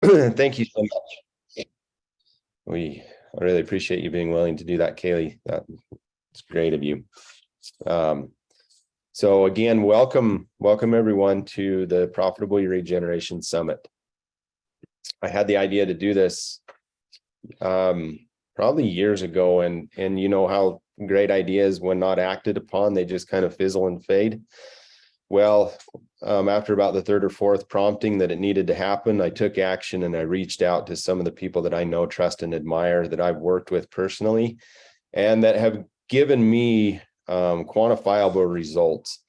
Thank you so much. I really appreciate you being willing to do that, Kaylee. That's great of you. So again, welcome everyone to the Profitable Regeneration Summit. I had the idea to do this probably years ago, and you know how great ideas, when not acted upon, they just kind of fizzle and fade. Well, after about the third or fourth prompting that it needed to happen, I took action and I reached out to some of the people that I know, trust, and admire, that I've worked with personally, and that have given me quantifiable results.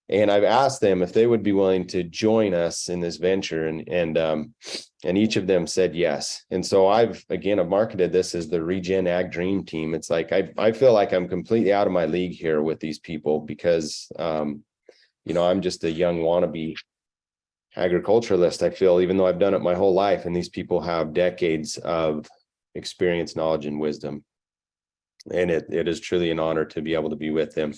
And I've asked them if they would be willing to join us in this venture, and each of them said yes. And so I've marketed this as the Regen Ag Dream Team. It's like I feel like I'm completely out of my league here with these people, because you know, I'm just a young wannabe agriculturalist, I feel, even though I've done it my whole life, and these people have decades of experience, knowledge, and wisdom. And it is truly an honor to be able to be with them.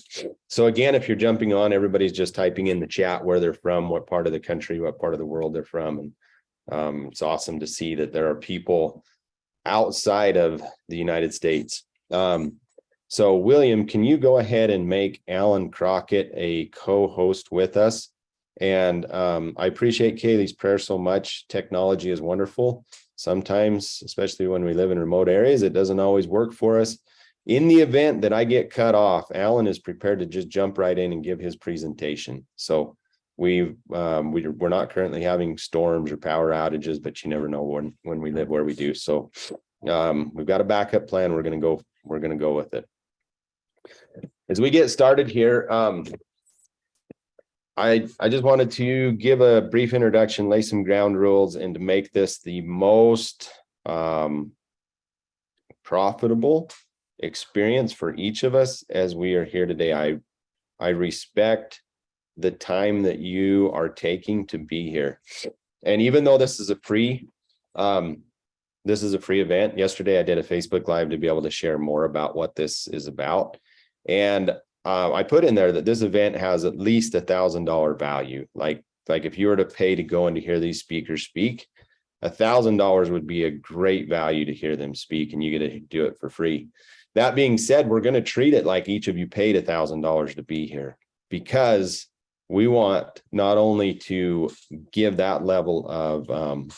So again, if you're jumping on, everybody's just typing in the chat where they're from, what part of the country, what part of the world they're from. And it's awesome to see that there are people outside of the United States. So William, can you go ahead and make Allan Crocket a co-host with us? And I appreciate Kaylee's prayer so much. Technology is wonderful. Sometimes, especially when we live in remote areas, it doesn't always work for us. In the event that I get cut off, Allan is prepared to just jump right in and give his presentation. So we're not currently having storms or power outages, but you never know when we live where we do. So we've got a backup plan. We're going to go with it. As we get started here, I just wanted to give a brief introduction, lay some ground rules, and to make this the most profitable experience for each of us as we are here today. I respect the time that you are taking to be here. And even though this is a free event, yesterday I did a Facebook Live to be able to share more about what this is about. And I put in there that this event has at least $1,000 value. Like if you were to pay to go in to hear these speakers speak, $1,000 would be a great value to hear them speak, and you get to do it for free. That being said, we're going to treat it like each of you paid $1,000 to be here, because we want not only to give that level of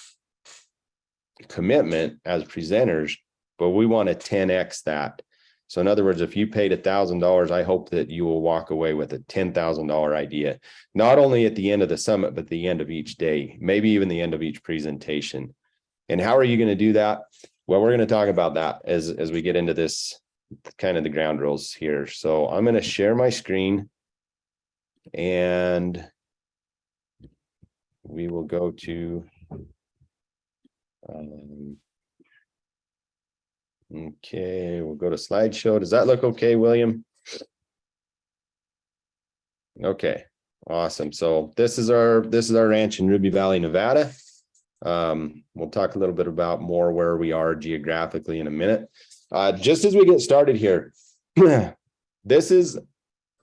commitment as presenters, but we want to 10x that. So in other words, if you paid $1,000, I hope that you will walk away with a $10,000 idea, not only at the end of the summit, but the end of each day, maybe even the end of each presentation. And how are you going to do that? Well, we're going to talk about that as we get into this, kind of the ground rules here. So I'm going to share my screen, and we will go to okay, we'll go to slideshow. Does that look okay, William? Okay, awesome. So this is our ranch in Ruby Valley, Nevada. We'll talk a little bit about more where we are geographically in a minute. Just as we get started here, this is,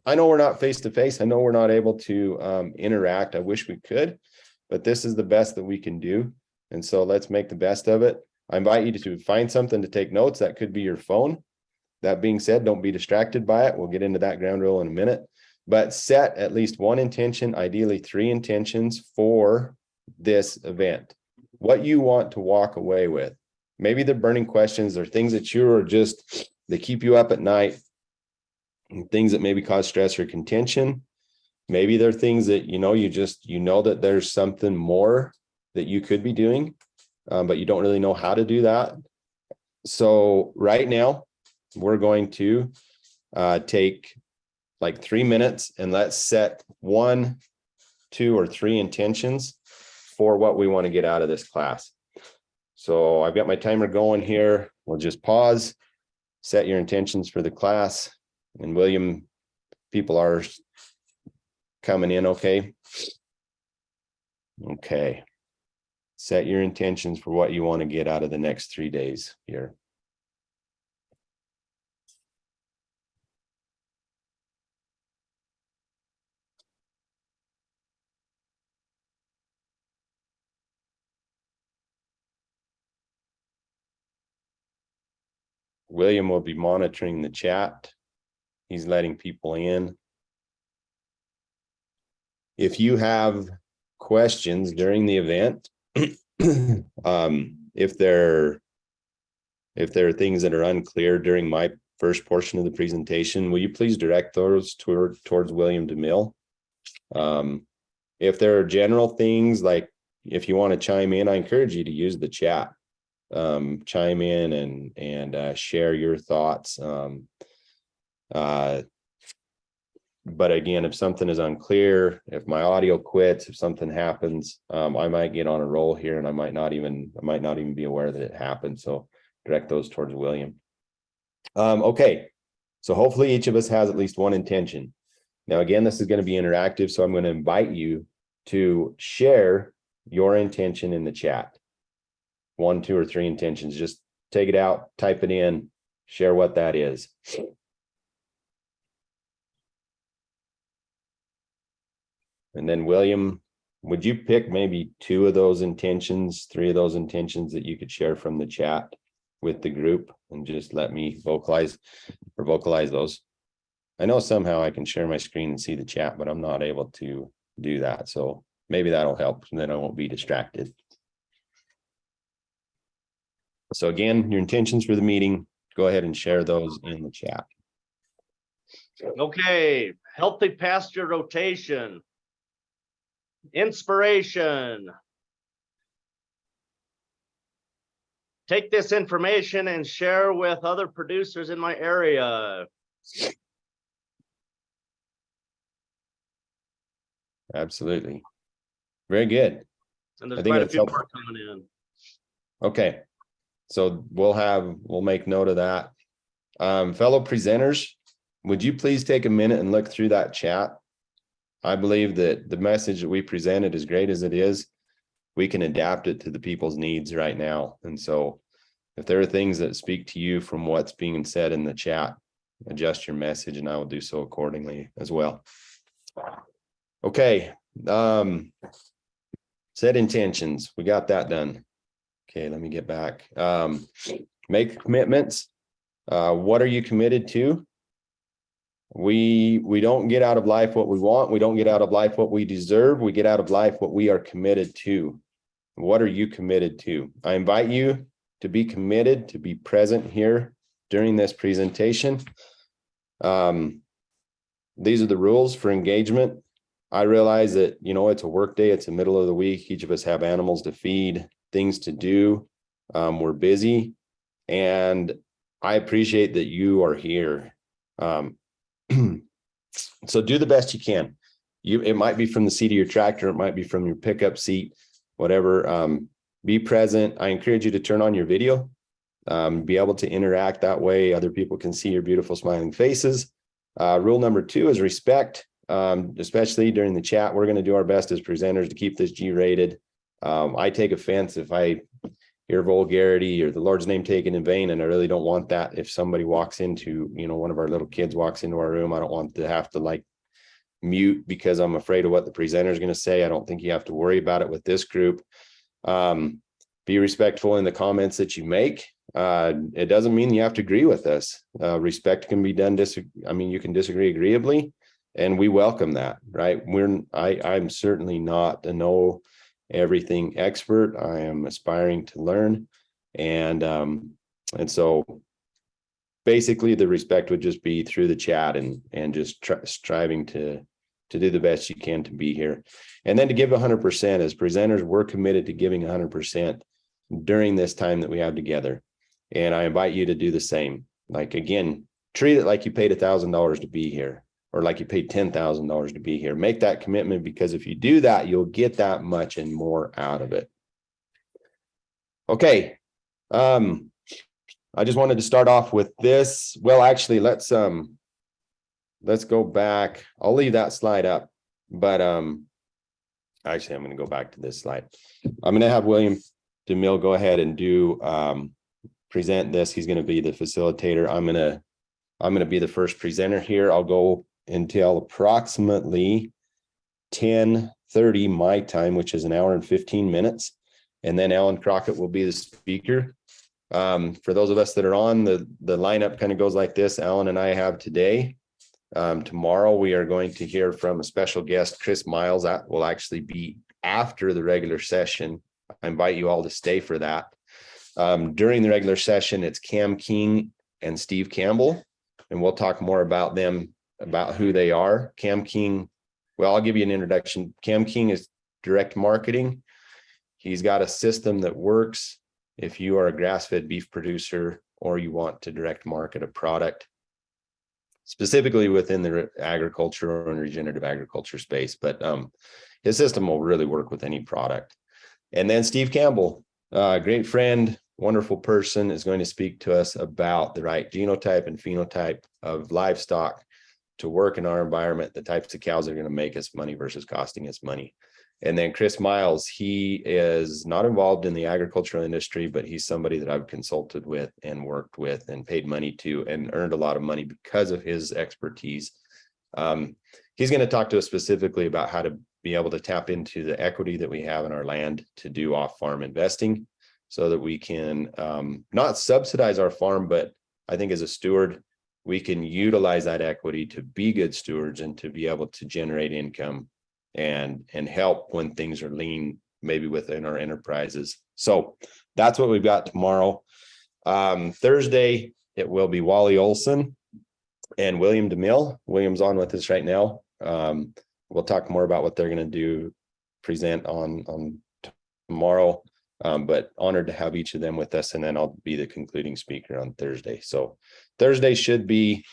I know we're not face to face. I know we're not able to interact. I wish we could, but this is the best that we can do. And so let's make the best of it. I invite you to find something to take notes. That could be your phone. That being said, don't be distracted by it. We'll get into that ground rule in a minute, but set at least one intention, ideally 3 intentions for this event. What you want to walk away with. Maybe the burning questions or things that you are just, they keep you up at night, things that maybe cause stress or contention. Maybe they're things that, you know that there's something more that you could be doing, but you don't really know how to do that. So right now, we're going to take like 3 minutes, and let's set 1, 2, or 3 intentions for what we want to get out of this class. So I've got my timer going here. We'll just pause, set your intentions for the class. And William, people are coming in, okay? Okay. Set your intentions for what you want to get out of the next 3 days here. William will be monitoring the chat. He's letting people in. If you have questions during the event, if there are things that are unclear during my first portion of the presentation, will you please direct those towards William DeMille? If there are general things, like if you want to chime in, I encourage you to use the chat. Chime in and share your thoughts. But again, if something is unclear, if my audio quits, if something happens, I might get on a roll here and I might not even be aware that it happened. So direct those towards William. Okay, so hopefully each of us has at least one intention. Now, again, this is going to be interactive, so I'm going to invite you to share your intention in the chat. 1, 2, or 3 intentions. Just take it out, type it in, share what that is. And then William, would you pick maybe 2 of those intentions, 3 of those intentions that you could share from the chat with the group, and just let me vocalize those. I know somehow I can share my screen and see the chat, but I'm not able to do that. So maybe that'll help, and then I won't be distracted. So again, your intentions for the meeting, go ahead and share those in the chat. Okay, healthy pasture rotation. Inspiration. Take this information and share with other producers in my area. Absolutely. Very good. And there's quite a few more coming in. Okay. So we'll make note of that. Fellow presenters, would you please take a minute and look through that chat? I believe that the message that we presented, as great as it is, we can adapt it to the people's needs right now. And so if there are things that speak to you from what's being said in the chat, adjust your message and I will do so accordingly as well. Okay. Set intentions. We got that done. Okay, let me get back. Make commitments. What are you committed to? We don't get out of life what we want. We don't get out of life what we deserve. We get out of life what we are committed to. What are you committed to? I invite you to be committed, to be present here during this presentation. These are the rules for engagement. I realize that, it's a work day. It's the middle of the week. Each of us have animals to feed, things to do. We're busy, and I appreciate that you are here. So do the best you can. It might be from the seat of your tractor. It might be from your pickup seat, whatever. Be present. I encourage you to turn on your video, be able to interact that way. Other people can see your beautiful smiling faces. Rule number 2 is respect, especially during the chat. We're going to do our best as presenters to keep this G-rated. I take offense if I hear vulgarity or the Lord's name taken in vain, and I really don't want that. If somebody walks into, one of our little kids walks into our room, I don't want to have to mute because I'm afraid of what the presenter is going to say. I don't think you have to worry about it with this group. Be respectful in the comments that you make. It doesn't mean you have to agree with us. Respect can be done. You can disagree agreeably, and we welcome that, right? I'm certainly not a know everything expert. I am aspiring to learn, and so basically the respect would just be through the chat and just striving to do the best you can to be here, and then to give 100%. As presenters, we're committed to giving 100% during this time that we have together, and I invite you to do the same. Again, treat it like you paid $1,000 to be here, or like you paid $10,000 to be here. Make that commitment, because if you do that, you'll get that much and more out of it. Okay. I just wanted to start off with this. Well, actually, let's go back. I'll leave that slide up, but actually I'm going to go back to this slide. I'm going to have William DeMille go ahead and present this. He's going to be the facilitator. I'm going to be the first presenter here. I'll go until approximately 10:30 my time, which is an hour and 15 minutes. And then Allan Crocket will be the speaker. For those of us that are on, the lineup kind of goes like this. Allan and I have today. Tomorrow we are going to hear from a special guest, Chris Miles. That will actually be after the regular session. I invite you all to stay for that. During the regular session, it's Cam King and Steve Campbell, and we'll talk more about them, about who they are. Cam King, well, I'll give you an introduction. Cam King is direct marketing. He's got a system that works if you are a grass-fed beef producer or you want to direct market a product, specifically within the agriculture and regenerative agriculture space. But his system will really work with any product. And then Steve Campbell, great friend, wonderful person, is going to speak to us about the right genotype and phenotype of livestock to work in our environment, the types of cows that are going to make us money versus costing us money. And then Chris Miles, he is not involved in the agricultural industry, but he's somebody that I've consulted with and worked with and paid money to and earned a lot of money because of his expertise. He's going to talk to us specifically about how to be able to tap into the equity that we have in our land to do off-farm investing so that we can not subsidize our farm, but I think as a steward, we can utilize that equity to be good stewards and to be able to generate income and help when things are lean, maybe within our enterprises. So that's what we've got tomorrow. Thursday, it will be Wally Olson and William DeMille. William's on with us right now. We'll talk more about what they're going to do, present on tomorrow, but honored to have each of them with us. And then I'll be the concluding speaker on Thursday. So Thursday should be,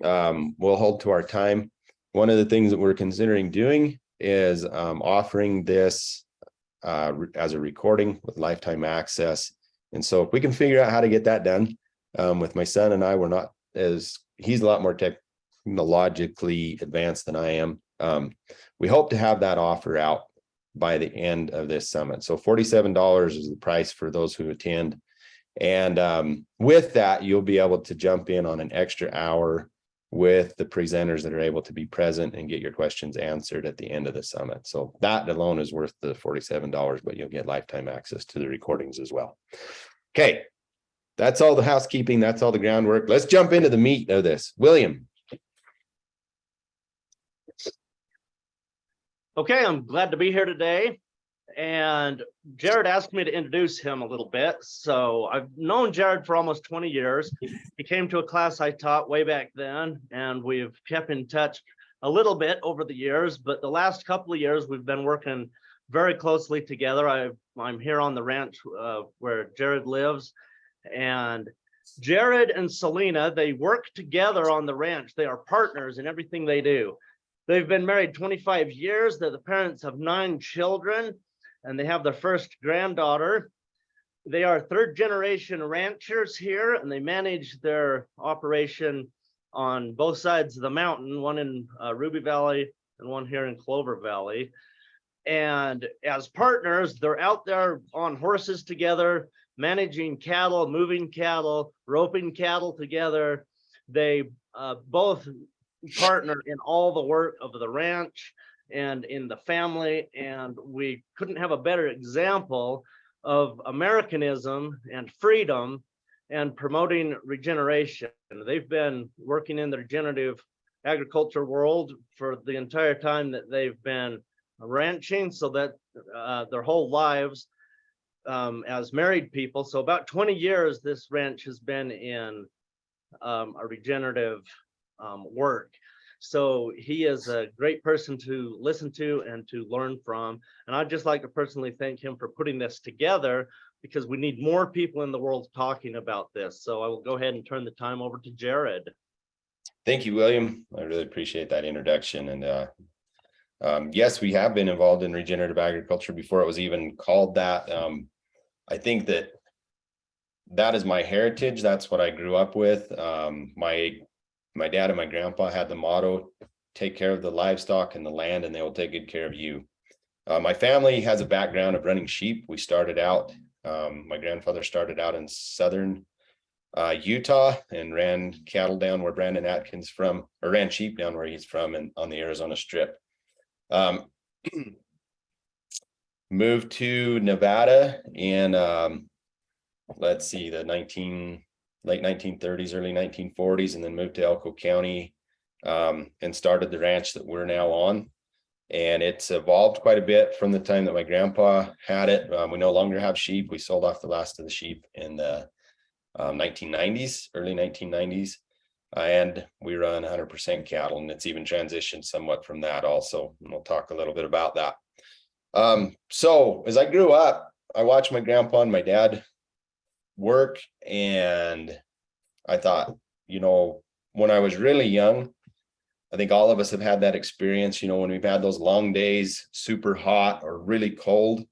we'll hold to our time. One of the things that we're considering doing is offering this as a recording with lifetime access. And so if we can figure out how to get that done, with my son and I, we're not as, he's a lot more technologically advanced than I am. We hope to have that offer out by the end of this summit. So $47 is the price for those who attend. And with that, you'll be able to jump in on an extra hour with the presenters that are able to be present and get your questions answered at the end of the summit. So that alone is worth the $47, but you'll get lifetime access to the recordings as well. Okay, that's all the housekeeping. That's all the groundwork. Let's jump into the meat of this. William. Okay, I'm glad to be here today. And Jared asked me to introduce him a little bit. So I've known Jared for almost 20 years. He came to a class I taught way back then, and we've kept in touch a little bit over the years. But the last couple of years, we've been working very closely together. I'm here on the ranch where Jared lives. And Jared and Selena, they work together on the ranch. They are partners in everything they do. They've been married 25 years. They're the parents of 9 children. And they have their first granddaughter. They are third-generation ranchers here, and they manage their operation on both sides of the mountain, one in Ruby Valley and one here in Clover Valley. And as partners, they're out there on horses together, managing cattle, moving cattle, roping cattle together. They both partner in all the work of the ranch and in the family, and we couldn't have a better example of Americanism and freedom and promoting regeneration. They've been working in the regenerative agriculture world for the entire time that they've been ranching, so that their whole lives as married people. So about 20 years this ranch has been in a regenerative work. So he is a great person to listen to and to learn from. And I'd just like to personally thank him for putting this together, because we need more people in the world talking about this. So I will go ahead and turn the time over to Jared. Thank you, William. I really appreciate that introduction. And yes, we have been involved in regenerative agriculture before it was even called that. I think that is my heritage. That's what I grew up with. My dad and my grandpa had the motto, take care of the livestock and the land, and they will take good care of you. My family has a background of running sheep. We started out, my grandfather started out in southern Utah and ran cattle down where Brandon Atkins from, or ran sheep down where he's from, and on the Arizona Strip. Moved to Nevada and let's see, the late 1930s, early 1940s, and then moved to Elko County, and started the ranch that we're now on. And it's evolved quite a bit from the time that my grandpa had it. We no longer have sheep. We sold off the last of the sheep in the 1990s, early 1990s. And we run 100% cattle, and it's even transitioned somewhat from that also. And we'll talk a little bit about that. So as I grew up, I watched my grandpa and my dad work, and I thought, when I was really young, I think all of us have had that experience, when we've had those long days, super hot or really cold,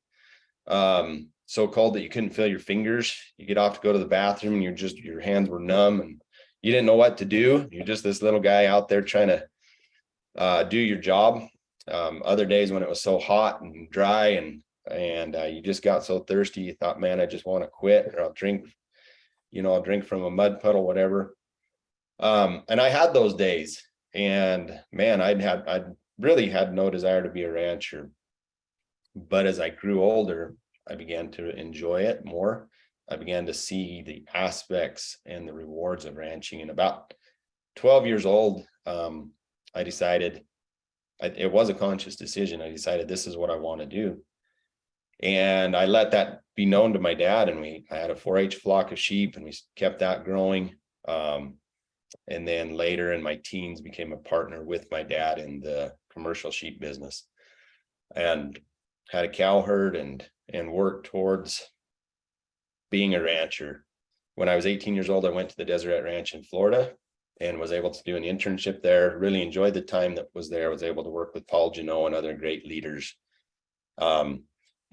so cold that you couldn't feel your fingers. You get off to go to the bathroom and your hands were numb and you didn't know what to do. You're just this little guy out there trying to do your job. Other days when it was so hot and dry and you just got so thirsty, you thought, man, I just want to quit, or I'll drink from a mud puddle, whatever. And I had those days, and man, I'd really had no desire to be a rancher. But as I grew older, I began to enjoy it more. I began to see the aspects and the rewards of ranching. And about 12 years old, I decided, it was a conscious decision. I decided this is what I want to do. And I let that be known to my dad, and I had a 4-H flock of sheep, and we kept that growing. And then later in my teens, became a partner with my dad in the commercial sheep business, and had a cow herd and worked towards being a rancher. When I was 18 years old, I went to the Deseret Ranch in Florida and was able to do an internship there. Really enjoyed the time that was there. I was able to work with Paul Janot and other great leaders, and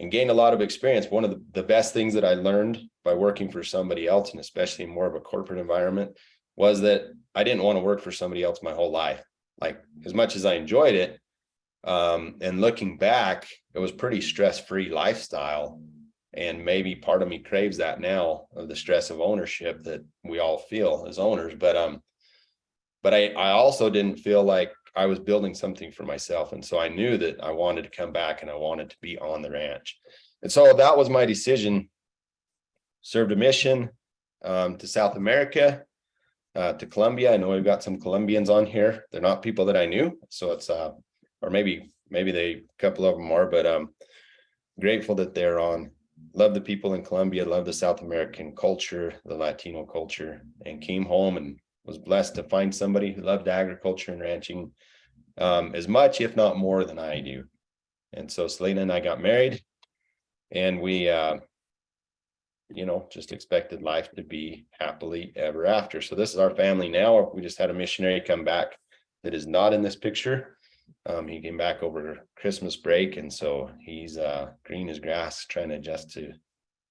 gained a lot of experience. One of the best things that I learned by working for somebody else, and especially in more of a corporate environment, was that I didn't want to work for somebody else my whole life. Like, as much as I enjoyed it, and looking back, it was pretty stress-free lifestyle. And maybe part of me craves that now, of the stress of ownership that we all feel as owners. But I also didn't feel like I was building something for myself. And so I knew that I wanted to come back and I wanted to be on the ranch. And so that was my decision. Served a mission to South America, to Colombia. I know we've got some Colombians on here. They're not people that I knew. So it's, or maybe a couple of them are, but grateful that they're on. Love the people in Colombia, love the South American culture, the Latino culture, and came home and was blessed to find somebody who loved agriculture and ranching as much, if not more, than I do. And so Selena and I got married, and we, just expected life to be happily ever after. So this is our family now. We just had a missionary come back that is not in this picture. He came back over Christmas break, and so he's green as grass, trying to adjust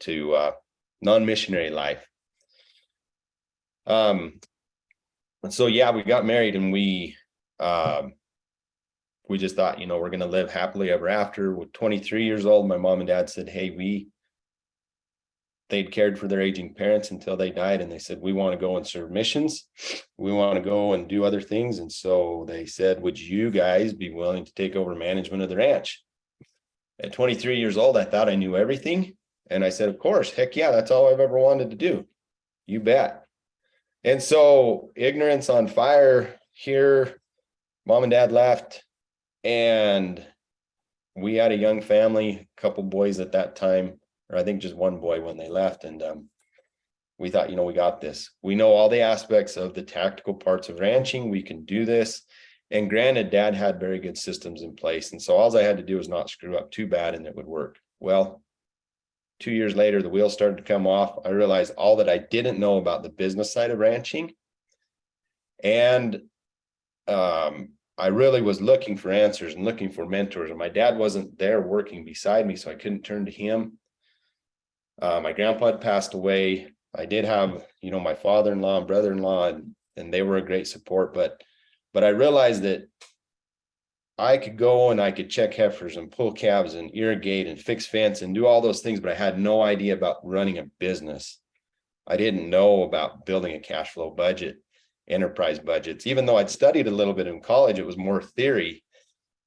to non-missionary life. And so, yeah, we got married, and we just thought, we're going to live happily ever after. With 23 years old, my mom and dad said, hey, they'd cared for their aging parents until they died. And they said, we want to go and serve missions. We want to go and do other things. And so they said, would you guys be willing to take over management of the ranch? At 23 years old, I thought I knew everything. And I said, of course, heck yeah, that's all I've ever wanted to do. You bet. And so ignorance on fire here, mom and dad left, and we had a young family, a couple boys at that time, or I think just one boy when they left. And we thought, we got this. We know all the aspects of the tactical parts of ranching. We can do this. And granted, dad had very good systems in place. And so all I had to do was not screw up too bad, and it would work. Well, 2 years later, the wheels started to come off. I realized all that I didn't know about the business side of ranching. And I really was looking for answers and looking for mentors. And my dad wasn't there working beside me, so I couldn't turn to him. My grandpa had passed away. I did have, my father-in-law and brother-in-law, and they were a great support. But I realized that I could go and I could check heifers and pull calves and irrigate and fix fence and do all those things, but I had no idea about running a business. I didn't know about building a cash flow budget, enterprise budgets. Even though I'd studied a little bit in college, it was more theory.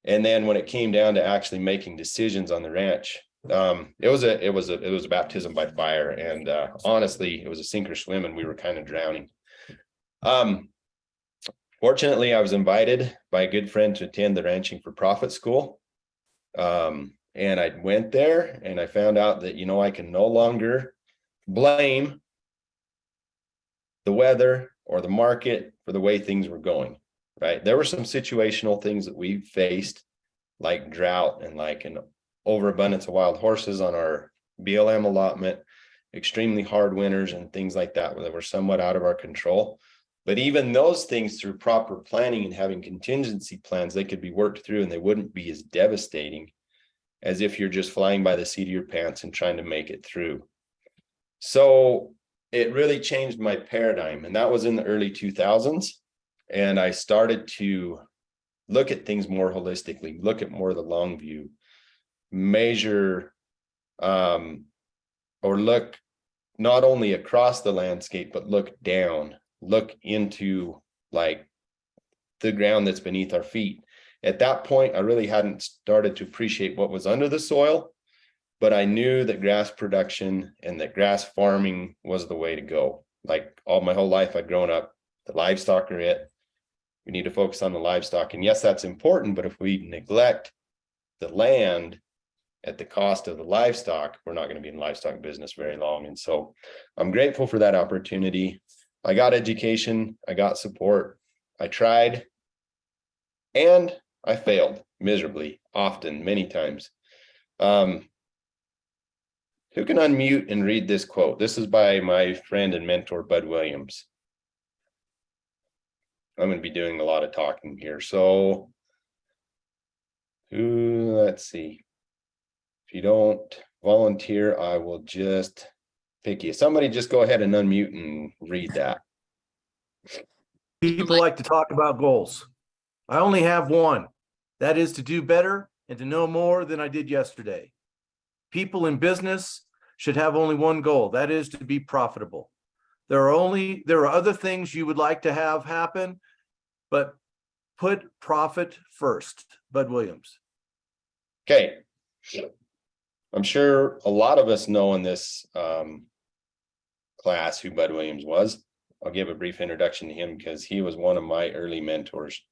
And then when it came down to actually making decisions on the ranch, it was a baptism by fire, and honestly, it was a sink or swim, and we were kind of drowning. Fortunately, I was invited by a good friend to attend the Ranching for Profit school. And I went there and I found out that, I can no longer blame the weather or the market for the way things were going, right? There were some situational things that we faced, like drought and like an overabundance of wild horses on our BLM allotment, extremely hard winters and things like that were somewhat out of our control. But even those things, through proper planning and having contingency plans, they could be worked through and they wouldn't be as devastating as if you're just flying by the seat of your pants and trying to make it through. So it really changed my paradigm. And that was in the early 2000s. And I started to look at things more holistically, look at more of the long view, measure, or look not only across the landscape, but look down. Look into like the ground that's beneath our feet. At that point, I really hadn't started to appreciate what was under the soil, but I knew that grass production and that grass farming was the way to go. Like all my whole life, I'd grown up, the livestock are it. We need to focus on the livestock. And yes, that's important, but if we neglect the land at the cost of the livestock, we're not going to be in livestock business very long. And so I'm grateful for that opportunity. I got education, I got support, I tried, and I failed miserably, often, many times. Who can unmute and read this quote? This is by my friend and mentor, Bud Williams. I'm going to be doing a lot of talking here. So, let's see. If you don't volunteer, I will just pick you. Somebody just go ahead and unmute and read that. People like to talk about goals. I only have one. That is to do better and to know more than I did yesterday. People in business should have only one goal. That is to be profitable. There are other things you would like to have happen, but put profit first. Bud Williams. Okay. I'm sure a lot of us know in this class who Bud Williams was. I'll give a brief introduction to him because he was one of my early mentors.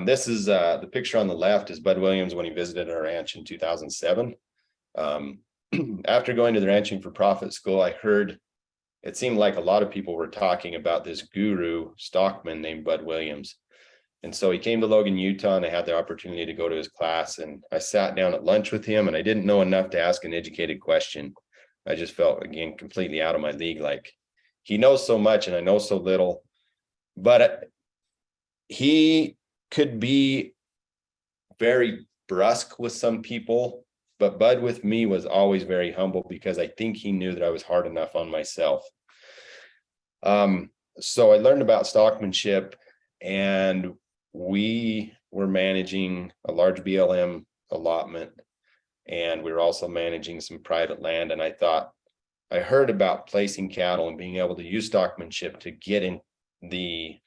This is the picture on the left is Bud Williams when he visited our ranch in 2007. After going to the Ranching for Profit school, I heard it seemed like a lot of people were talking about this guru stockman named Bud Williams. And so he came to Logan, Utah, and I had the opportunity to go to his class, and I sat down at lunch with him, and I didn't know enough to ask an educated question. I just felt, again, completely out of my league. Like, he knows so much and I know so little, but he could be very brusque with some people, but Bud with me was always very humble because I think he knew that I was hard enough on myself. So I learned about stockmanship, and we were managing a large BLM allotment, and we were also managing some private land. And I heard about placing cattle and being able to use stockmanship to get in the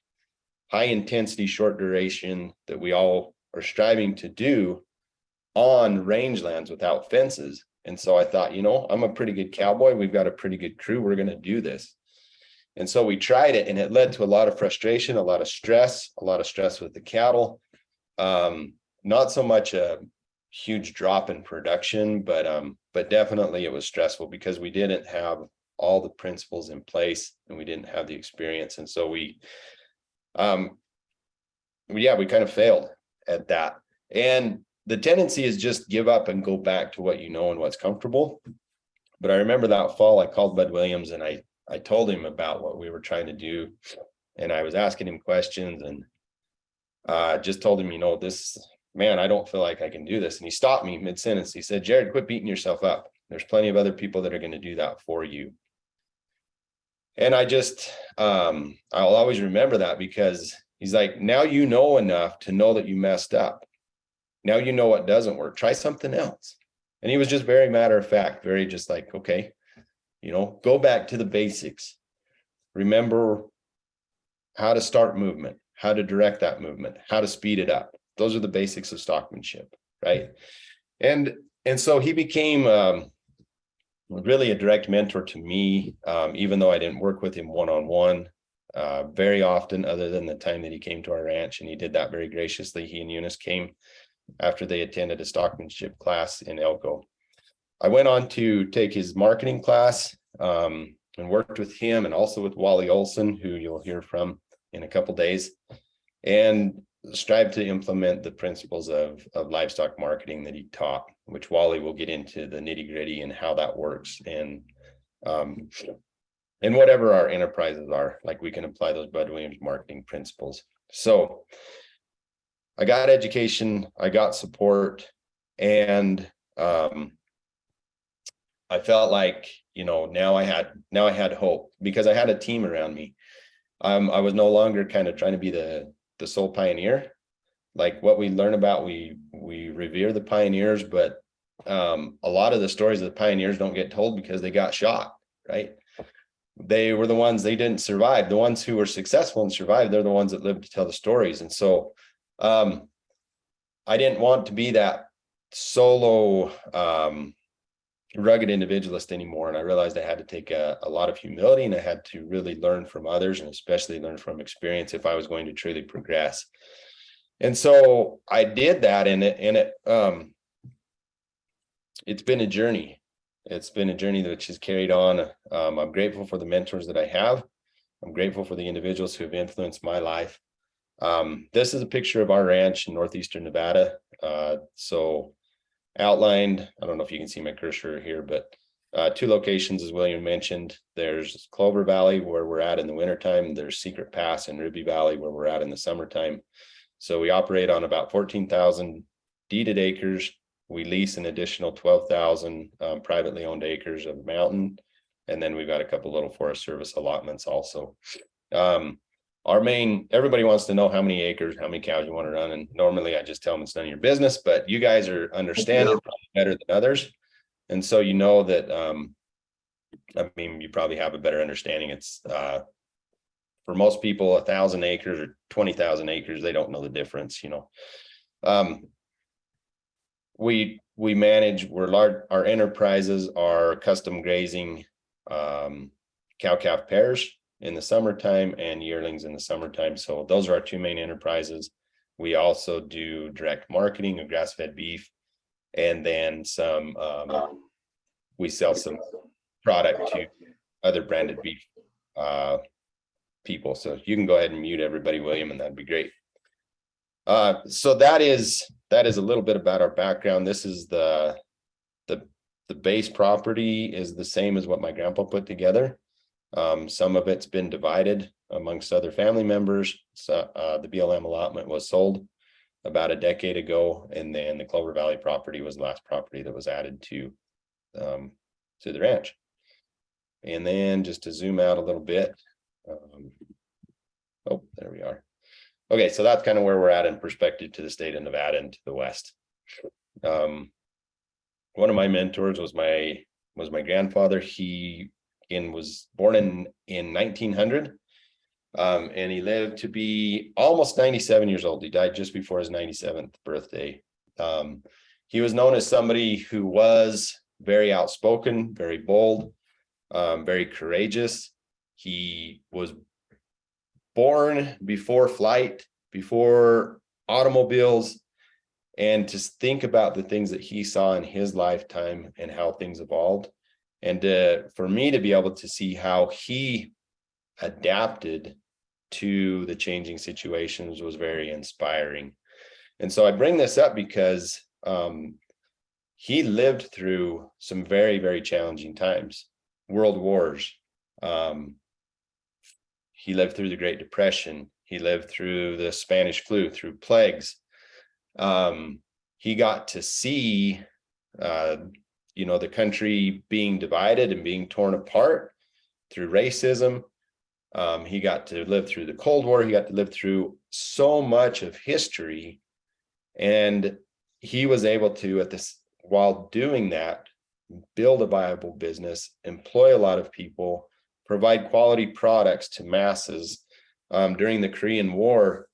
high intensity, short duration that we all are striving to do on rangelands without fences. And so I thought, I'm a pretty good cowboy. We've got a pretty good crew. We're going to do this. And so we tried it, and it led to a lot of frustration, a lot of stress with the cattle. Not so much a huge drop in production, but definitely it was stressful because we didn't have all the principles in place and we didn't have the experience. And so we kind of failed at that. And the tendency is just give up and go back to what you know and what's comfortable. But I remember that fall, I called Bud Williams and I told him about what we were trying to do. And I was asking him questions and just told him, man, I don't feel like I can do this. And he stopped me mid-sentence. He said, Jared, quit beating yourself up. There's plenty of other people that are going to do that for you. And I just, I'll always remember that because he's like, now you know enough to know that you messed up. Now you know what doesn't work. Try something else. And he was just very matter of fact, very just like, okay, go back to the basics. Remember how to start movement, how to direct that movement, how to speed it up. Those are the basics of stockmanship, right? And And so he became really a direct mentor to me, even though I didn't work with him one-on-one very often, other than the time that he came to our ranch, and he did that very graciously. He and Eunice came after they attended a stockmanship class in Elko. I went on to take his marketing class and worked with him, and also with Wally Olson, who you'll hear from in a couple days, and strive to implement the principles of livestock marketing that he taught, which Wally will get into the nitty-gritty and how that works. And whatever our enterprises are, like, we can apply those Bud Williams marketing principles. So I got education, I got support, and I felt like, now I had hope, because I had a team around me. I was no longer kind of trying to be the sole pioneer. Like, what we learn about, we revere the pioneers, but a lot of the stories of the pioneers don't get told because they got shot, right? They were the ones, they didn't survive. The ones who were successful and survived, they're the ones that lived to tell the stories. And so I didn't want to be that solo rugged individualist anymore. And I realized I had to take a lot of humility, and I had to really learn from others, and especially learn from experience, if I was going to truly progress. And so I did that, and it's been a journey. It's been a journey which has carried on. I'm grateful for the mentors that I have. I'm grateful for the individuals who have influenced my life. This is a picture of our ranch in northeastern Nevada. So outlined, I don't know if you can see my cursor here, but 2 locations, as William mentioned. There's Clover Valley, where we're at in the wintertime. There's Secret Pass and Ruby Valley, where we're at in the summertime. So we operate on about 14,000 deeded acres. We lease an additional 12,000 privately owned acres of mountain. And then we've got a couple little Forest Service allotments also. Everybody wants to know how many acres, how many cows you want to run. And normally I just tell them it's none of your business, but you guys understand it probably better than others. And so that, you probably have a better understanding. It's for most people, 1,000 acres or 20,000 acres, they don't know the difference, We manage, our enterprises are custom grazing cow-calf pairs in the summertime and yearlings in the summertime. So those are our 2 main enterprises. We also do direct marketing of grass-fed beef, and then we sell some product to other branded beef people. So you can go ahead and mute everybody, William, and that'd be great. So that is a little bit about our background. This is the base property is the same as what my grandpa put together. Some of it's been divided amongst other family members. So the BLM allotment was sold about a decade ago, and then the Clover Valley property was the last property that was added to the ranch. And then just to zoom out a little bit. Oh, there we are. Okay, so that's kind of where we're at in perspective to the state of Nevada and to the west. One of my mentors was my grandfather. He was born in 1900, and he lived to be almost 97 years old. He died just before his 97th birthday. He was known as somebody who was very outspoken, very bold, very courageous. He was born before flight, before automobiles, and to think about the things that he saw in his lifetime and how things evolved. And for me to be able to see how he adapted to the changing situations was very inspiring. And so I bring this up because he lived through some very, very challenging times, world wars. He lived through the Great Depression. He lived through the Spanish flu, through plagues. He got to see, the country being divided and being torn apart through racism. He got to live through the Cold War. He got to live through so much of history. And he was able to, while doing that, build a viable business, employ a lot of people, provide quality products to masses. During the Korean War,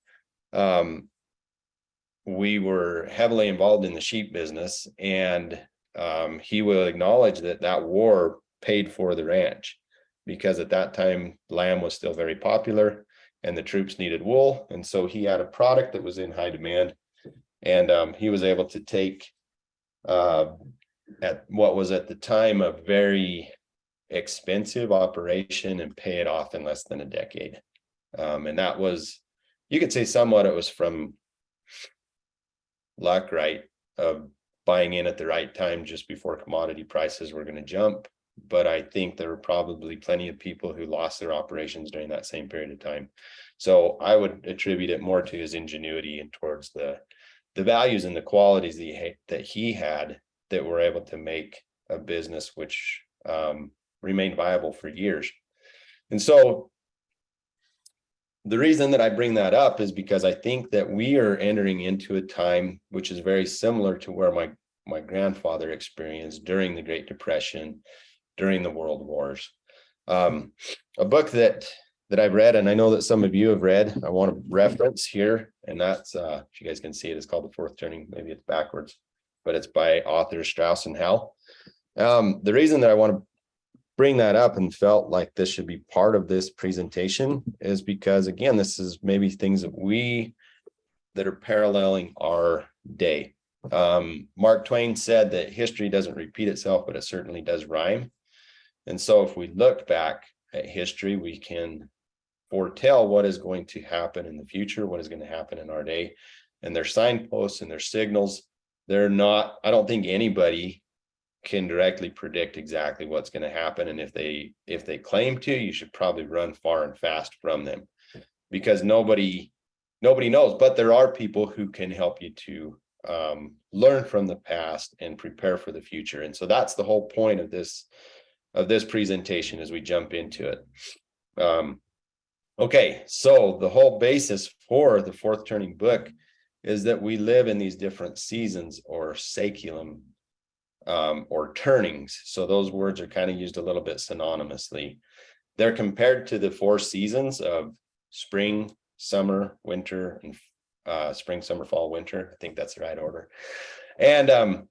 we were heavily involved in the sheep business, and he will acknowledge that that war paid for the ranch, because at that time lamb was still very popular and the troops needed wool. And so he had a product that was in high demand, and he was able to take at what was at the time a very expensive operation and pay it off in less than a decade. And that was, you could say somewhat it was from luck, right? Of buying in at the right time just before commodity prices were going to jump. But I think there were probably plenty of people who lost their operations during that same period of time. So I would attribute it more to his ingenuity and towards the values and the qualities that he had that were able to make a business which remained viable for years. And so the reason that I bring that up is because I think that we are entering into a time which is very similar to where my grandfather experienced during the Great Depression, during the World Wars. A book that I've read, and I know that some of you have read, I want to reference here, and that's, if you guys can see it, it's called The Fourth Turning. Maybe it's backwards, but it's by author Strauss and Howe. The reason that I want to bring that up and felt like this should be part of this presentation is because, again, this is maybe things that are paralleling our day. Mark Twain said that history doesn't repeat itself, but it certainly does rhyme. And so if we look back at history, we can foretell what is going to happen in the future, what is going to happen in our day. And their signposts and their signals, they're not, I don't think anybody can directly predict exactly what's going to happen. And if they claim to, you should probably run far and fast from them, because nobody knows. But there are people who can help you to learn from the past and prepare for the future. And so that's the whole point of this presentation as we jump into it. Okay, so the whole basis for the Fourth Turning book is that we live in these different seasons or saeculum, or turnings. So those words are kind of used a little bit synonymously. They're compared to the four seasons of spring, summer, winter, and spring, summer, fall, winter. I think that's the right order. And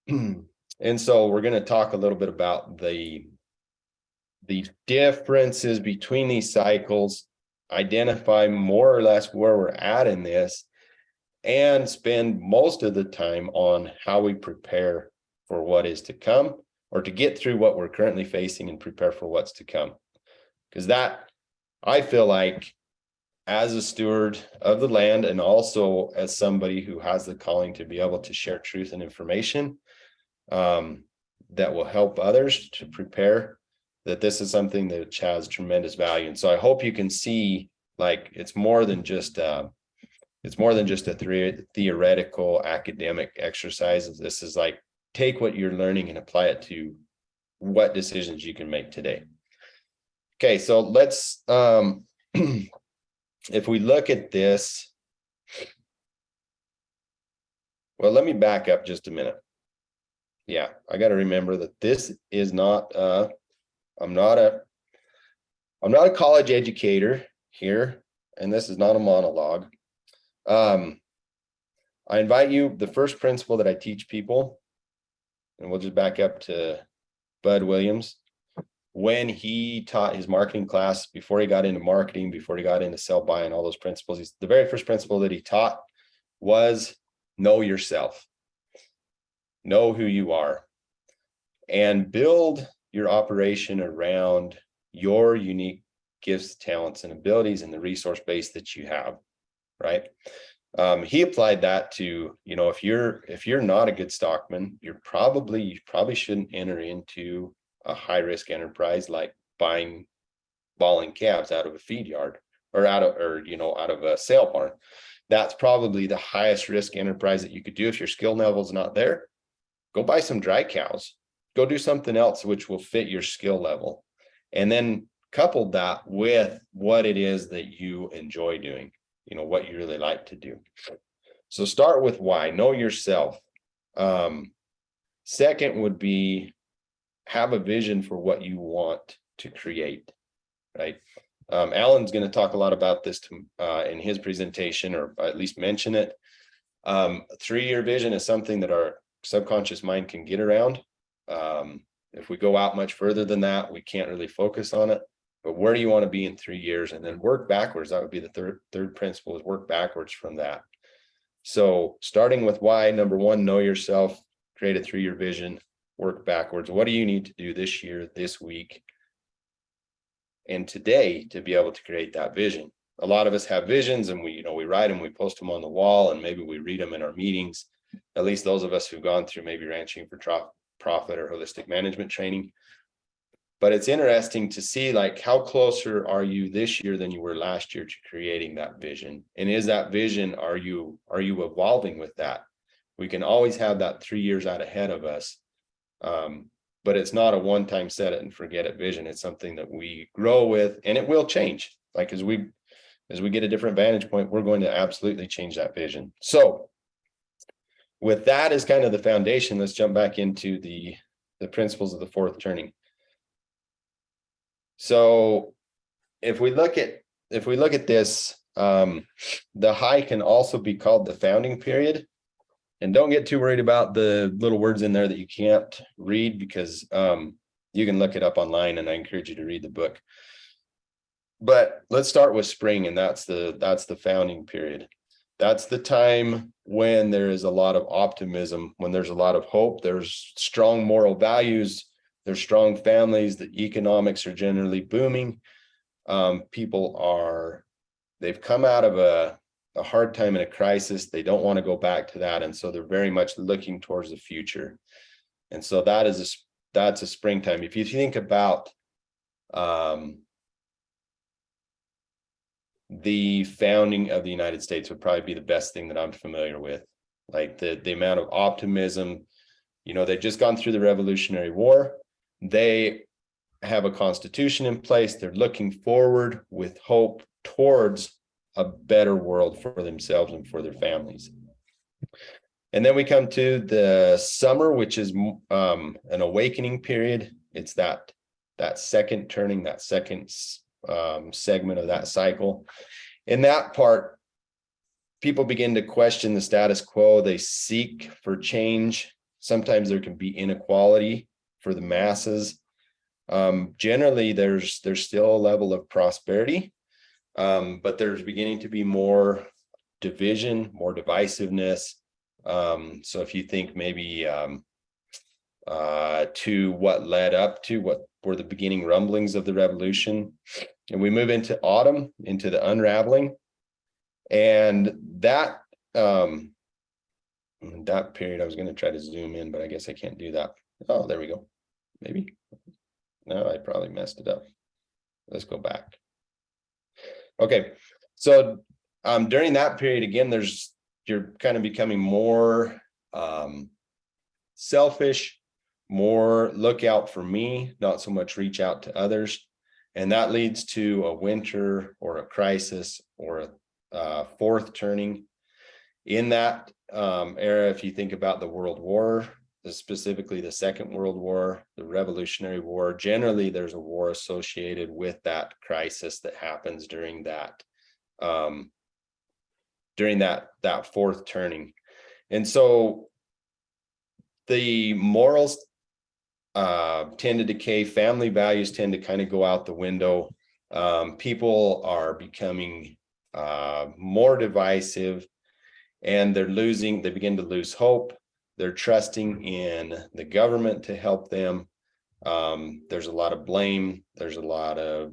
and so we're going to talk a little bit about the differences between these cycles, identify more or less where we're at in this, and spend most of the time on how we prepare for what is to come, or to get through what we're currently facing and prepare for what's to come. Because that, I feel like, as a steward of the land, and also as somebody who has the calling to be able to share truth and information that will help others to prepare, that this is something that has tremendous value. And so I hope you can see, like, it's more than just a theoretical academic exercise. This is like, take what you're learning and apply it to what decisions you can make today. Okay, so let's if we look at this, well, let me back up just a minute. Yeah, I got to remember that this is not I'm not a college educator here, and this is not a monologue. I invite you, the first principle that I teach people, and we'll just back up to Bud Williams, when he taught his marketing class, before he got into marketing, before he got into sell, buy, and all those principles, the very first principle that he taught was know yourself, know who you are, and build your operation around your unique gifts, talents, and abilities, and the resource base that you have, right? He applied that to, if you're not a good stockman, you probably shouldn't enter into a high risk enterprise like buying balling calves out of a feed yard, or out of a sale barn. That's probably the highest risk enterprise that you could do. If your skill level is not there, go buy some dry cows, go do something else which will fit your skill level, and then couple that with what it is that you enjoy doing, what you really like to do. So start with why, know yourself. Second would be have a vision for what you want to create, right? Allan's going to talk a lot about this in his presentation, or at least mention it. 3-year vision is something that our subconscious mind can get around. If we go out much further than that, we can't really focus on it. But where do you want to be in 3 years? And then work backwards. That would be the third principle, is work backwards from that. So starting with why, number one, know yourself, create a 3-year vision, work backwards. What do you need to do this year, this week, and today to be able to create that vision? A lot of us have visions, and we write them, we post them on the wall, and maybe we read them in our meetings. At least those of us who've gone through maybe ranching for profit or holistic management training. But it's interesting to see, like, how closer are you this year than you were last year to creating that vision? And is that vision, are you evolving with that? We can always have that 3 years out ahead of us. But it's not a one-time set it and forget it vision. It's something that we grow with, and it will change. Like, as we get a different vantage point, we're going to absolutely change that vision. So with that as kind of the foundation, let's jump back into the principles of the fourth turning. So if we look at this, the high can also be called the founding period. And don't get too worried about the little words in there that you can't read, because you can look it up online, and I encourage you to read the book. But let's start with spring, and that's the founding period. That's the time when there is a lot of optimism, when there's a lot of hope, there's strong moral values, there's strong families, the economics are generally booming. They've come out of a hard time and a crisis. They don't want to go back to that. And so they're very much looking towards the future. And so that's a springtime. If you think about the founding of the United States, would probably be the best thing that I'm familiar with. Like the amount of optimism, they've just gone through the Revolutionary War. They have a constitution in place. They're looking forward with hope towards a better world for themselves and for their families. And then we come to the summer, which is an awakening period. It's that second turning, that second segment of that cycle. In that part, people begin to question the status quo. They seek for change. Sometimes there can be inequality for the masses. Generally, there's still a level of prosperity, but there's beginning to be more division, more divisiveness. So if you think maybe to what led up to what were the beginning rumblings of the revolution, and we move into autumn, into the unraveling, and that period, I was going to try to zoom in, but I guess I can't do that. Oh, there we go. Maybe. No, I probably messed it up. Let's go back. Okay, so during that period, again, you're kind of becoming more selfish, more look out for me, not so much reach out to others. And that leads to a winter or a crisis or a fourth turning. In that era, if you think about the World War, specifically the Second World War, the Revolutionary War, generally there's a war associated with that crisis that happens during that fourth turning. And so the morals tend to decay, family values tend to kind of go out the window. People are becoming more divisive, and they begin to lose hope. They're trusting in the government to help them. There's a lot of blame. There's a lot of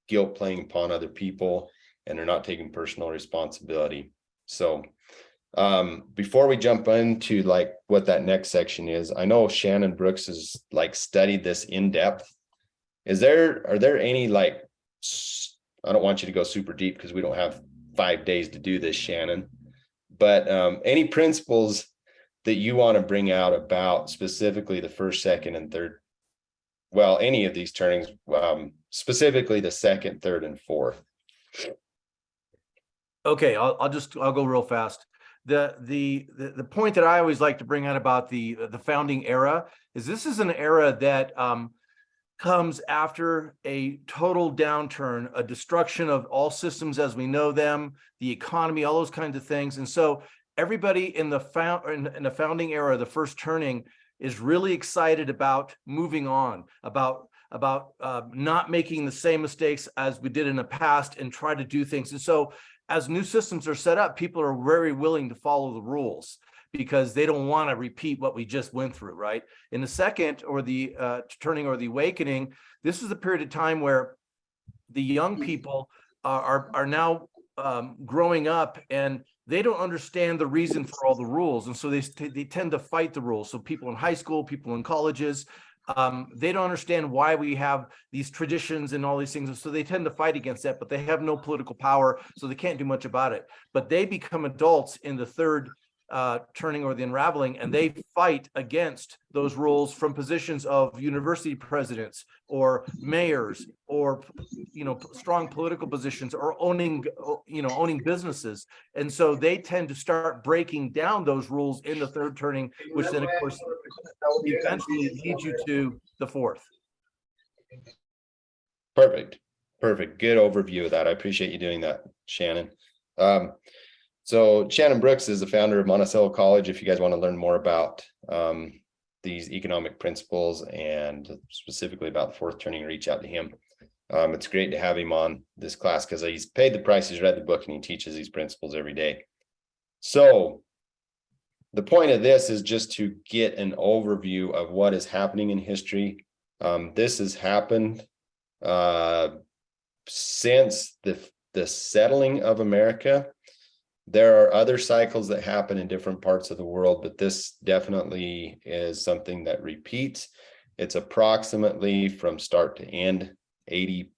guilt playing upon other people, and they're not taking personal responsibility. So before we jump into like what that next section is, I know Shannon Brooks has like studied this in depth. Are there any, like, I don't want you to go super deep because we don't have 5 days to do this, Shannon, but any principles that you want to bring out about specifically the first, second, and third, well, any of these turnings, specifically the second, third, and fourth? Okay, I'll go real fast. The point that I always like to bring out about the founding era is this is an era that comes after a total downturn, a destruction of all systems as we know them, the economy, all those kinds of things. And so everybody in the founding era, the first turning, is really excited about moving on, about not making the same mistakes as we did in the past and try to do things. And so as new systems are set up, people are very willing to follow the rules because they don't want to repeat what we just went through, right? In the second, or the turning or the awakening, this is a period of time where the young people are now growing up, and they don't understand the reason for all the rules. And so they tend to fight the rules. So people in high school, people in colleges, they don't understand why we have these traditions and all these things. And so they tend to fight against that, but they have no political power, so they can't do much about it. But they become adults in the third turning or the unraveling, and they fight against those rules from positions of university presidents or mayors, or strong political positions, or owning businesses. And so they tend to start breaking down those rules in the third turning, which then of course eventually leads you to the fourth. Perfect. Good overview of that. I appreciate you doing that, Shannon. So Shannon Brooks is the founder of Monticello College. If you guys want to learn more about these economic principles and specifically about the fourth turning, reach out to him. It's great to have him on this class because he's paid the price, he's read the book, and he teaches these principles every day. So the point of this is just to get an overview of what is happening in history. This has happened since the settling of America. There are other cycles that happen in different parts of the world, but this definitely is something that repeats. It's approximately from start to end, 80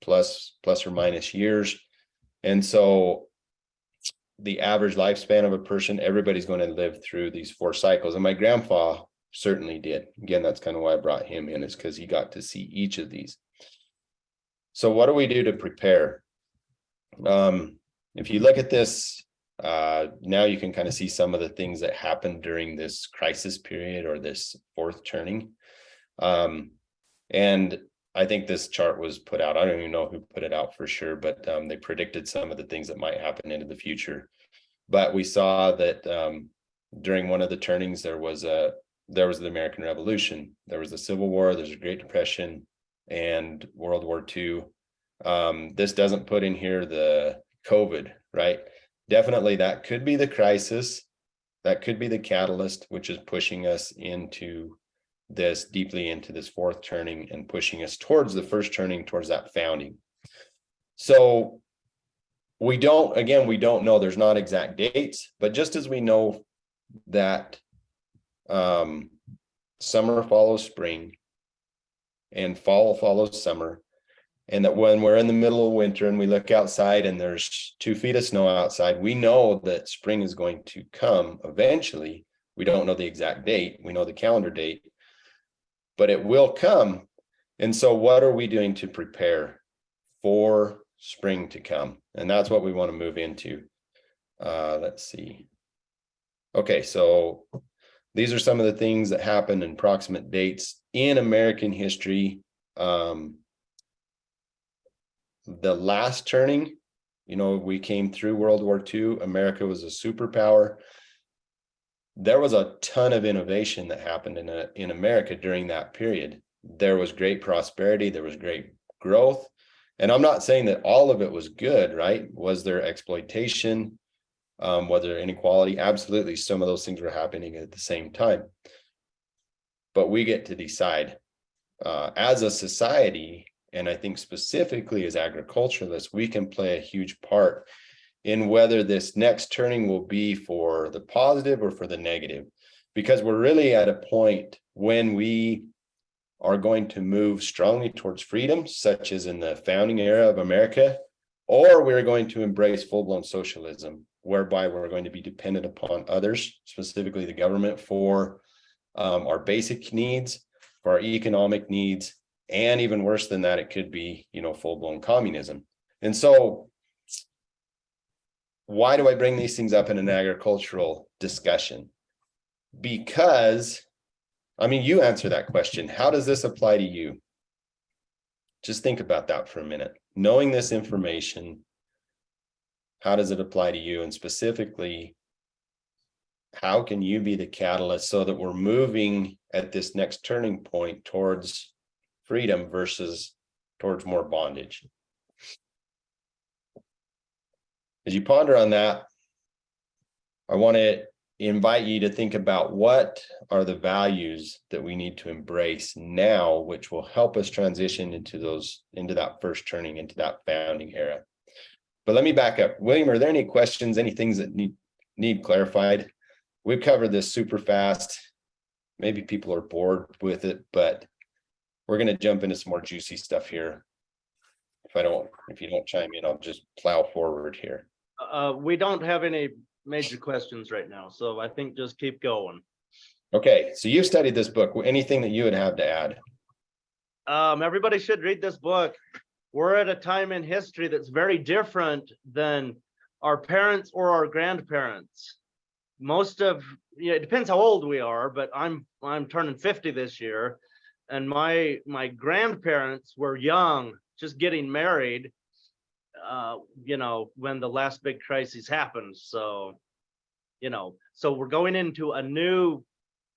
plus or minus years. And so the average lifespan of a person, everybody's going to live through these 4 cycles. And my grandpa certainly did. Again, that's kind of why I brought him in, is because he got to see each of these. So what do we do to prepare? If you look at this, now you can kind of see some of the things that happened during this crisis period or this fourth turning. And I think this chart was put out. I don't even know who put it out for sure, but they predicted some of the things that might happen into the future. But we saw that during one of the turnings, there was the American Revolution, there was the Civil War, there's a Great Depression, and World War II. This doesn't put in here the COVID, right? Definitely that could be the crisis, that could be the catalyst, which is pushing us into this, deeply into this fourth turning, and pushing us towards the first turning, towards that founding. So we don't know, there's not exact dates, but just as we know that summer follows spring and fall follows summer, and that when we're in the middle of winter and we look outside and there's 2 feet of snow outside, we know that spring is going to come eventually. We don't know the exact date. We know the calendar date, but it will come. And so what are we doing to prepare for spring to come? And that's what we want to move into. Let's see. Okay, so these are some of the things that happened in approximate dates in American history. The last turning, we came through World War II. America was a superpower. There was a ton of innovation that happened in America during that period. There was great prosperity. There was great growth. And I'm not saying that all of it was good, right? Was there exploitation? Was there inequality? Absolutely. Some of those things were happening at the same time. But we get to decide as a society, and I think specifically as agriculturalists, we can play a huge part in whether this next turning will be for the positive or for the negative, because we're really at a point when we are going to move strongly towards freedom, such as in the founding era of America, or we're going to embrace full-blown socialism, whereby we're going to be dependent upon others, specifically the government, for our basic needs, for our economic needs, and even worse than that, it could be, full-blown communism. And so why do I bring these things up in an agricultural discussion? Because, you answer that question. How does this apply to you? Just think about that for a minute. Knowing this information, how does it apply to you? And specifically, how can you be the catalyst so that we're moving at this next turning point towards freedom versus towards more bondage? As you ponder on that, I want to invite you to think about what are the values that we need to embrace now, which will help us transition into that first turning, into that founding era. But let me back up. William, are there any questions, any things that need clarified? We've covered this super fast. Maybe people are bored with it, but we're going to jump into some more juicy stuff here. If you don't chime in, I'll just plow forward here. We don't have any major questions right now, so I think just keep going. Okay, so you've studied this book. Anything that you would have to add? Everybody should read this book. We're at a time in history that's very different than our parents or our grandparents. It depends how old we are, but I'm turning 50 this year, and my grandparents were young, just getting married, when the last big crisis happened. So we're going into a new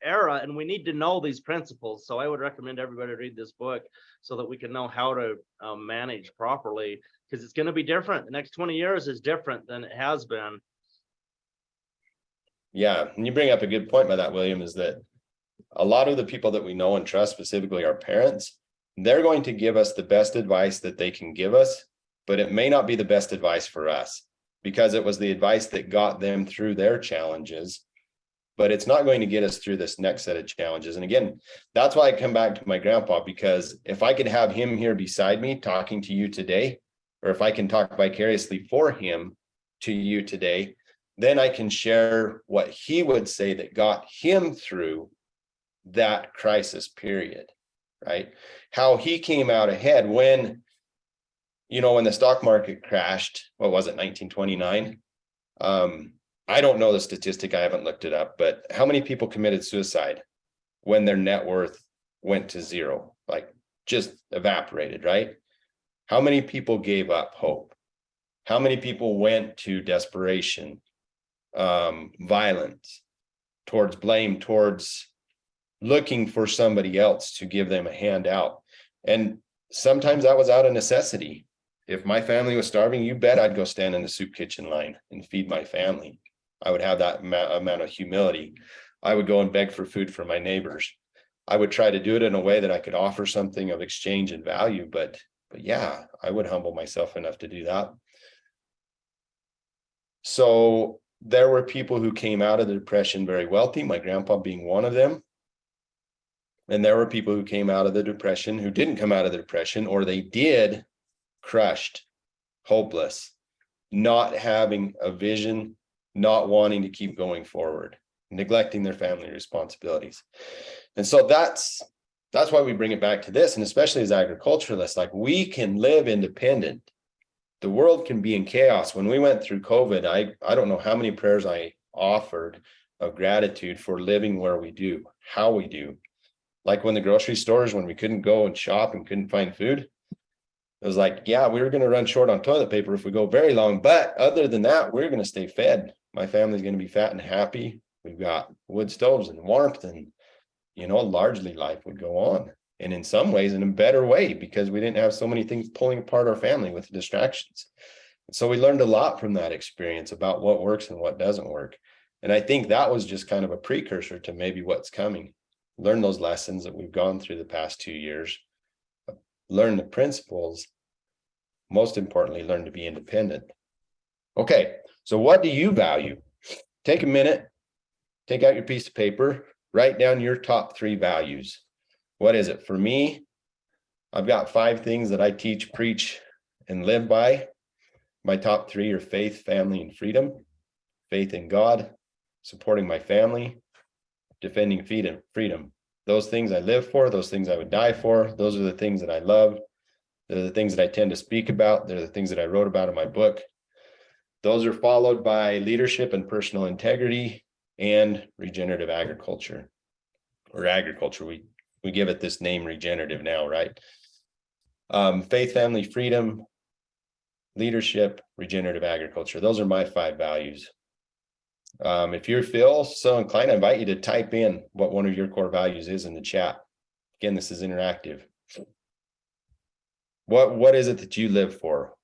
era, and we need to know these principles. So I would recommend everybody read this book so that we can know how to manage properly, because it's going to be different. The next 20 years is different than it has been. Yeah, and you bring up a good point by that, William, is that a lot of the people that we know and trust, specifically our parents, they're going to give us the best advice that they can give us, but it may not be the best advice for us because it was the advice that got them through their challenges, but it's not going to get us through this next set of challenges. And again, that's why I come back to my grandpa, because if I could have him here beside me talking to you today, or if I can talk vicariously for him to you today, then I can share what he would say that got him through that crisis period, right? How he came out ahead when the stock market crashed. What was it, 1929? I don't know the statistic. I haven't looked it up, but how many people committed suicide when their net worth went to zero, like just evaporated, right? How many people gave up hope? How many people went to desperation, violence, towards blame, towards looking for somebody else to give them a handout? And sometimes that was out of necessity. If my family was starving, you bet I'd go stand in the soup kitchen line and feed my family. I would have that amount of humility. I would go and beg for food from my neighbors. I would try to do it in a way that I could offer something of exchange and value, but yeah, I would humble myself enough to do that. So there were people who came out of the Depression very wealthy, my grandpa being one of them. And there were people who came out of the Depression who didn't come out of the Depression, or they did, crushed, hopeless, not having a vision, not wanting to keep going forward, neglecting their family responsibilities. And so that's why we bring it back to this. And especially as agriculturalists, like, we can live independent. The world can be in chaos. When we went through COVID, I don't know how many prayers I offered of gratitude for living where we do, how we do. Like when the grocery stores, when we couldn't go and shop and couldn't find food, it was like, yeah, we were going to run short on toilet paper if we go very long. But other than that, we're going to stay fed. My family's going to be fat and happy. We've got wood stoves and warmth, and, largely life would go on. And in some ways, in a better way, because we didn't have so many things pulling apart our family with distractions. And so we learned a lot from that experience about what works and what doesn't work. And I think that was just kind of a precursor to maybe what's coming. Learn those lessons that we've gone through the past 2 years. Learn the principles. Most importantly, learn to be independent. Okay, so what do you value? Take a minute, take out your piece of paper, write down your top 3 values. What is it? For me, I've got 5 things that I teach, preach, and live by. My top 3 are faith, family, and freedom. Faith in God, supporting my family, defending freedom. Those things I live for, those things I would die for. Those are the things that I love. They're the things that I tend to speak about. They're the things that I wrote about in my book. Those are followed by leadership and personal integrity and regenerative agriculture, or agriculture. We give it this name, regenerative, now, right? Faith, family, freedom, leadership, regenerative agriculture. Those are my 5 values. If you feel so inclined, I invite you to type in what one of your core values is in the chat. Again, this is interactive. What is it that you live for?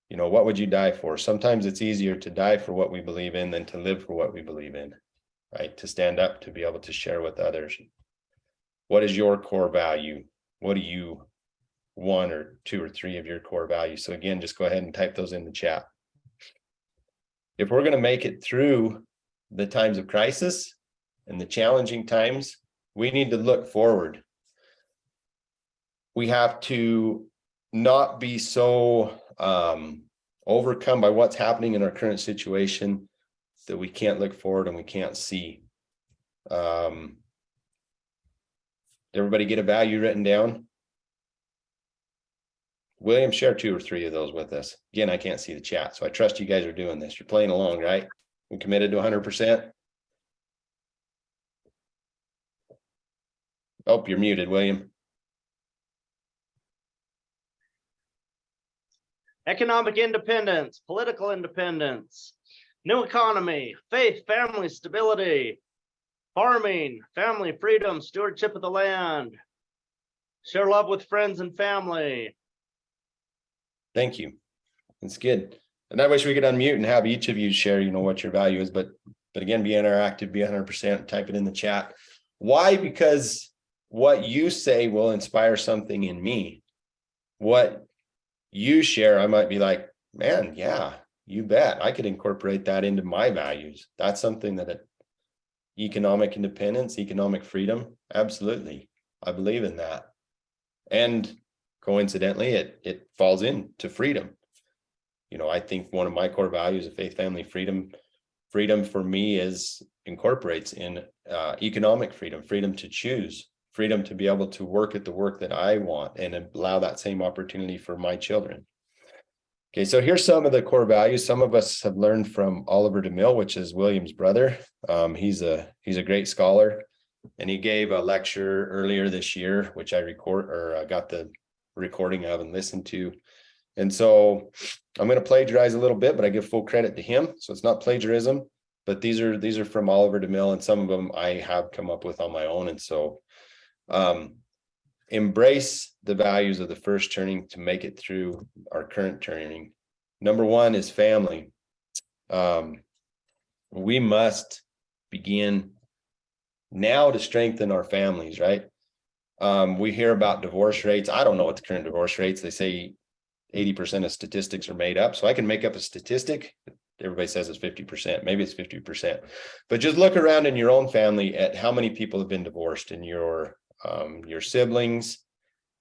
You know, what would you die for? Sometimes it's easier to die for what we believe in than to live for what we believe in, right? To stand up, to be able to share with others. What is your core value? What do you, one or two or three of your core values? So again, just go ahead and type those in the chat. If we're going to make it through the times of crisis and the challenging times, we need to look forward. We have to not be so overcome by what's happening in our current situation that we can't look forward and we can't see. Everybody get a value written down? William, share 2 or 3 of those with us. Again, I can't see the chat, so I trust you guys are doing this. You're playing along, right? We committed to 100%. Oh, you're muted, William. Economic independence, political independence, new economy, faith, family, stability, farming, family, freedom, stewardship of the land, share love with friends and family. Thank you. It's good. And I wish we could unmute and have each of you share, you know, what your value is, but again, be interactive, be 100%, type it in the chat. Why? Because what you say will inspire something in me. What you share, I might be like, man, yeah, you bet. I could incorporate that into my values. That's something that economic independence, economic freedom, absolutely. I believe in that. And coincidentally, it falls into freedom. You know, I think one of my core values of faith, family, freedom for me incorporates in economic freedom, freedom to choose, freedom to be able to work at the work that I want and allow that same opportunity for my children. Okay, so here's some of the core values. Some of us have learned from Oliver DeMille, which is William's brother. He's a great scholar, and he gave a lecture earlier this year, which I got the recording of and listened to. And so I'm going to plagiarize a little bit, but I give full credit to him. So it's not plagiarism, but these are from Oliver DeMille, and some of them I have come up with on my own. And so embrace the values of the first turning to make it through our current turning. Number 1 is family. We must begin now to strengthen our families, right? We hear about divorce rates. I don't know what the current divorce rates. They say 80% of statistics are made up. So I can make up a statistic. Everybody says it's 50%. Maybe it's 50%. But just look around in your own family at how many people have been divorced in your siblings,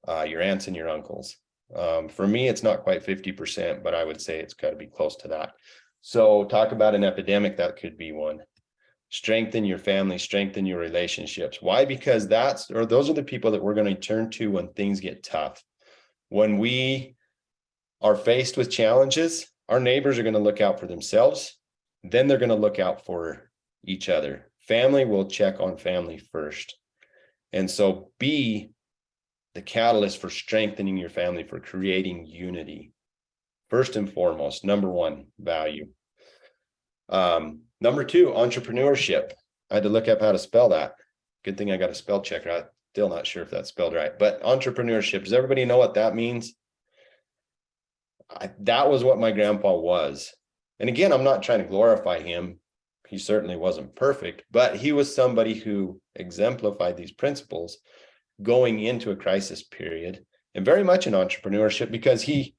your aunts and your uncles. For me, it's not quite 50%, but I would say it's got to be close to that. So talk about an epidemic, that could be one. Strengthen your family, strengthen your relationships. Why? Because those are the people that we're going to turn to when things get tough. When we are faced with challenges, our neighbors are going to look out for themselves. Then they're going to look out for each other. Family will check on family first. And so be the catalyst for strengthening your family, for creating unity. First and foremost, number 1, value. Number 2, entrepreneurship. I had to look up how to spell that. Good thing I got a spell checker. I'm still not sure if that's spelled right, but entrepreneurship. Does everybody know what that means? That was what my grandpa was. And again, I'm not trying to glorify him. He certainly wasn't perfect, but he was somebody who exemplified these principles going into a crisis period, and very much in entrepreneurship, because he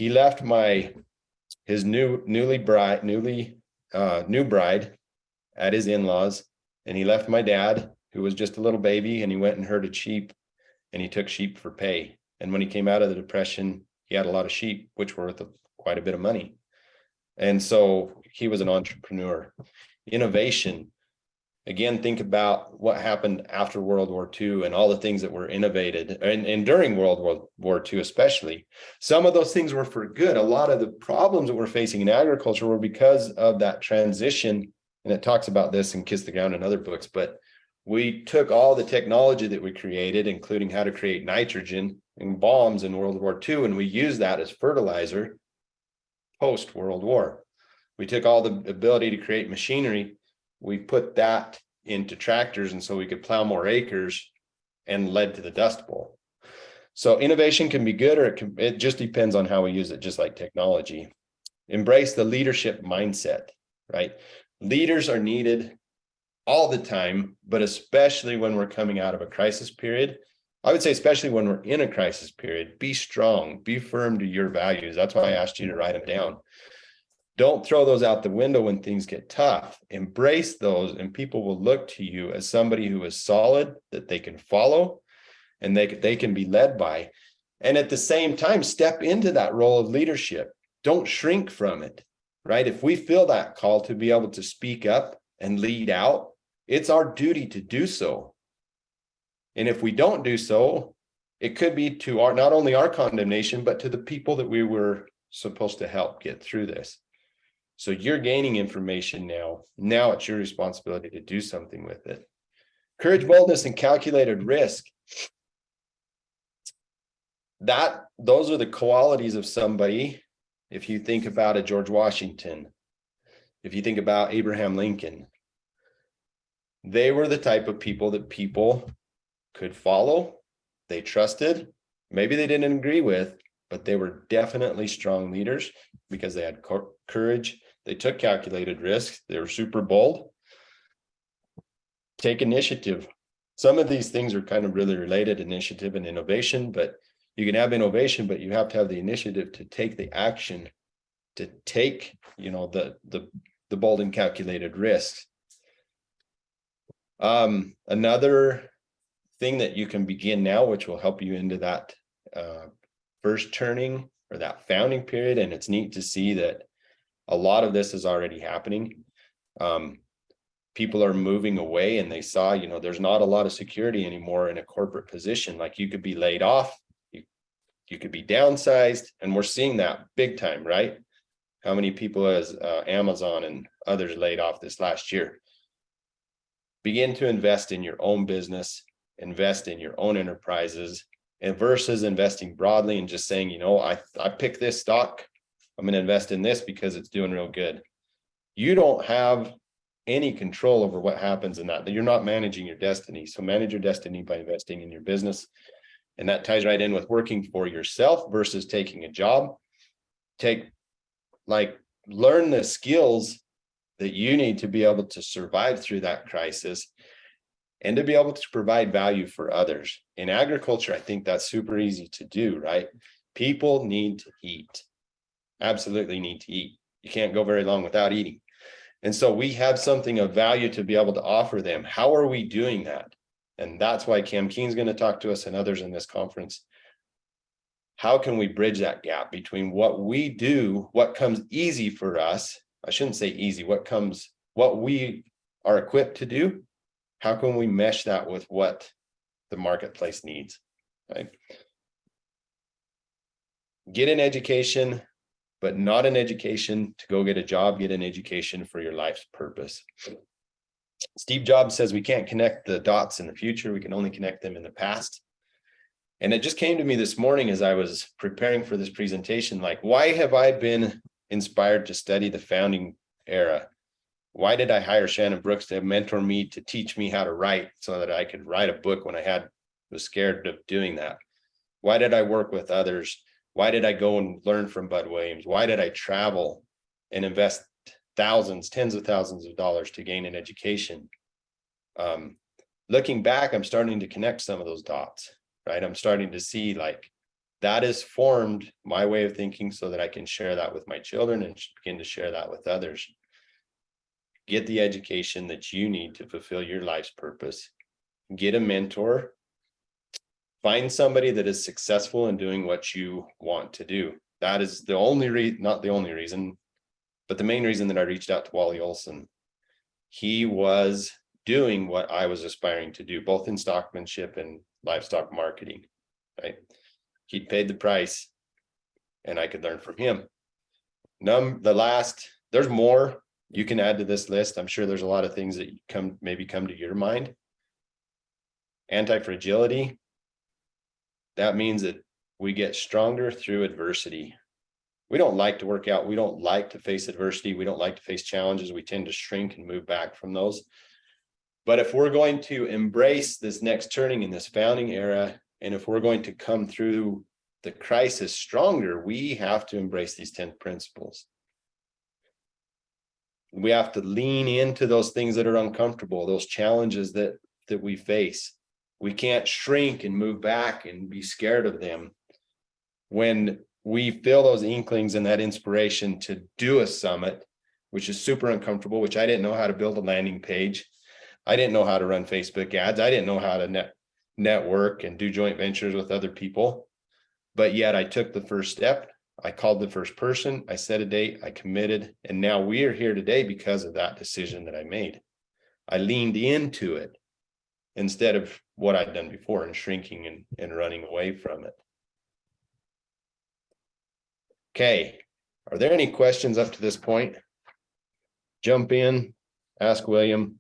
left his new bride at his in-laws, and he left my dad, who was just a little baby, and he went and herded sheep, and he took sheep for pay. And when he came out of the Depression, he had a lot of sheep, which were worth quite a bit of money. And so he was an entrepreneur. Innovation. Again, think about what happened after World War II and all the things that were innovated, and during World War II especially. Some of those things were for good. A lot of the problems that we're facing in agriculture were because of that transition, and it talks about this in Kiss the Ground and other books, but we took all the technology that we created, including how to create nitrogen and bombs in World War II, and we used that as fertilizer post-World War. We took all the ability to create machinery, we put that into tractors, and so we could plow more acres, and led to the Dust Bowl. So innovation can be good, or it just depends on how we use it, just like technology. Embrace the leadership mindset, right? Leaders are needed all the time, but especially when we're coming out of a crisis period. I would say, especially when we're in a crisis period, be strong, be firm to your values. That's why I asked you to write them down. Don't throw those out the window when things get tough. Embrace those, and people will look to you as somebody who is solid, that they can follow, and they can be led by. And at the same time, step into that role of leadership. Don't shrink from it, right? If we feel that call to be able to speak up and lead out, it's our duty to do so. And if we don't do so, it could be to our, not only our condemnation, but to the people that we were supposed to help get through this. So you're gaining information now. Now it's your responsibility to do something with it. Courage, boldness, and calculated risk. Those are the qualities of somebody. If you think about a George Washington, if you think about Abraham Lincoln, they were the type of people that people could follow, they trusted, maybe they didn't agree with, but they were definitely strong leaders because they had courage, they took calculated risks, they were super bold. Take initiative. Some of these things are kind of really related, initiative and innovation, but you can have innovation, but you have to have the initiative to take the action, to take, the bold and calculated risks. Another thing that you can begin now, which will help you into that first turning or that founding period. And it's neat to see that a lot of this is already happening. People are moving away, and they saw, there's not a lot of security anymore in a corporate position. Like, you could be laid off, you could be downsized, and we're seeing that big time, right? How many people has Amazon and others laid off this last year? Begin to invest in your own business, invest in your own enterprises, and versus investing broadly and just saying, I picked this stock, I'm going to invest in this because it's doing real good. You don't have any control over what happens in that. You're not managing your destiny. So manage your destiny by investing in your business. And that ties right in with working for yourself versus taking a job. Learn the skills that you need to be able to survive through that crisis and to be able to provide value for others. In agriculture, I think that's super easy to do, right? People need to eat, absolutely need to eat. You can't go very long without eating. And so we have something of value to be able to offer them. How are we doing that? And that's why Cam Keen's going to talk to us and others in this conference. How can we bridge that gap between what we do, what comes easy for us? I shouldn't say easy, what we are equipped to do. How can we mesh that with what the marketplace needs, right? Get an education, but not an education to go get a job. Get an education for your life's purpose. Steve Jobs says we can't connect the dots in the future. We can only connect them in the past. And it just came to me this morning as I was preparing for this presentation, like, why have I been inspired to study the founding era? Why did I hire Shannon Brooks to mentor me, to teach me how to write so that I could write a book when I was scared of doing that? Why did I work with others? Why did I go and learn from Bud Williams? Why did I travel and invest thousands, tens of thousands of dollars to gain an education? Looking back, I'm starting to connect some of those dots, right? I'm starting to see that has formed my way of thinking so that I can share that with my children and begin to share that with others. Get the education that you need to fulfill your life's purpose. Get a mentor. Find somebody that is successful in doing what you want to do. That is the only reason, not the only reason, but the main reason that I reached out to Wally Olson. He was doing what I was aspiring to do, both in stockmanship and livestock marketing, right? He'd paid the price and I could learn from him. There's more you can add to this list. I'm sure there's a lot of things that come to your mind. Anti-fragility. That means that we get stronger through adversity. We don't like to work out. We don't like to face adversity. We don't like to face challenges. We tend to shrink and move back from those. But if we're going to embrace this next turning in this founding era, and if we're going to come through the crisis stronger, we have to embrace these 10 principles. We have to lean into those things that are uncomfortable, those challenges that we face. We can't shrink and move back and be scared of them. When we feel those inklings and that inspiration to do a summit, which is super uncomfortable, which I didn't know how to build a landing page. I didn't know how to run Facebook ads. I didn't know how to network and do joint ventures with other people. But yet I took the first step. I called the first person. I set a date. I committed. And now we are here today because of that decision that I made. I leaned into it instead of what I'd done before and shrinking and running away from it. Okay. Are there any questions up to this point? Jump in, ask William.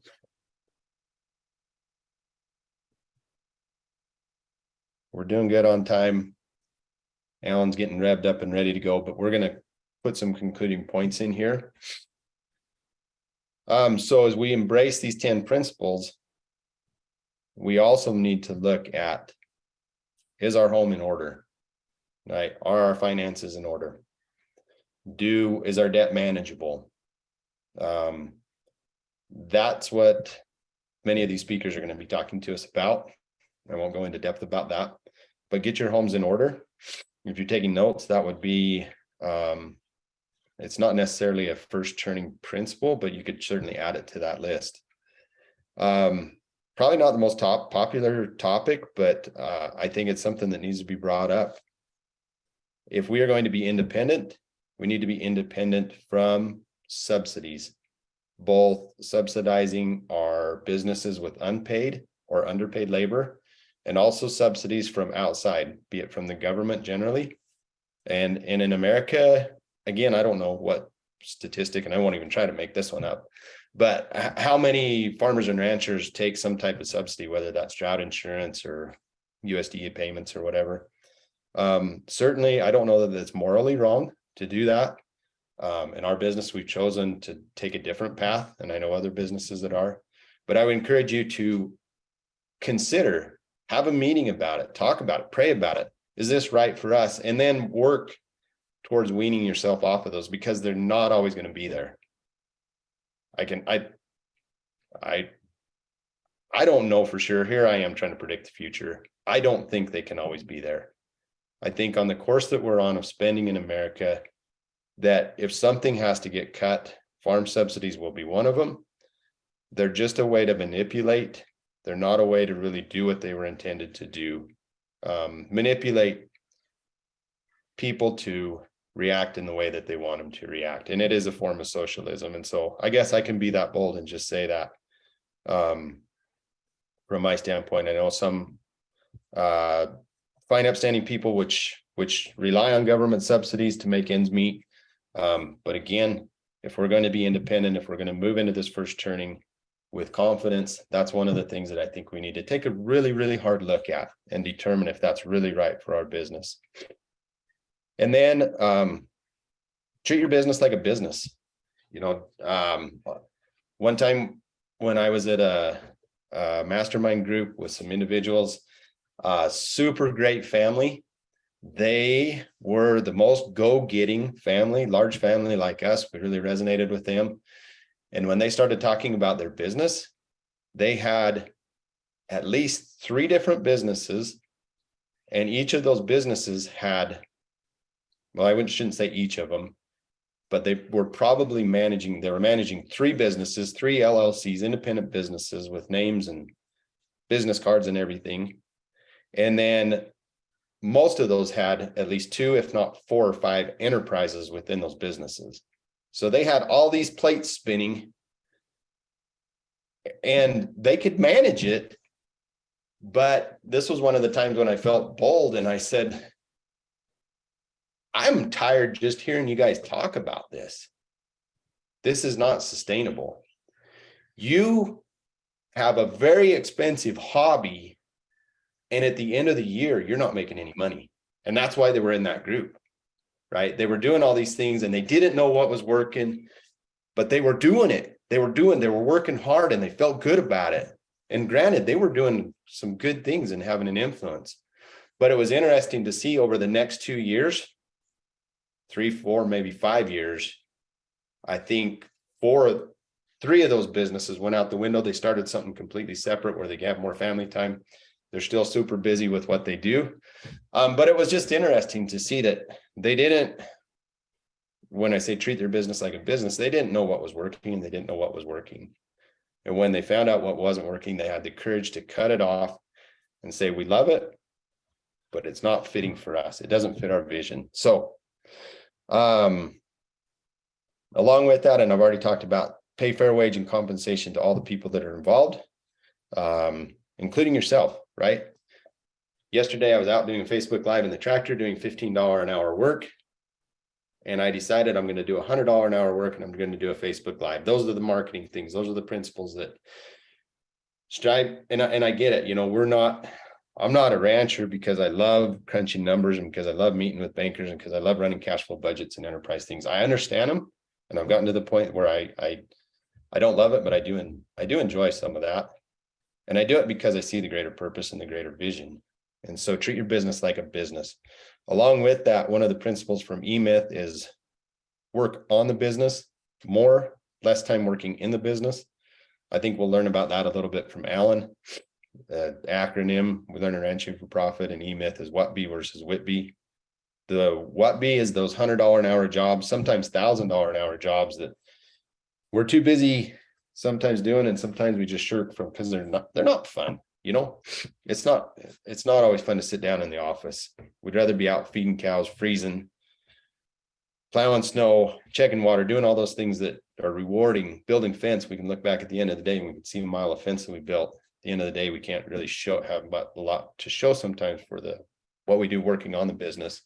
We're doing good on time. Allan's getting revved up and ready to go, but we're going to put some concluding points in here. So as we embrace these 10 principles, we also need to look at, is our home in order? Right? Are our finances in order? Is our debt manageable? That's what many of these speakers are going to be talking to us about. I won't go into depth about that, but get your homes in order. If you're taking notes, that would be, it's not necessarily a first turning principle, but you could certainly add it to that list. Probably not the most popular topic, but I think it's something that needs to be brought up. If we are going to be independent, we need to be independent from subsidies, both subsidizing our businesses with unpaid or underpaid labor, and also subsidies from outside, be it from the government generally. And in America, again, I don't know what statistic, and I won't even try to make this one up, but how many farmers and ranchers take some type of subsidy, whether that's drought insurance or USDA payments or whatever. Certainly, I don't know that it's morally wrong to do that. In our business, we've chosen to take a different path, and I know other businesses that are, but I would encourage you to consider, have a meeting about it, talk about it, pray about it. Is this right for us? And then work towards weaning yourself off of those, because they're not always going to be there. I don't know for sure. Here I am trying to predict the future. I don't think they can always be there. I think on the course that we're on of spending in America, that if something has to get cut, farm subsidies will be one of them. They're just a way to manipulate. They're not a way to really do what they were intended to do. Manipulate people to react in the way that they want them to react. And it is a form of socialism. And so I guess I can be that bold and just say that from my standpoint. I know some fine upstanding people which rely on government subsidies to make ends meet. But again, if we're going to be independent, if we're going to move into this first turning with confidence, that's one of the things that I think we need to take a really, really hard look at and determine if that's really right for our business. And then treat your business like a business. You know, one time when I was at a mastermind group with some individuals, super great family. They were the most go-getting family, large family like us. We really resonated with them. And when they started talking about their business, they had at least 3 different businesses, and each of those businesses had, well, I shouldn't say each of them, but they were managing 3 businesses, 3 LLCs, independent businesses with names and business cards and everything. And then most of those had at least 2, if not 4 or 5 enterprises within those businesses. So they had all these plates spinning and they could manage it. But this was one of the times when I felt bold and I said, I'm tired just hearing you guys talk about this. This is not sustainable. You have a very expensive hobby, and at the end of the year, you're not making any money. And that's why they were in that group, right? They were doing all these things and they didn't know what was working, but they were doing it. They were working hard and they felt good about it. And granted, they were doing some good things and having an influence. But it was interesting to see over the next 2 years, 3, 4, maybe 5 years, I think 3 of those businesses went out the window. They started something completely separate where they have more family time. They're still super busy with what they do. But it was just interesting to see that they didn't, when I say treat their business like a business, they didn't know what was working and they didn't know what was working. And when they found out what wasn't working, they had the courage to cut it off and say, we love it, but it's not fitting for us. It doesn't fit our vision. So, along with that, and I've already talked about pay fair wage and compensation to all the people that are involved, including yourself, right? Yesterday, I was out doing a Facebook Live in the tractor doing $15 an hour work. And I decided I'm going to do $100 an hour work and I'm going to do a Facebook Live. Those are the marketing things. Those are the principles that strive. And I get it. You know, I'm not a rancher because I love crunching numbers and because I love meeting with bankers and because I love running cash flow budgets and enterprise things. I understand them. And I've gotten to the point where I don't love it, but I do enjoy some of that. And I do it because I see the greater purpose and the greater vision. And so treat your business like a business. Along with that, one of the principles from E-Myth is work on the business more, less time working in the business. I think we'll learn about that a little bit from Allan. The acronym we learn in Ranching for Profit and E-Myth is WHAT-B versus WHIT-B. The WHAT-B is those $100 an hour jobs, sometimes $1,000 an hour jobs that we're too busy sometimes doing, and sometimes we just shirk from because they're not fun. You know, it's not always fun to sit down in the office. We'd rather be out feeding cows, freezing, plowing snow, checking water, doing all those things that are rewarding, building fence. We can look back at the end of the day and we can see a mile of fence that we built. At the end of the day, we can't really have a lot to show sometimes for what we do working on the business.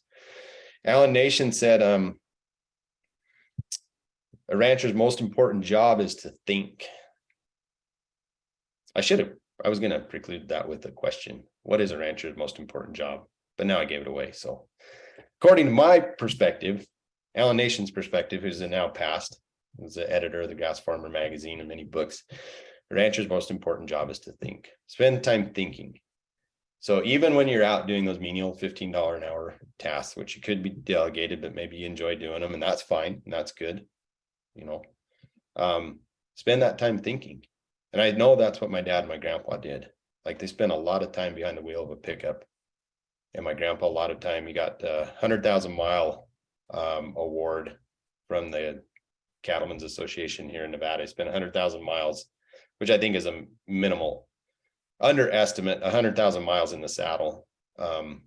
Allan Nation said, a rancher's most important job is to think. I was going to preclude that with a question. What is a rancher's most important job? But now I gave it away. So according to my perspective, Allan Nation's perspective, who's now passed, was the editor of the Grass Farmer magazine and many books. A rancher's most important job is to think. Spend time thinking. So even when you're out doing those menial $15 an hour tasks, which you could be delegated, but maybe you enjoy doing them, and that's fine, and that's good. You know, spend that time thinking. And I know that's what my dad and my grandpa did. Like they spent a lot of time behind the wheel of a pickup. And my grandpa, a lot of time, he got a 100,000 mile award from the Cattlemen's Association here in Nevada. He spent 100,000 miles, which I think is a minimal underestimate, 100,000 miles in the saddle. You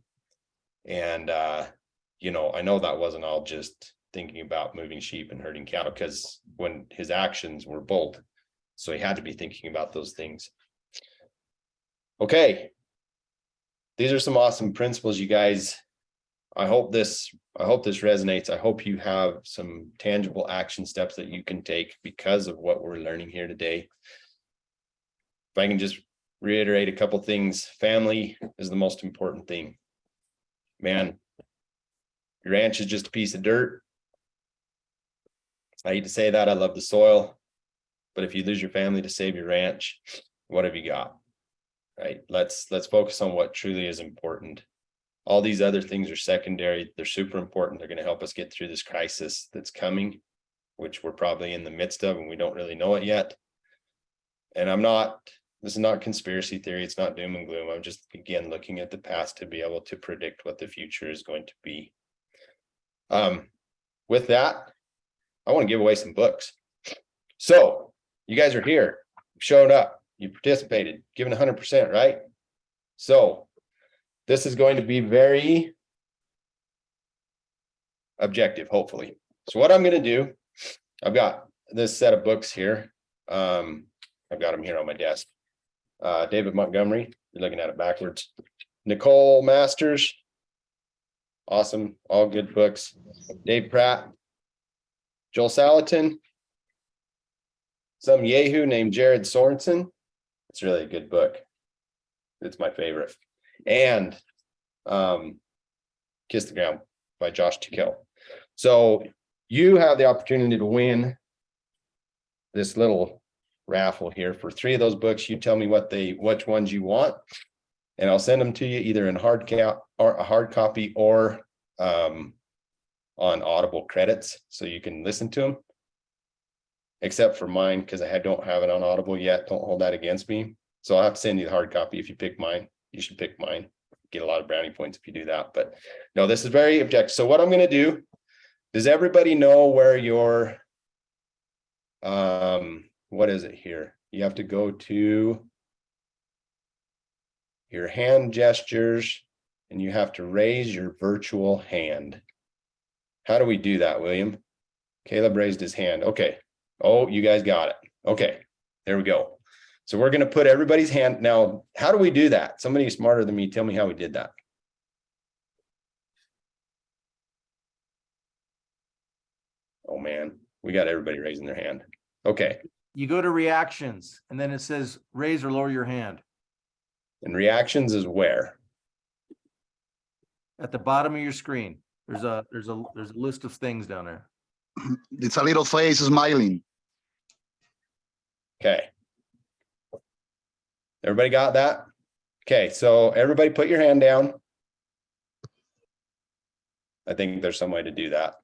know, I know that wasn't all just thinking about moving sheep and herding cattle, because when his actions were bold. So he had to be thinking about those things. Okay. These are some awesome principles, you guys. I hope this resonates. I hope you have some tangible action steps that you can take because of what we're learning here today. If I can just reiterate a couple things, family is the most important thing. Man, your ranch is just a piece of dirt. I hate to say that. I love the soil. But if you lose your family to save your ranch, what have you got? Right? Let's focus on what truly is important. All these other things are secondary. They're super important. They're going to help us get through this crisis that's coming, which we're probably in the midst of, and we don't really know it yet. And this is not conspiracy theory. It's not doom and gloom. I'm just, again, looking at the past to be able to predict what the future is going to be. With that, I want to give away some books. So you guys are here, showed up, you participated, given 100%, right? So this is going to be very objective, hopefully. So what I'm going to do, I've got this set of books here. I've got them here on my desk. David Montgomery, you're looking at it backwards. Nicole Masters, awesome, all good books. Dave Pratt, Joel Salatin, some Yahoo named Jared Sorensen. It's really a good book. It's my favorite. And Kiss the Ground by Josh Tickell. So you have the opportunity to win this little raffle here for 3 of those books. You tell me which ones you want, and I'll send them to you either in hard copy or on Audible credits, so you can listen to them. Except for mine, because I don't have it on Audible yet. Don't hold that against me. So I'll have to send you the hard copy. If you pick mine, you should pick mine. Get a lot of brownie points if you do that. But no, this is very objective. So what I'm going to do, does everybody know where your, what is it here? You have to go to your hand gestures and you have to raise your virtual hand. How do we do that, William? Caleb raised his hand. Okay. Oh, you guys got it. Okay, there we go. So we're going to put everybody's hand. Now, how do we do that? Somebody smarter than me, tell me how we did that. Oh man, we got everybody raising their hand. Okay. You go to reactions and then it says raise or lower your hand. And reactions is where? At the bottom of your screen. There's a list of things down there. It's a little face smiling. Okay. Everybody got that? Okay, so everybody put your hand down. I think there's some way to do that.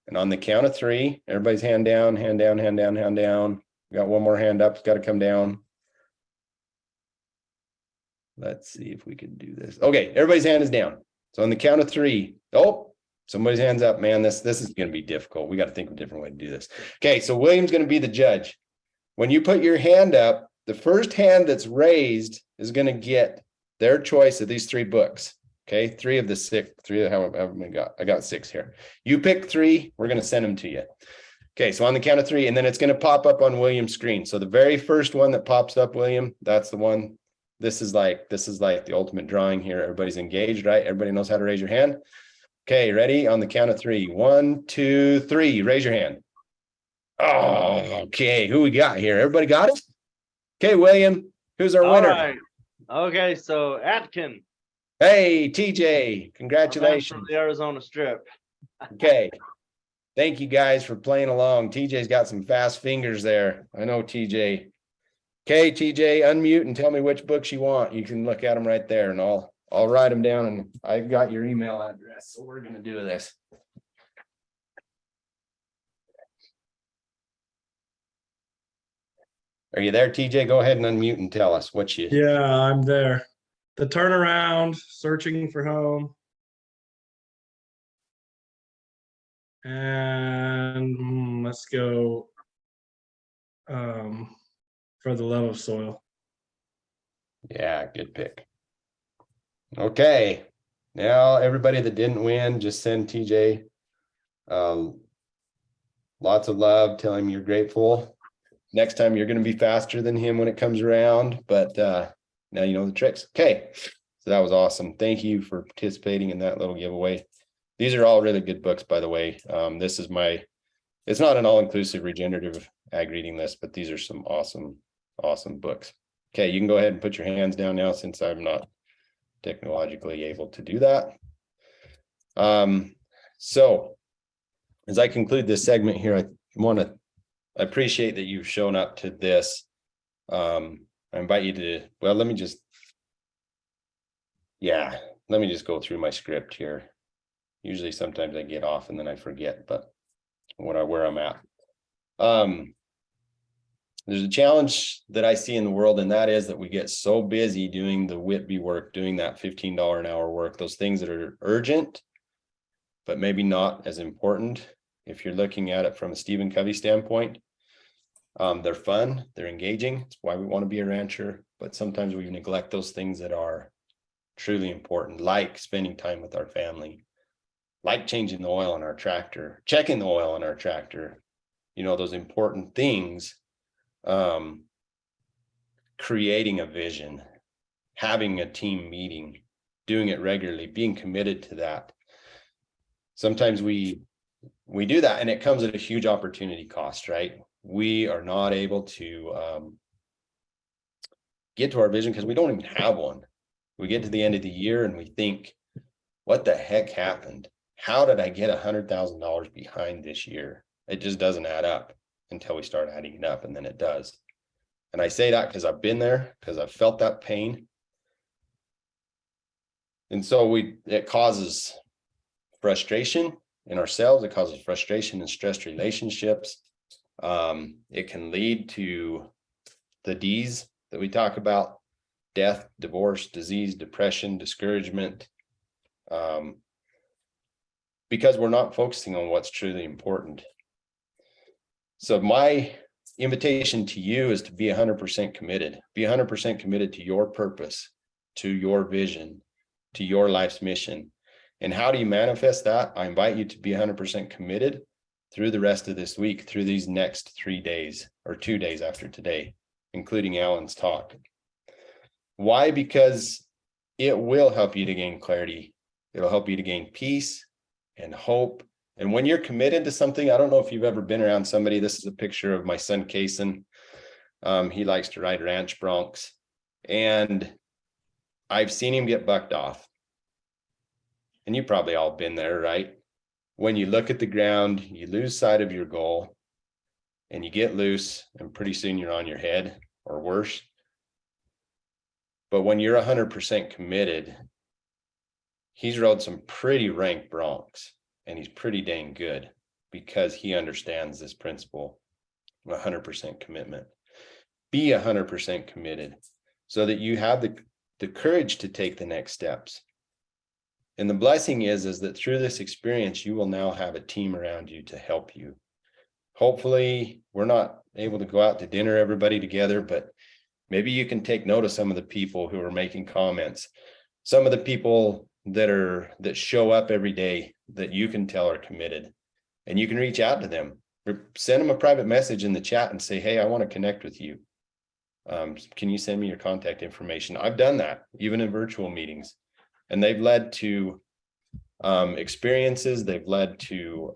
And on the count of 3, everybody's hand down, hand down, hand down, hand down. We got one more hand up, it's got to come down. Let's see if we can do this. Okay, everybody's hand is down. So on the count of 3, oh, somebody's hand's up, man. This is going to be difficult. We got to think of a different way to do this. Okay, so William's going to be the judge. When you put your hand up, the first hand that's raised is going to get their choice of these 3 books. Okay, 3 of the 6, 3 of however many I got 6 here. You pick 3, we're going to send them to you. Okay, so on the count of 3, and then it's going to pop up on William's screen. So the very first one that pops up, William, that's the one. This is like the ultimate drawing here. Everybody's engaged, right? Everybody knows how to raise your hand. Okay, ready? On the count of 3. 1, 2, 3. Raise your hand. Oh, okay. Who we got here? Everybody got it? Okay, William, who's our winner? All right. Okay, so Atkin. Hey, TJ, congratulations. From the Arizona Strip. Okay. Thank you guys for playing along. TJ's got some fast fingers there. I know TJ. Okay, TJ, unmute and tell me which books you want. You can look at them right there and I'll write them down, and I've got your email address. So we're going to do this. Are you there, TJ? Go ahead and unmute and tell us what you. Yeah, I'm there. The Turnaround, Searching for Home. And let's go For the Love of Soil. Yeah, good pick. Okay. Now, everybody that didn't win, just send TJ lots of love. Tell him you're grateful. Next time you're going to be faster than him when it comes around, but now you know the tricks. Okay, so that was awesome. Thank you for participating in that little giveaway. These are all really good books, by the way. This is it's not an all-inclusive regenerative ag reading list, but these are some awesome books. Okay, you can go ahead and put your hands down now since I'm not technologically able to do that. So as I conclude this segment here, I appreciate that you've shown up to this. I invite you to, well, let me just go through my script here. Usually sometimes I get off and then I forget, but where I'm at. There's a challenge that I see in the world, and that is that we get so busy doing the Whitby work, doing that $15 an hour work, those things that are urgent, but maybe not as important. If you're looking at it from a Stephen Covey standpoint, they're fun, they're engaging. It's why we want to be a rancher, but sometimes we neglect those things that are truly important, like spending time with our family, like changing the oil on our tractor, checking the oil on our tractor, those important things. Creating a vision, having a team meeting, doing it regularly, being committed to that. Sometimes we do that and it comes at a huge opportunity cost, right? We are not able to get to our vision because we don't even have one. We get to the end of the year and we think, what the heck happened? how did I get $100,000 behind this year? It just doesn't add up until we start adding it up, and then it does. And I say that because I've been there, because I've felt that pain. And so it causes frustration in ourselves. It causes frustration in stressed relationships. It can lead to the D's that we talk about: death, divorce, disease, depression, discouragement. Because we're not focusing on what's truly important. So my invitation to you is to be 100% committed. Be 100% committed to your purpose, to your vision, to your life's mission. And how do you manifest that? I invite you to be 100% committed through the rest of this week, through these next 3 days or 2 days after today, including Allan's talk. Why? Because it will help you to gain clarity. It'll help you to gain peace and hope. And when you're committed to something, I don't know if you've ever been around somebody. This is a picture of my son, Kason. He likes to ride ranch broncs, and I've seen him get bucked off. And you've probably all been there, right? When you look at the ground, you lose sight of your goal and you get loose, and pretty soon you're on your head or worse. But when you're 100% committed, he's rode some pretty rank broncs, and he's pretty dang good because he understands this principle of 100% commitment. Be 100% committed so that you have the courage to take the next steps. And the blessing is that through this experience, you will now have a team around you to help you. Hopefully, we're not able to go out to dinner, everybody together, but maybe you can take note of some of the people who are making comments, some of the people that show up every day that you can tell are committed, and you can reach out to them or send them a private message in the chat and say, hey, I want to connect with you. Can you send me your contact information? I've done that even in virtual meetings, and they've led to experiences. They've led to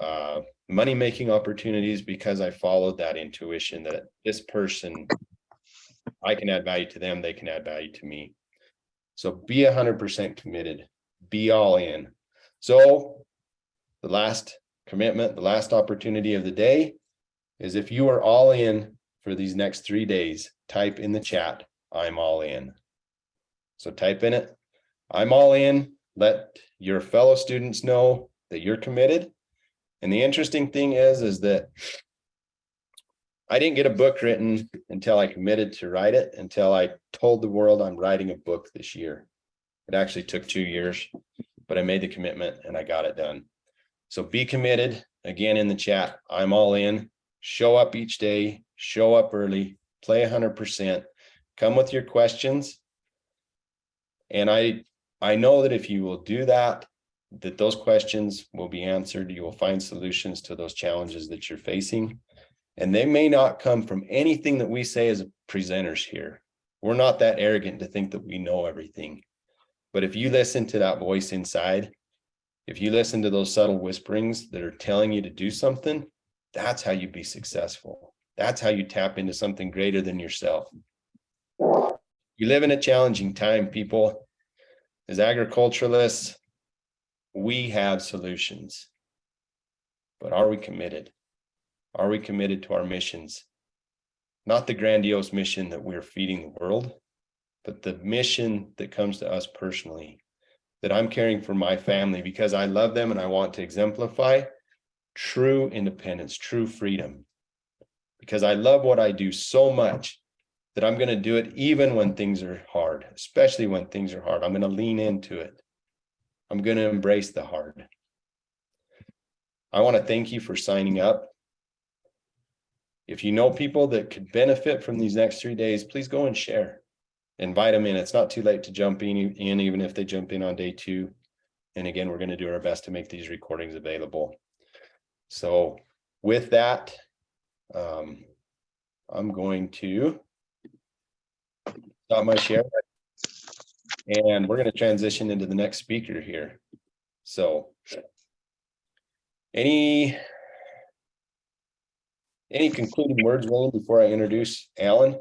money-making opportunities because I followed that intuition that this person, I can add value to them, they can add value to me. So be 100% committed, be all in. So the last commitment, the last opportunity of the day is, if you are all in for these next 3 days, type in the chat, I'm all in. So type in it, I'm all in. Let your fellow students know that you're committed. And the interesting thing is that I didn't get a book written until I committed to write it, until I told the world I'm writing a book this year. It actually took 2 years, but I made the commitment and I got it done. So be committed. Again, in the chat, I'm all in. Show up each day, show up early, play 100%, come with your questions. And I know that if you will do that, that those questions will be answered. You will find solutions to those challenges that you're facing. And they may not come from anything that we say as presenters here. We're not that arrogant to think that we know everything. But if you listen to that voice inside, if you listen to those subtle whisperings that are telling you to do something, that's how you be successful. That's how you tap into something greater than yourself. You live in a challenging time, people. As agriculturalists, we have solutions. But are we committed? Are we committed to our missions? Not the grandiose mission that we're feeding the world, but the mission that comes to us personally, that I'm caring for my family because I love them and I want to exemplify true independence, true freedom. Because I love what I do so much that I'm going to do it even when things are hard, especially when things are hard. I'm going to lean into it. I'm going to embrace the hard. I want to thank you for signing up. If you know people that could benefit from these next 3 days, please go and share. Invite them in. It's not too late to jump in, even if they jump in on day 2. And again, we're going to do our best to make these recordings available. So with that, I'm going to stop my share. And we're going to transition into the next speaker here. So any concluding words, Wayne, before I introduce Allan?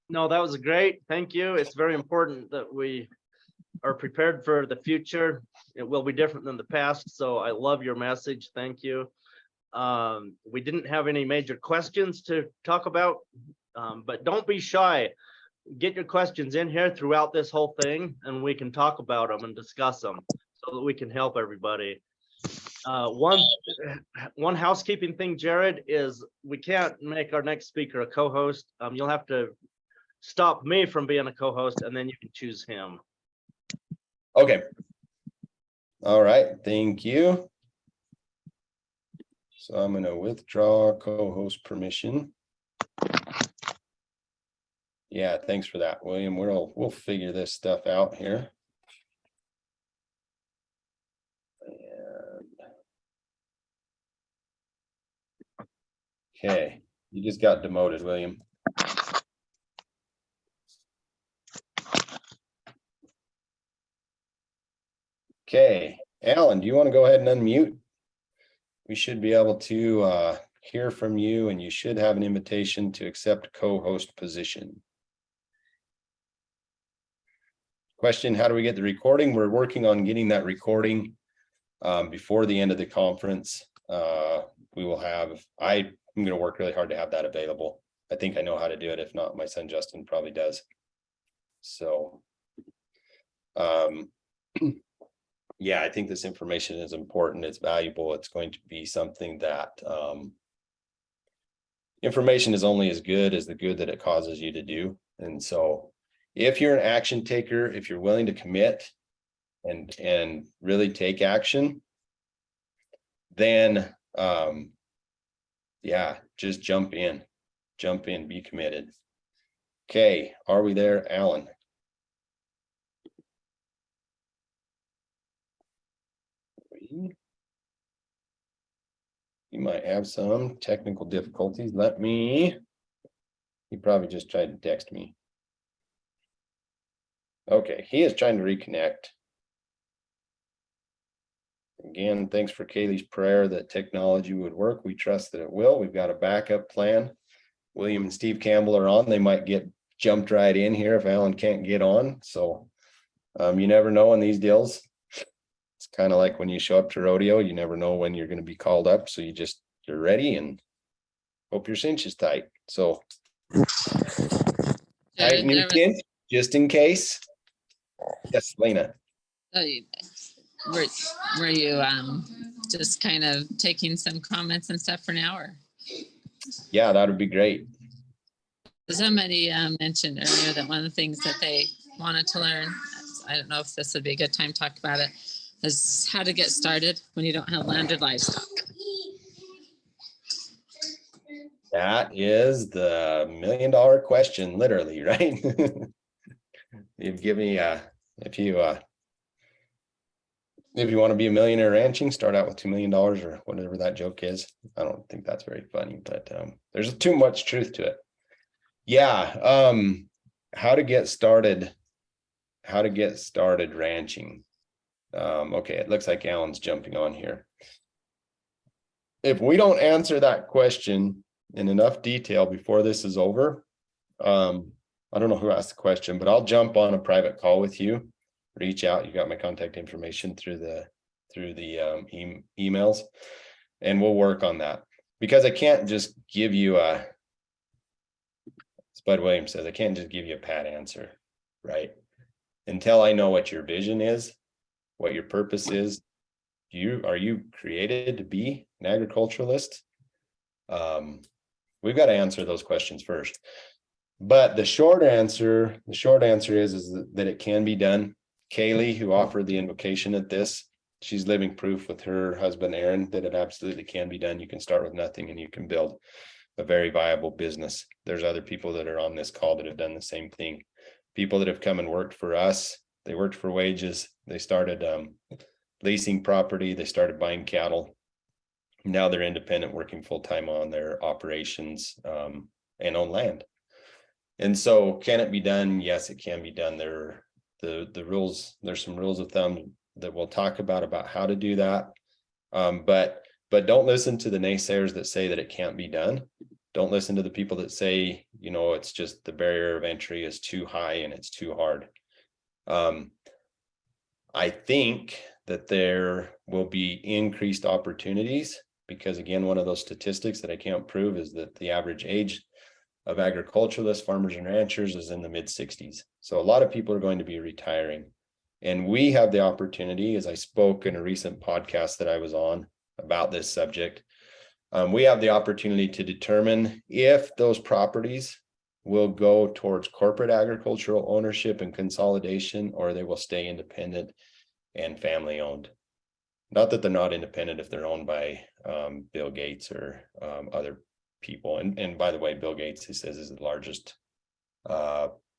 No, that was great. Thank you. It's very important that we are prepared for the future. It will be different than the past. So I love your message. Thank you. We didn't have any major questions to talk about, but don't be shy. Get your questions in here throughout this whole thing, and we can talk about them and discuss them so that we can help everybody. One housekeeping thing, Jared, is we can't make our next speaker a co-host. You'll have to stop me from being a co-host, and then you can choose him. Okay. All right, thank you. So I'm going to withdraw co-host permission. Yeah, thanks for that, William. We'll figure this stuff out here. Okay, you just got demoted, William. Okay, Allan, do you want to go ahead and unmute? We should be able to hear from you, and you should have an invitation to accept co-host position. Question, how do we get the recording? We're working on getting that recording before the end of the conference. We will have, I'm going to work really hard to have that available. I think I know how to do it. If not, my son Justin probably does. So, yeah, I think this information is important. It's valuable. It's going to be something that information is only as good as the good that it causes you to do. And so if you're an action taker, if you're willing to commit and really take action, then yeah, just jump in, be committed. Okay, are we there, Allan? You might have some technical difficulties. He probably just tried to text me. Okay, he is trying to reconnect. Again, thanks for Kaylee's prayer that technology would work. We trust that it will. We've got a backup plan. William and Steve Campbell are on. They might get jumped right in here if Allan can't get on. So you never know in these deals. It's kind of like when you show up to rodeo, you never know when you're going to be called up. So you're ready and hope your cinch is tight. So tighten your cinch just in case. Yes, Lena. Were you just kind of taking some comments and stuff for now, or? Yeah, that would be great. Somebody mentioned earlier that one of the things that they wanted to learn, I don't know if this would be a good time to talk about it, is how to get started when you don't have landed livestock. That is the $1 million question, literally, right? You'd give me if you want to be a millionaire ranching, start out with $2 million or whatever that joke is. I don't think that's very funny, but there's too much truth to it. Yeah, how to get started ranching. Okay, it looks like Allan's jumping on here. If we don't answer that question in enough detail before this is over, I don't know who asked the question, but I'll jump on a private call with you. Reach out. You got my contact information through the emails, and we'll work on that, because I can't just give you a, Spud Williams says, I can't just give you a pat answer, right? Until I know what your vision is, what your purpose is. Are you created to be an agriculturalist? We've got to answer those questions first. But the short answer is that it can be done. Kaylee, who offered the invocation at this, she's living proof with her husband, Aaron, that it absolutely can be done. You can start with nothing and you can build a very viable business. There's other people that are on this call that have done the same thing. People that have come and worked for us. They worked for wages. They started leasing property. They started buying cattle. Now they're independent, working full-time on their operations and own land. And so can it be done? Yes, it can be done. The rules, there's some rules of thumb that we'll talk about how to do that. But don't listen to the naysayers that say that it can't be done. Don't listen to the people that say, it's just the barrier of entry is too high and it's too hard. I think that there will be increased opportunities because, again, one of those statistics that I can't prove is that the average age of agriculturalists, farmers and ranchers is in the mid-60s. So a lot of people are going to be retiring. And we have the opportunity, as I spoke in a recent podcast that I was on about this subject, we have the opportunity to determine if those properties will go towards corporate agricultural ownership and consolidation, or they will stay independent and family owned. Not that they're not independent if they're owned by Bill Gates or other people. And by the way, Bill Gates, he says, is the largest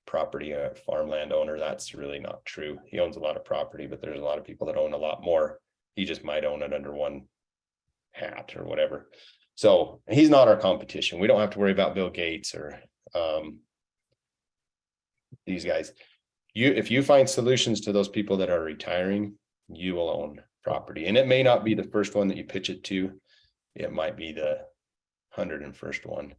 property farmland owner. That's really not true. He owns a lot of property, but there's a lot of people that own a lot more. He just might own it under one hat or whatever. So he's not our competition. We don't have to worry about Bill Gates or these guys. If you find solutions to those people that are retiring, you will own property. And it may not be the first one that you pitch it to. It might be the 101st one,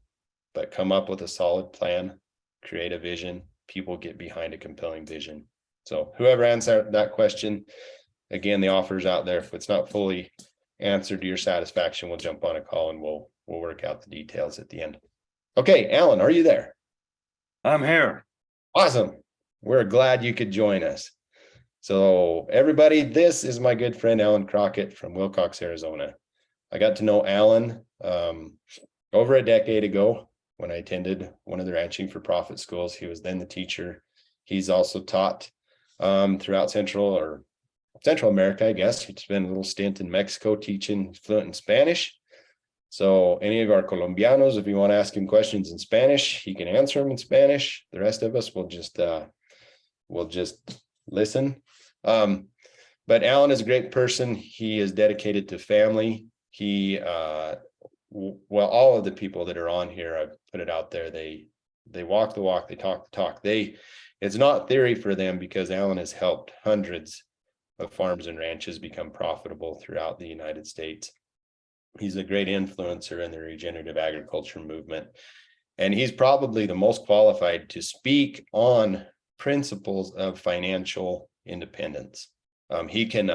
but come up with a solid plan, create a vision. People get behind a compelling vision. So whoever answered that question, again, the offer's out there. If it's not fully answered to your satisfaction, we'll jump on a call and we'll work out the details at the end. Okay, Allan, are you there? I'm here. Awesome. We're glad you could join us. So everybody, this is my good friend, Allan Crocket from Wilcox, Arizona. I got to know Allan over a decade ago when I attended one of the Ranching for Profit schools. He was then the teacher. He's also taught throughout Central America, I guess. He spent a little stint in Mexico teaching, fluent in Spanish. So any of our Colombianos, if you want to ask him questions in Spanish, he can answer them in Spanish. The rest of us will just listen. But Allan is a great person. He is dedicated to family. He, well, all of the people that are on here, I've put it out there. They walk the walk, they talk the talk. It's not theory for them because Allan has helped hundreds of farms and ranches become profitable throughout the United States. He's a great influencer in the regenerative agriculture movement. And he's probably the most qualified to speak on principles of financial independence. He can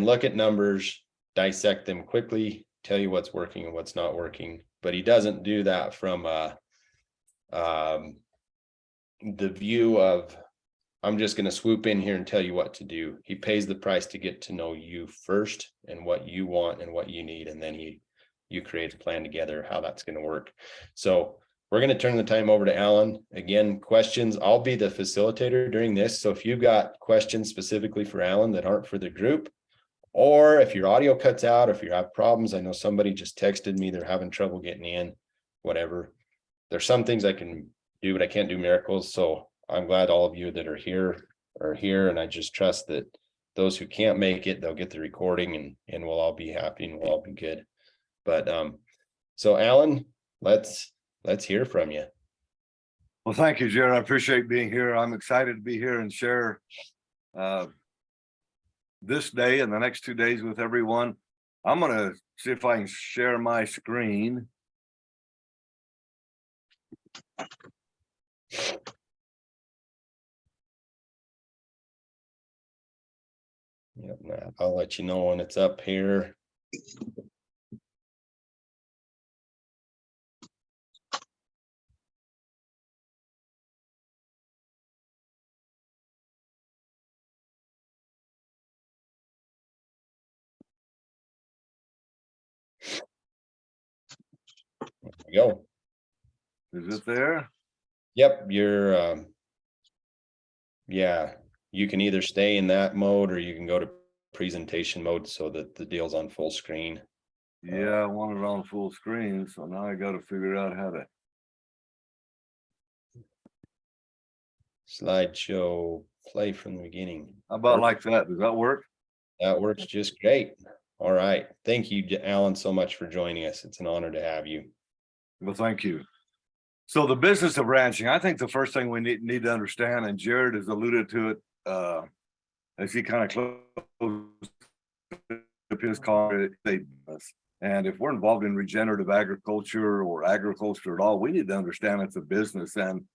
look at numbers, dissect them quickly, tell you what's working and what's not working, but he doesn't do that from the view of, I'm just going to swoop in here and tell you what to do. He pays the price to get to know you first and what you want and what you need, and then you create a plan together how that's going to work. So we're going to turn the time over to Allan. Again, questions, I'll be the facilitator during this. So if you've got questions specifically for Allan that aren't for the group, or if your audio cuts out, if you have problems, I know somebody just texted me, they're having trouble getting in, whatever. There's some things I can do, but I can't do miracles. So I'm glad all of you that are here, and I just trust that those who can't make it, they'll get the recording and we'll all be happy and we'll all be good. But so Allan, let's hear from you. Well, thank you, Jared. I appreciate being here. I'm excited to be here and share this day and the next 2 days with everyone. I'm going to see if I can share my screen. Yep, Matt, I'll let you know when it's up here. There we go. Is it there? Yep, you're yeah, you can either stay in that mode or you can go to presentation mode so that the deal's on full screen. Yeah, I want it on full screen, so now I got to figure out how to. Slideshow, play from the beginning. How about like that? Does that work? That works just great. All right. Thank you, Allan, so much for joining us. It's an honor to have you. Well, thank you. So the business of ranching, I think the first thing we need to understand, and Jared has alluded to it as he kind of closed his comment, and if we're involved in regenerative agriculture or agriculture at all, we need to understand it's a business. And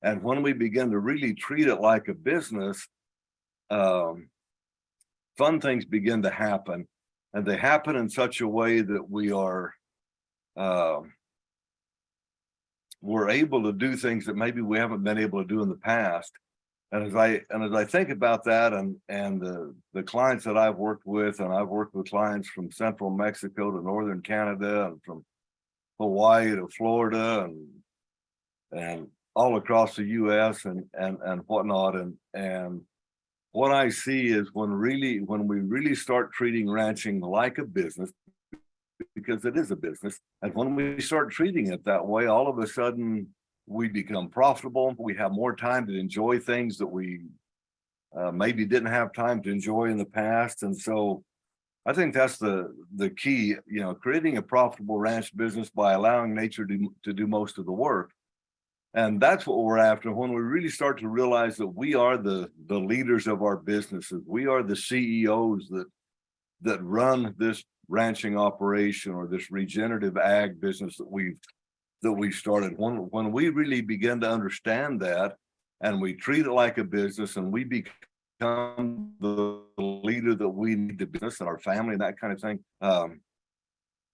And when we begin to really treat it like a business, fun things begin to happen, and they happen in such a way that we're able to do things that maybe we haven't been able to do in the past. And as I think about that, and the clients that I've worked with, and I've worked with clients from central Mexico to northern Canada, and from Hawaii to Florida, and all across the US and whatnot. And what I see is when we really start treating ranching like a business, because it is a business, and when we start treating it that way, all of a sudden we become profitable. We have more time to enjoy things that we maybe didn't have time to enjoy in the past. And so I think that's the key, creating a profitable ranch business by allowing nature to do most of the work. And that's what we're after when we really start to realize that we are the leaders of our businesses. We are the CEOs that run this ranching operation or this regenerative ag business that we started. When we really begin to understand that, and we treat it like a business, and we become the leader that we need to business and our family and that kind of thing,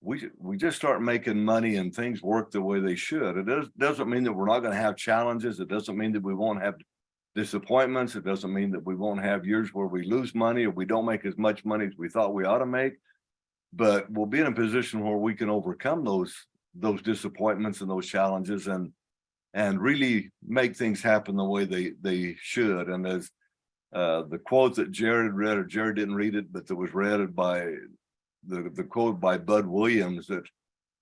we just start making money and things work the way they should. It doesn't mean that we're not going to have challenges. It doesn't mean that we won't have disappointments. It doesn't mean that we won't have years where we lose money or we don't make as much money as we thought we ought to make. But we'll be in a position where we can overcome those disappointments and those challenges and really make things happen the way they should. And as the quote that Jared read, or Jared didn't read it, but that was read by the quote by Bud Williams, that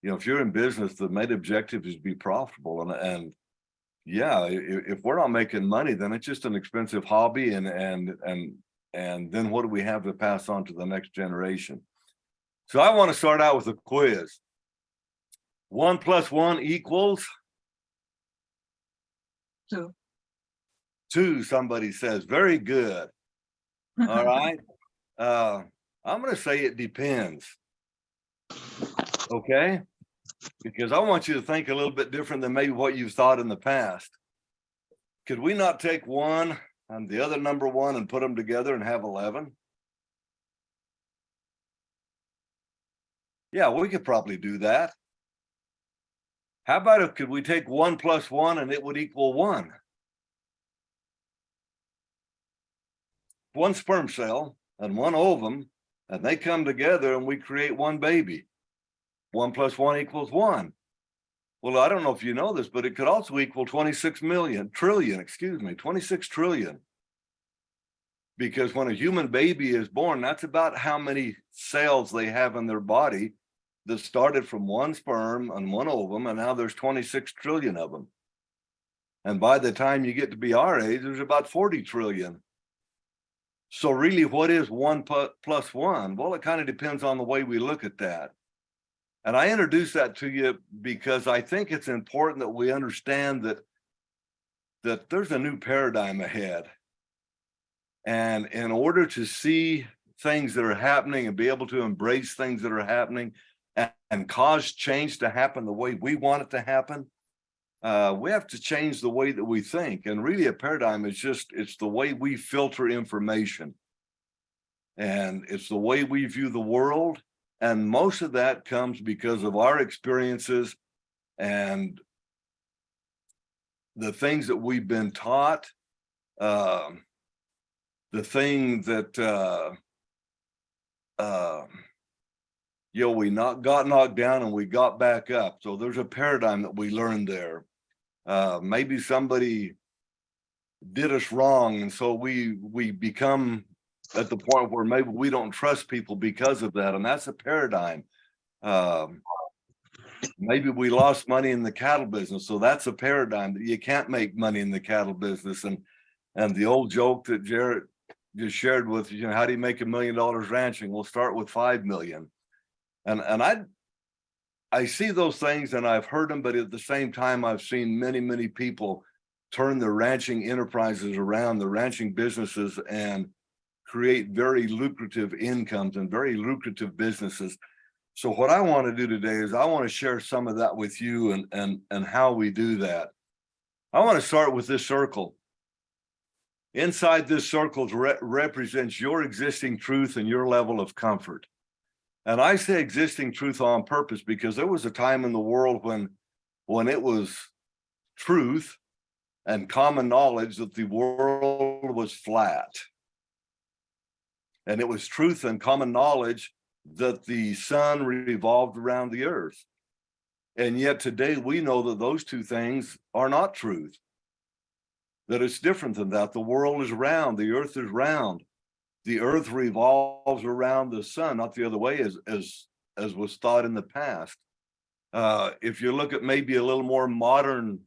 if you're in business, the main objective is to be profitable. And yeah, if we're not making money, then it's just an expensive hobby, and then what do we have to pass on to the next generation? So I want to start out with a quiz. 1 + 1 equals 2. 2, somebody says. Very good. All right. I'm going to say it depends. Okay? Because I want you to think a little bit different than maybe what you've thought in the past. Could we not take 1 and the other number 1 and put them together and have 11? Yeah, we could probably do that. How about could we take 1 + 1 and it would equal 1? 1 sperm cell and 1 ovum, and they come together and we create 1 baby. 1 + 1 equals 1. Well, I don't know if you know this, but it could also equal 26 trillion. Because when a human baby is born, that's about how many cells they have in their body that started from 1 sperm and 1 ovum, and now there's 26 trillion of them. And by the time you get to be our age, there's about 40 trillion. So really, what is 1 + 1? Well, it kind of depends on the way we look at that. And I introduce that to you because I think it's important that we understand that there's a new paradigm ahead. And in order to see things that are happening and be able to embrace things that are happening and cause change to happen the way we want it to happen, we have to change the way that we think. And really, a paradigm is it's the way we filter information. And it's the way we view the world. And most of that comes because of our experiences and the things that we've been taught, the thing that we got knocked down and we got back up. So there's a paradigm that we learned there. Maybe somebody did us wrong, and so we become at the point where maybe we don't trust people because of that, and that's a paradigm. Maybe we lost money in the cattle business, so that's a paradigm that you can't make money in the cattle business. And the old joke that Jared just shared with you, how do you make $1 million ranching? We'll start with 5 million. And I see those things and I've heard them, but at the same time, I've seen many people turn their ranching enterprises around, the ranching businesses, and create very lucrative incomes and very lucrative businesses. So what I want to do today is I want to share some of that with you and how we do that. I want to start with this circle. Inside this circle represents your existing truth and your level of comfort. And I say existing truth on purpose because there was a time in the world when it was truth and common knowledge that the world was flat. And it was truth and common knowledge that the sun revolved around the earth. And yet today we know that those two things are not truth. That it's different than that. The world is round, the earth is round. The earth revolves around the sun, not the other way as was thought in the past. If you look at maybe a little more modern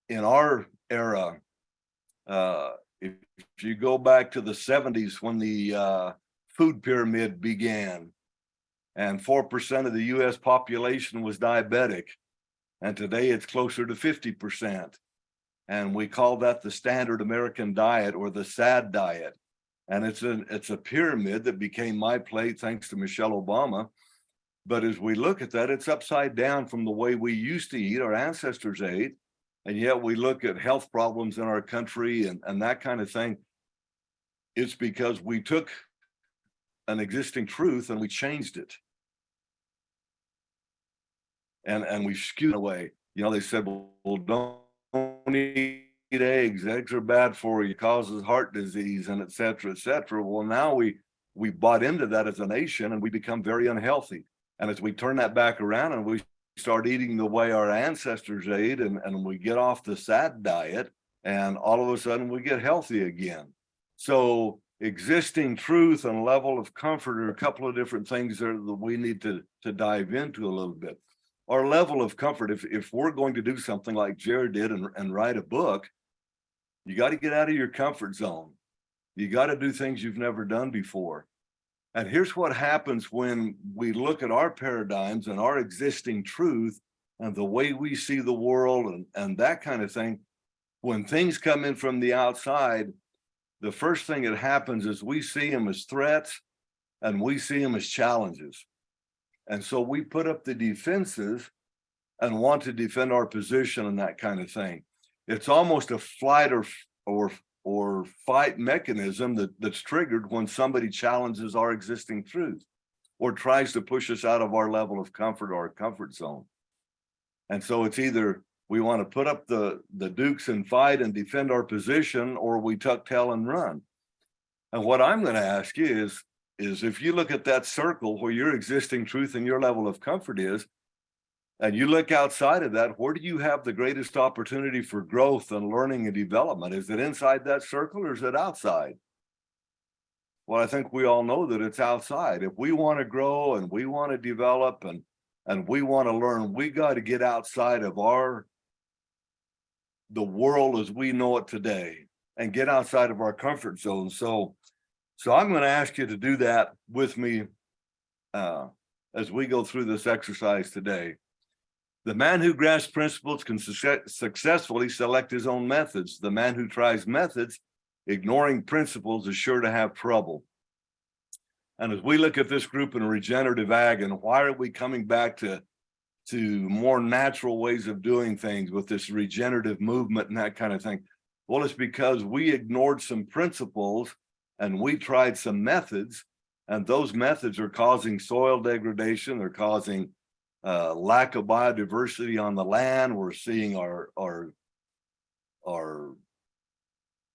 in our era, if you go back to the 70s when the food pyramid began, and 4% of the US population was diabetic, and today it's closer to 50%. And we call that the standard American diet or the SAD diet. And it's a pyramid that became my plate thanks to Michelle Obama. But as we look at that, it's upside down from the way we used to eat, our ancestors ate. And yet we look at health problems in our country and that kind of thing. It's because we took an existing truth and we changed it. And we skewed away. You know, they said, well, don't eat eggs. Eggs are bad for you, causes heart disease, and et cetera, et cetera. Well, now we bought into that as a nation and we become very unhealthy. And as we turn that back around and we start eating the way our ancestors ate and we get off the SAD diet, and all of a sudden we get healthy again. So existing truth and level of comfort are a couple of different things that we need to dive into a little bit. Our level of comfort, if we're going to do something like Jared did and write a book, you got to get out of your comfort zone. You got to do things you've never done before. And here's what happens when we look at our paradigms and our existing truth and the way we see the world and that kind of thing. When things come in from the outside, the first thing that happens is we see them as threats and we see them as challenges. And so we put up the defenses and want to defend our position and that kind of thing. It's almost a flight or fight mechanism that's triggered when somebody challenges our existing truth or tries to push us out of our level of comfort or comfort zone. And so it's either we want to put up the dukes and fight and defend our position, or we tuck tail and run. And what I'm going to ask you is if you look at that circle where your existing truth and your level of comfort is, and you look outside of that, where do you have the greatest opportunity for growth and learning and development? Is it inside that circle or is it outside? Well, I think we all know that it's outside. If we want to grow and we want to develop and we want to learn, we got to get outside of the world as we know it today and get outside of our comfort zone. So I'm going to ask you to do that with me as we go through this exercise today. The man who grasps principles can successfully select his own methods. The man who tries methods, ignoring principles, is sure to have trouble. And as we look at this group in regenerative ag, and why are we coming back to more natural ways of doing things with this regenerative movement and that kind of thing? Well, it's because we ignored some principles and we tried some methods, and those methods are causing soil degradation. They're causing lack of biodiversity on the land. We're seeing our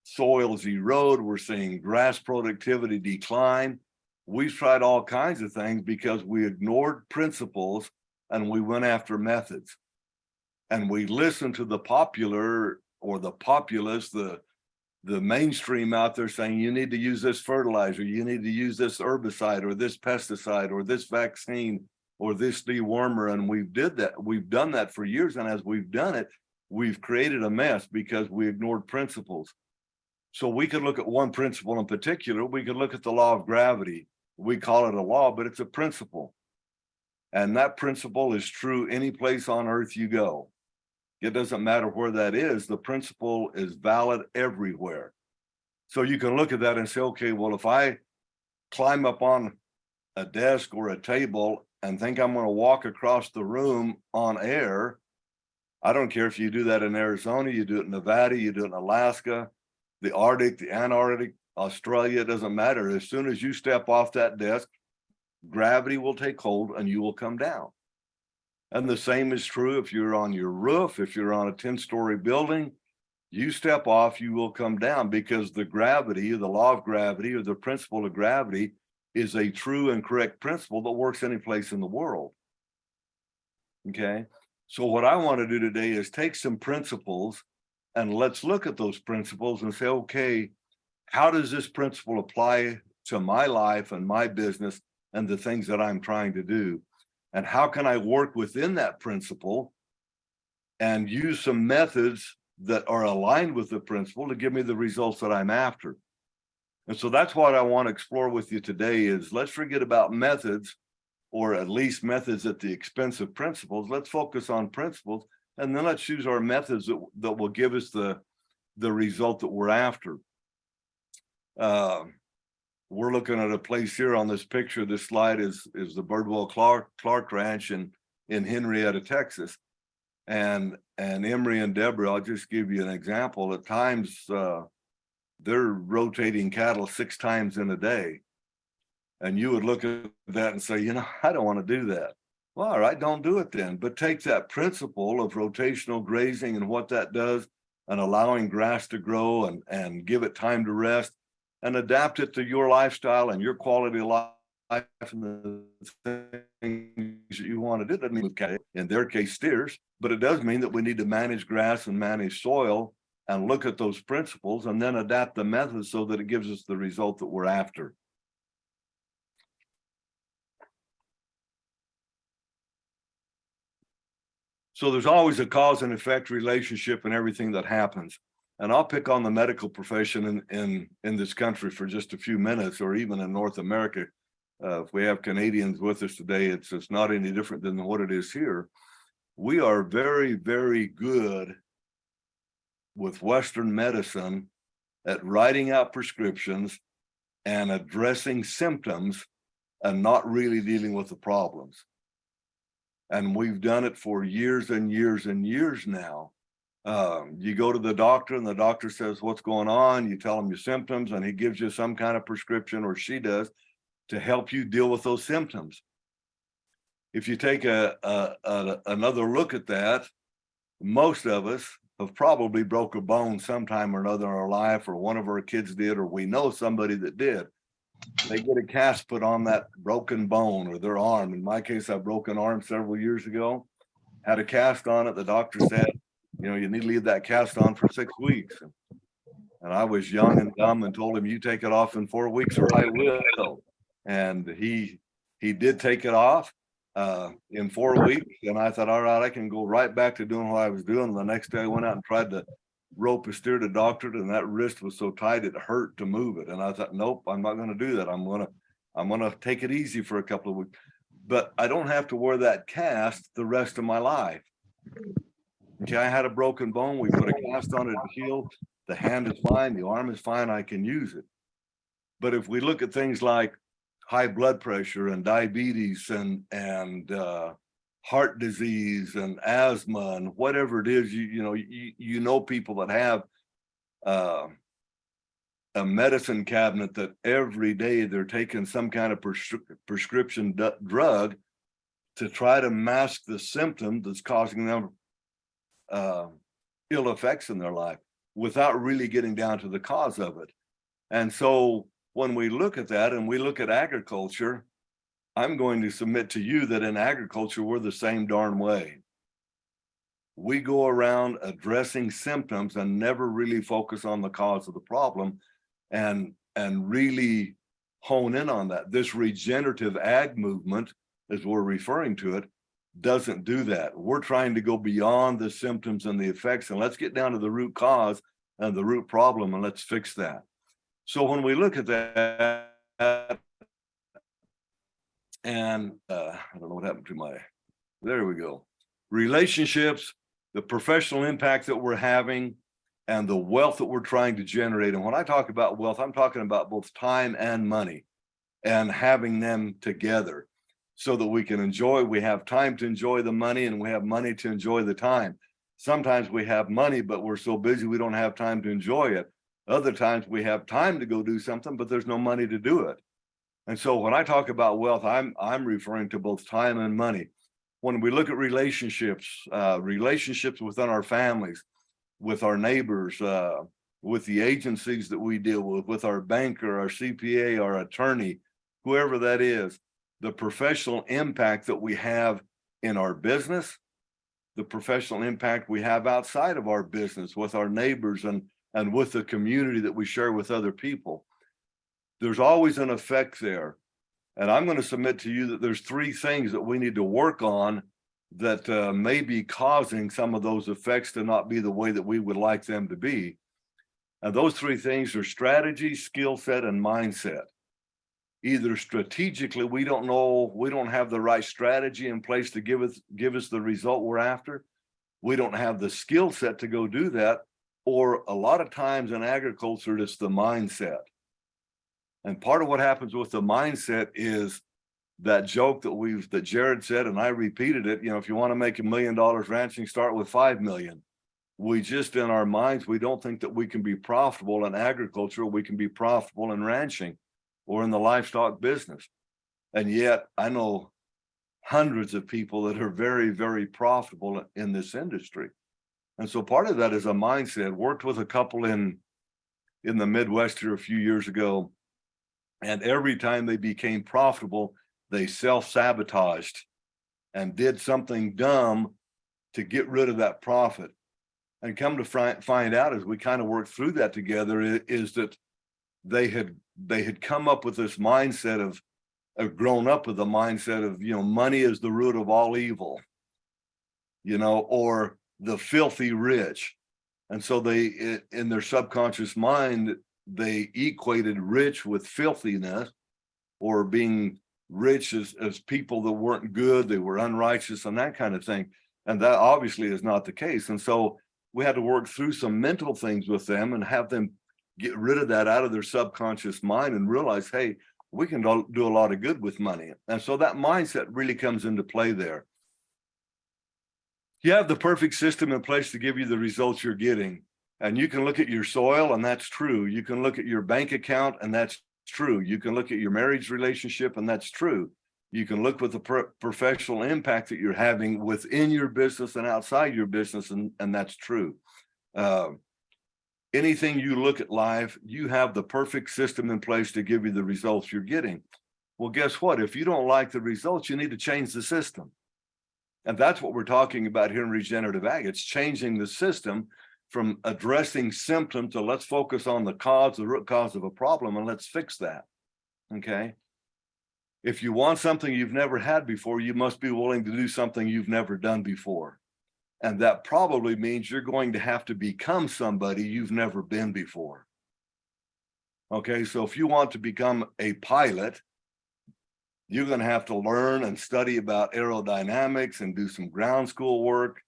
soils erode. We're seeing grass productivity decline. We've tried all kinds of things because we ignored principles and we went after methods. And we listened to the popular or the populace, the mainstream out there saying, you need to use this fertilizer, you need to use this herbicide or this pesticide or this vaccine or this dewormer. And we've done that for years. And as we've done it, we've created a mess because we ignored principles. So we could look at one principle in particular. We could look at the law of gravity. We call it a law, but it's a principle. And that principle is true any place on earth you go. It doesn't matter where that is. The principle is valid everywhere. So you can look at that and say, okay, well, if I climb up on a desk or a table and think I'm going to walk across the room on air, I don't care if you do that in Arizona, you do it in Nevada, you do it in Alaska, the Arctic, the Antarctic, Australia, it doesn't matter. As soon as you step off that desk, gravity will take hold and you will come down. And the same is true if you're on your roof, if you're on a 10-story building, you step off, you will come down, because the gravity, the law of gravity, or the principle of gravity is a true and correct principle that works any place in the world. Okay. So what I want to do today is take some principles and let's look at those principles and say, okay, how does this principle apply to my life and my business and the things that I'm trying to do? And how can I work within that principle and use some methods that are aligned with the principle to give me the results that I'm after? And so that's what I want to explore with you today is let's forget about methods, or at least methods at the expense of principles. Let's focus on principles, and then let's use our methods that will give us the result that we're after. We're looking at a place here on this picture. This slide is the Birdwell Clark Ranch in Henrietta, Texas. And Emery and Deborah, I'll just give you an example. At times, they're rotating cattle 6 times in a day. And you would look at that and say, you know, I don't want to do that. Well, all right, don't do it then. But take that principle of rotational grazing and what that does, and allowing grass to grow and give it time to rest, and adapt it to your lifestyle and your quality of life and the things that you want to do. It doesn't mean with cattle, in their case steers, but it does mean that we need to manage grass and manage soil and look at those principles and then adapt the methods so that it gives us the result that we're after. So there's always a cause and effect relationship in everything that happens. And I'll pick on the medical profession in this country for just a few minutes, or even in North America. If we have Canadians with us today, it's not any different than what it is here. We are very, very good with Western medicine at writing out prescriptions and addressing symptoms and not really dealing with the problems. And we've done it for years and years and years now. You go to the doctor and the doctor says, what's going on? You tell him your symptoms and he gives you some kind of prescription, or she does, to help you deal with those symptoms. If you take another look at that, most of us have probably broke a bone sometime or another in our life, or one of our kids did, or we know somebody that did. They get a cast put on that broken bone or their arm. In my case, I broke an arm several years ago, had a cast on it. The doctor said, you know, you need to leave that cast on for 6 weeks. And I was young and dumb and told him, you take it off in 4 weeks or I will. And he did take it off in 4 weeks. And I thought, all right, I can go right back to doing what I was doing. And the next day I went out and tried to rope a steer to doctor, and that wrist was so tight it hurt to move it. And I thought, nope, I'm not going to do that. I'm gonna take it easy for a couple of weeks. But I don't have to wear that cast the rest of my life. Okay, I had a broken bone. We put a cast on it to heal. The hand is fine. The arm is fine. I can use it. But if we look at things like high blood pressure and diabetes and heart disease and asthma and whatever it is, you know people that have a medicine cabinet that every day they're taking some kind of prescription drug to try to mask the symptom that's causing them ill effects in their life without really getting down to the cause of it. And so when we look at that and we look at agriculture, I'm going to submit to you that in agriculture, we're the same darn way. We go around addressing symptoms and never really focus on the cause of the problem and really hone in on that. This regenerative ag movement, as we're referring to it, doesn't do that. We're trying to go beyond the symptoms and the effects, and let's get down to the root cause and the root problem, and let's fix that. So when we look at that, and I don't know what happened to there we go. Relationships, the professional impact that we're having, and the wealth that we're trying to generate. And when I talk about wealth, I'm talking about both time and money, and having them together so that we can we have time to enjoy the money, and we have money to enjoy the time. Sometimes we have money, but we're so busy we don't have time to enjoy it. Other times we have time to go do something, but there's no money to do it. And so when I talk about wealth, I'm referring to both time and money. When we look at relationships, relationships within our families, with our neighbors, with the agencies that we deal with our banker, our CPA, our attorney, whoever that is, the professional impact that we have in our business, the professional impact we have outside of our business with our neighbors and with the community that we share with other people. There's always an effect there. And I'm going to submit to you that there's three things that we need to work on that may be causing some of those effects to not be the way that we would like them to be. And those three things are strategy, skill set, and mindset. Either strategically, we don't know, we don't have the right strategy in place to give us the result we're after. We don't have the skill set to go do that. Or a lot of times in agriculture, it's the mindset. And part of what happens with the mindset is that joke that Jared said, and I repeated it, if you want to make $1 million ranching, start with 5 million. We just, in our minds, we don't think that we can be profitable in agriculture, we can be profitable in ranching or in the livestock business. And yet I know hundreds of people that are very, very profitable in this industry. And so part of that is a mindset. Worked with a couple in the Midwest here a few years ago, and every time they became profitable, they self-sabotaged and did something dumb to get rid of that profit. And come to find out, as we kind of worked through that together, is that they had come up with this mindset of grown up with the mindset of, money is the root of all evil, or the filthy rich. And so they, in their subconscious mind, they equated rich with filthiness, or being rich as people that weren't good, they were unrighteous and that kind of thing. And that obviously is not the case. And so we had to work through some mental things with them and have them get rid of that out of their subconscious mind and realize, hey, we can do a lot of good with money. And so that mindset really comes into play there. You have the perfect system in place to give you the results you're getting. And you can look at your soil, and that's true. You can look at your bank account, and that's true. You can look at your marriage relationship, and that's true. You can look with the professional impact that you're having within your business and outside your business, and that's true. Anything you look at life, you have the perfect system in place to give you the results you're getting. Well, guess what? If you don't like the results, you need to change the system. And that's what we're talking about here in regenerative ag. It's changing the system from addressing symptoms to let's focus on the root cause of a problem, and let's fix that. Okay. If you want something you've never had before, you must be willing to do something you've never done before. And that probably means you're going to have to become somebody you've never been before. Okay, so if you want to become a pilot, you're going to have to learn and study about aerodynamics and do some ground school work,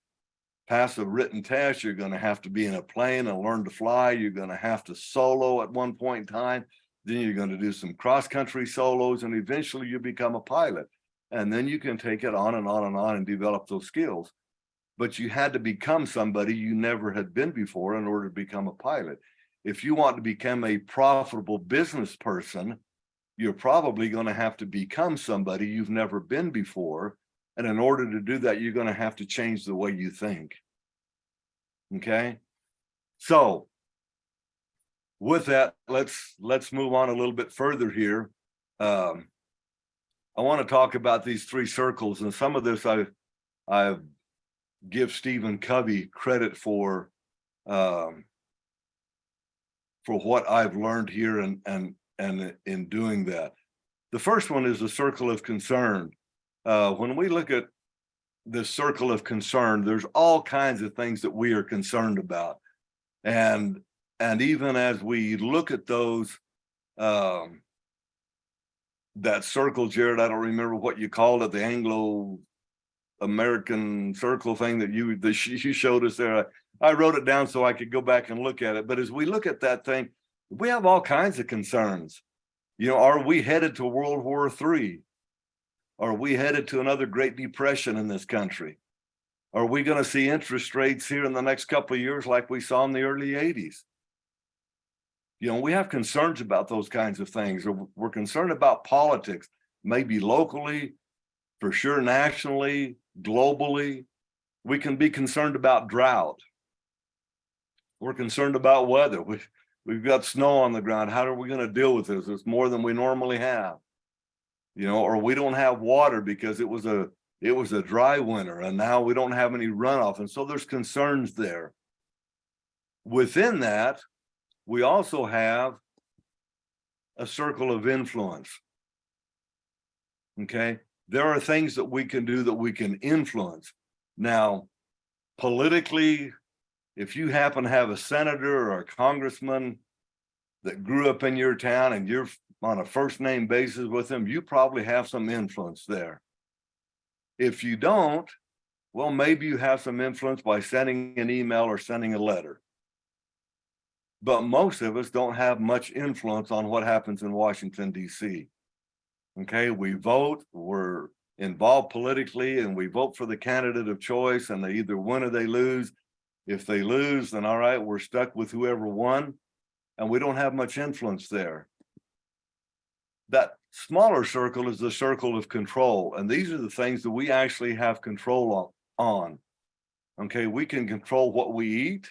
pass a written test. You're going to have to be in a plane and learn to fly. You're going to have to solo at one point in time. Then you're going to do some cross-country solos, and eventually you become a pilot. And then you can take it on and on and on and develop those skills. But you had to become somebody you never had been before in order to become a pilot. If you want to become a profitable business person, you're probably going to have to become somebody you've never been before. And in order to do that, you're going to have to change the way you think. Okay? So with that, let's move on a little bit further here. I want to talk about these three circles, and some of this I give Stephen Covey credit for what I've learned here and in doing that. The first one is the circle of concern. When we look at the circle of concern, there's all kinds of things that we are concerned about, and even as we look at those, that circle, Jared, I don't remember what you called it, the Anglo-American circle thing that you showed us there. I wrote it down so I could go back and look at it. But as we look at that thing, we have all kinds of concerns. Are we headed to World War III? Are we headed to another Great Depression in this country? Are we going to see interest rates here in the next couple of years like we saw in the early 80s? You know, we have concerns about those kinds of things. Or we're concerned about politics, maybe locally, for sure nationally, globally. We can be concerned about drought. We're concerned about weather. We've got snow on the ground. How are we going to deal with this? It's more than we normally have. You know, or we don't have water because it was a dry winter and now we don't have any runoff. And so there's concerns there. Within that, we also have a circle of influence. Okay. There are things that we can do that we can influence. Now, politically, if you happen to have a senator or a congressman that grew up in your town and you're on a first name basis with them, you probably have some influence there. If you don't, well, maybe you have some influence by sending an email or sending a letter. But most of us don't have much influence on what happens in Washington, D.C. Okay, we vote, we're involved politically, and we vote for the candidate of choice, and they either win or they lose. If they lose, then all right, we're stuck with whoever won, and we don't have much influence there. That smaller circle is the circle of control, and these are the things that we actually have control on. Okay, we can control what we eat.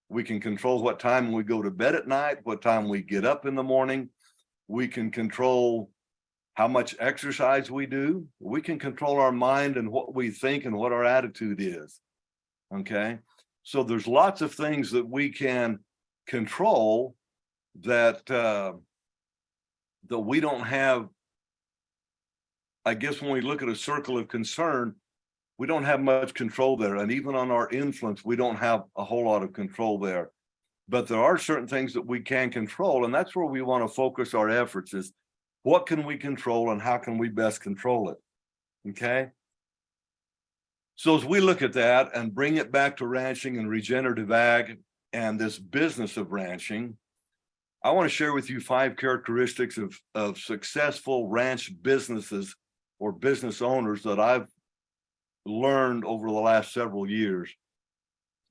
We can control what time we go to bed at night, what time we get up in the morning. We can control how much exercise we do. We can control our mind and what we think and what our attitude is. Okay, so there's lots of things that we can control that that we don't have. I guess when we look at a circle of concern, we don't have much control there. And even on our influence, we don't have a whole lot of control there. But there are certain things that we can control. And that's where we want to focus our efforts is what can we control and how can we best control it? Okay. So as we look at that and bring it back to ranching and regenerative ag and this business of ranching, I want to share with you 5 characteristics of successful ranch businesses or business owners that I've learned over the last several years.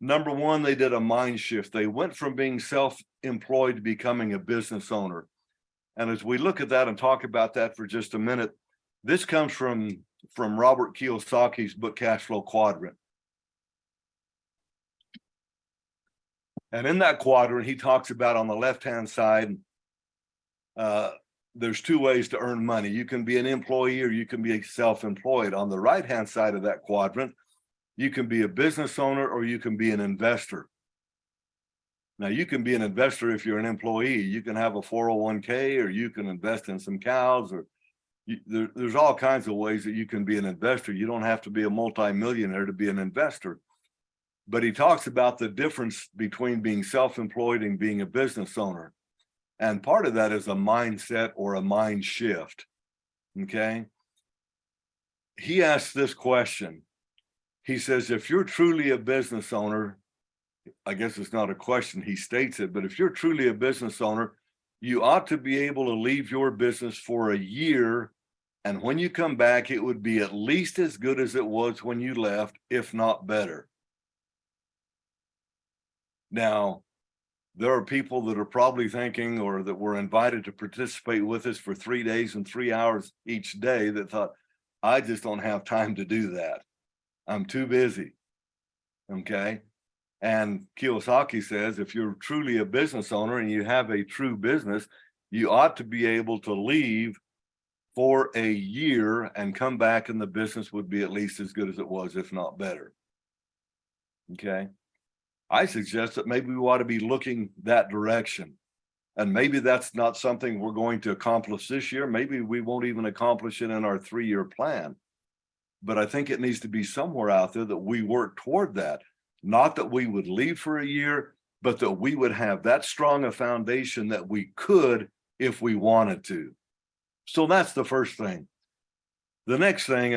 Number 1, they did a mind shift. They went from being self-employed to becoming a business owner. And as we look at that and talk about that for just a minute, this comes from Robert Kiyosaki's book, Cash Flow Quadrant. And in that quadrant, he talks about on the left-hand side, there's 2 ways to earn money. You can be an employee or you can be self-employed. On the right-hand side of that quadrant, you can be a business owner or you can be an investor. Now, you can be an investor if you're an employee. You can have a 401k or you can invest in some cows or there's all kinds of ways that you can be an investor. You don't have to be a multimillionaire to be an investor. But he talks about the difference between being self-employed and being a business owner. And part of that is a mindset or a mind shift. Okay. He asks this question. He says, if you're truly a business owner, I guess it's not a question, he states it, but if you're truly a business owner, you ought to be able to leave your business for a year. And when you come back, it would be at least as good as it was when you left, if not better. Now, there are people that are probably thinking or that were invited to participate with us for 3 days and 3 hours each day that thought, I just don't have time to do that. I'm too busy. Okay. And Kiyosaki says, if you're truly a business owner and you have a true business, you ought to be able to leave for a year and come back and the business would be at least as good as it was, if not better. Okay. I suggest that maybe we ought to be looking that direction. And maybe that's not something we're going to accomplish this year. Maybe we won't even accomplish it in our 3-year plan. But I think it needs to be somewhere out there that we work toward that. Not that we would leave for a year, but that we would have that strong a foundation that we could if we wanted to. So that's the first thing. The next thing,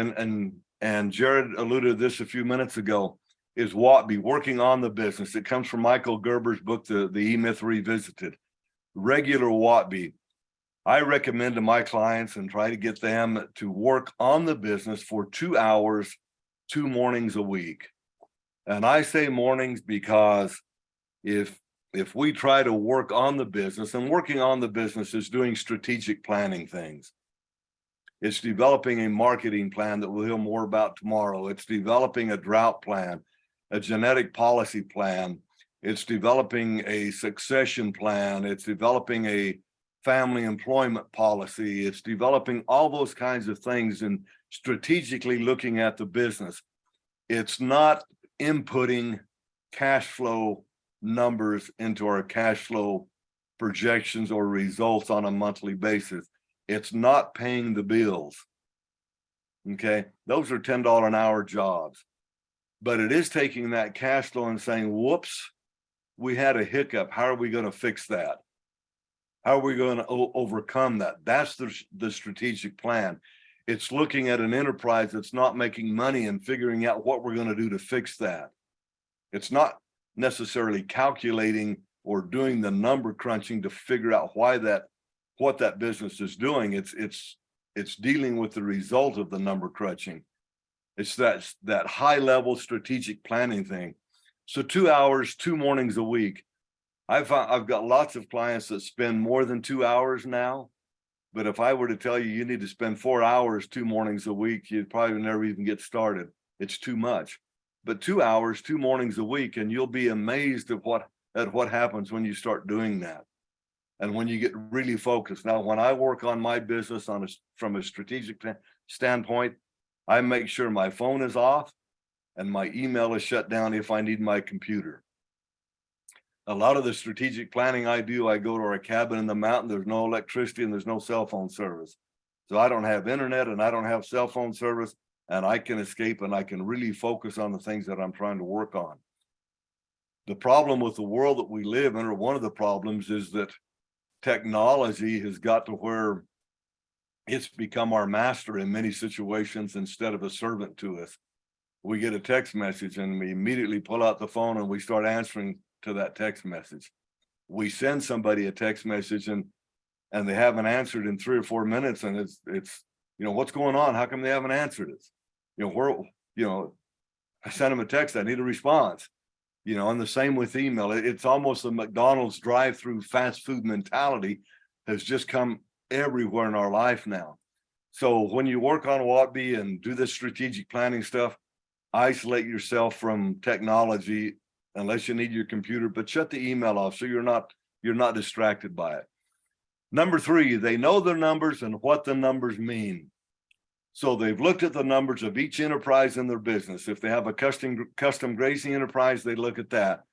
and Jared alluded to this a few minutes ago, is be working on the business. It comes from Michael Gerber's book, The E-Myth Revisited. Regular Watby. I recommend to my clients and try to get them to work on the business for 2 hours, 2 mornings a week. And I say mornings because if we try to work on the business, and working on the business is doing strategic planning things. It's developing a marketing plan that we'll hear more about tomorrow. It's developing a drought plan, a genetic policy plan. It's developing a succession plan. It's developing a family employment policy. It's developing all those kinds of things and strategically looking at the business. It's not inputting cash flow numbers into our cash flow projections or results on a monthly basis. It's not paying the bills. Okay, those are $10 an hour jobs, but it is taking that cash flow and saying, whoops, we had a hiccup. How are we going to fix that? How are we going to overcome that? That's the strategic plan. It's looking at an enterprise that's not making money and figuring out what we're going to do to fix that. It's not necessarily calculating or doing the number crunching to figure out what that business is doing. It's dealing with the result of the number crunching. It's that high level strategic planning thing. So 2 hours, 2 mornings a week. I've got lots of clients that spend more than 2 hours now. But if I were to tell you need to spend 4 hours, 2 mornings a week, you'd probably never even get started. It's too much. But 2 hours, 2 mornings a week, and you'll be amazed at what happens when you start doing that. And when you get really focused. Now, when I work on my business from a strategic standpoint, I make sure my phone is off and my email is shut down if I need my computer. A lot of the strategic planning I do, I go to our cabin in the mountain. There's no electricity and there's no cell phone service. So I don't have internet and I don't have cell phone service, and I can escape and I can really focus on the things that I'm trying to work on. The problem with the world that we live in, or one of the problems, is that technology has got to where it's become our master in many situations instead of a servant to us. We get a text message and we immediately pull out the phone and we start answering to that text message. We send somebody a text message and they haven't answered in 3 or 4 minutes, and it's what's going on? How come they haven't answered it? I sent them a text, I need a response. And the same with email. It's almost the McDonald's drive-through fast food mentality has just come everywhere in our life now. So when you work on Wattby and do this strategic planning stuff, isolate yourself from technology unless you need your computer, but shut the email off so you're not distracted by it. Number 3, they know their numbers and what the numbers mean. So they've looked at the numbers of each enterprise in their business. If they have a custom grazing enterprise, they look at that.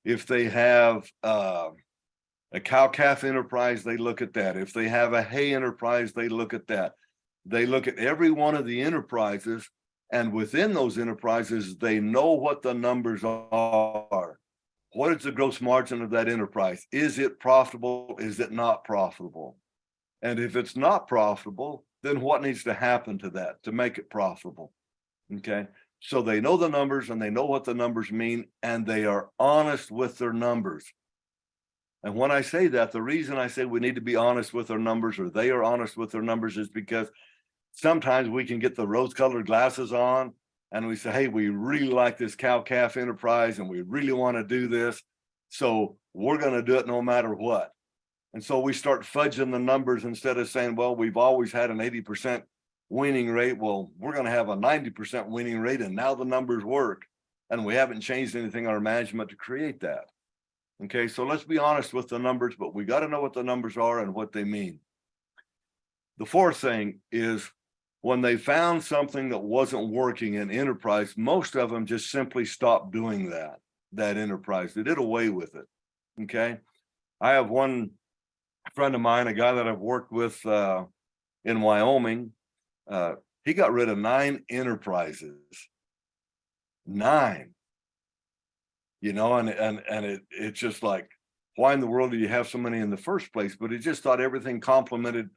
If they have a cow-calf enterprise, they look at that. If they have a hay enterprise, they look at that. They look at every one of the enterprises, and within those enterprises, they know what the numbers are. What is the gross margin of that enterprise? Is it profitable? Is it not profitable? And if it's not profitable, then what needs to happen to that to make it profitable? Okay, so they know the numbers and they know what the numbers mean, and they are honest with their numbers. And when I say that, the reason I say we need to be honest with our numbers, or they are honest with their numbers, is because sometimes we can get the rose-colored glasses on and we say, hey, we really like this cow-calf enterprise and we really want to do this, so we're going to do it no matter what. And so we start fudging the numbers instead of saying, well, we've always had an 80% winning rate. Well, we're going to have a 90% winning rate, and now the numbers work. And we haven't changed anything in our management to create that. Okay, so let's be honest with the numbers, but we got to know what the numbers are and what they mean. The 4th thing is, when they found something that wasn't working in enterprise, most of them just simply stopped doing that enterprise. They did away with it. Okay, I have one friend of mine, a guy that I've worked with in Wyoming. He got rid of 9 enterprises. 9. And it's just like, why in the world do you have so many in the first place? But he just thought everything complemented,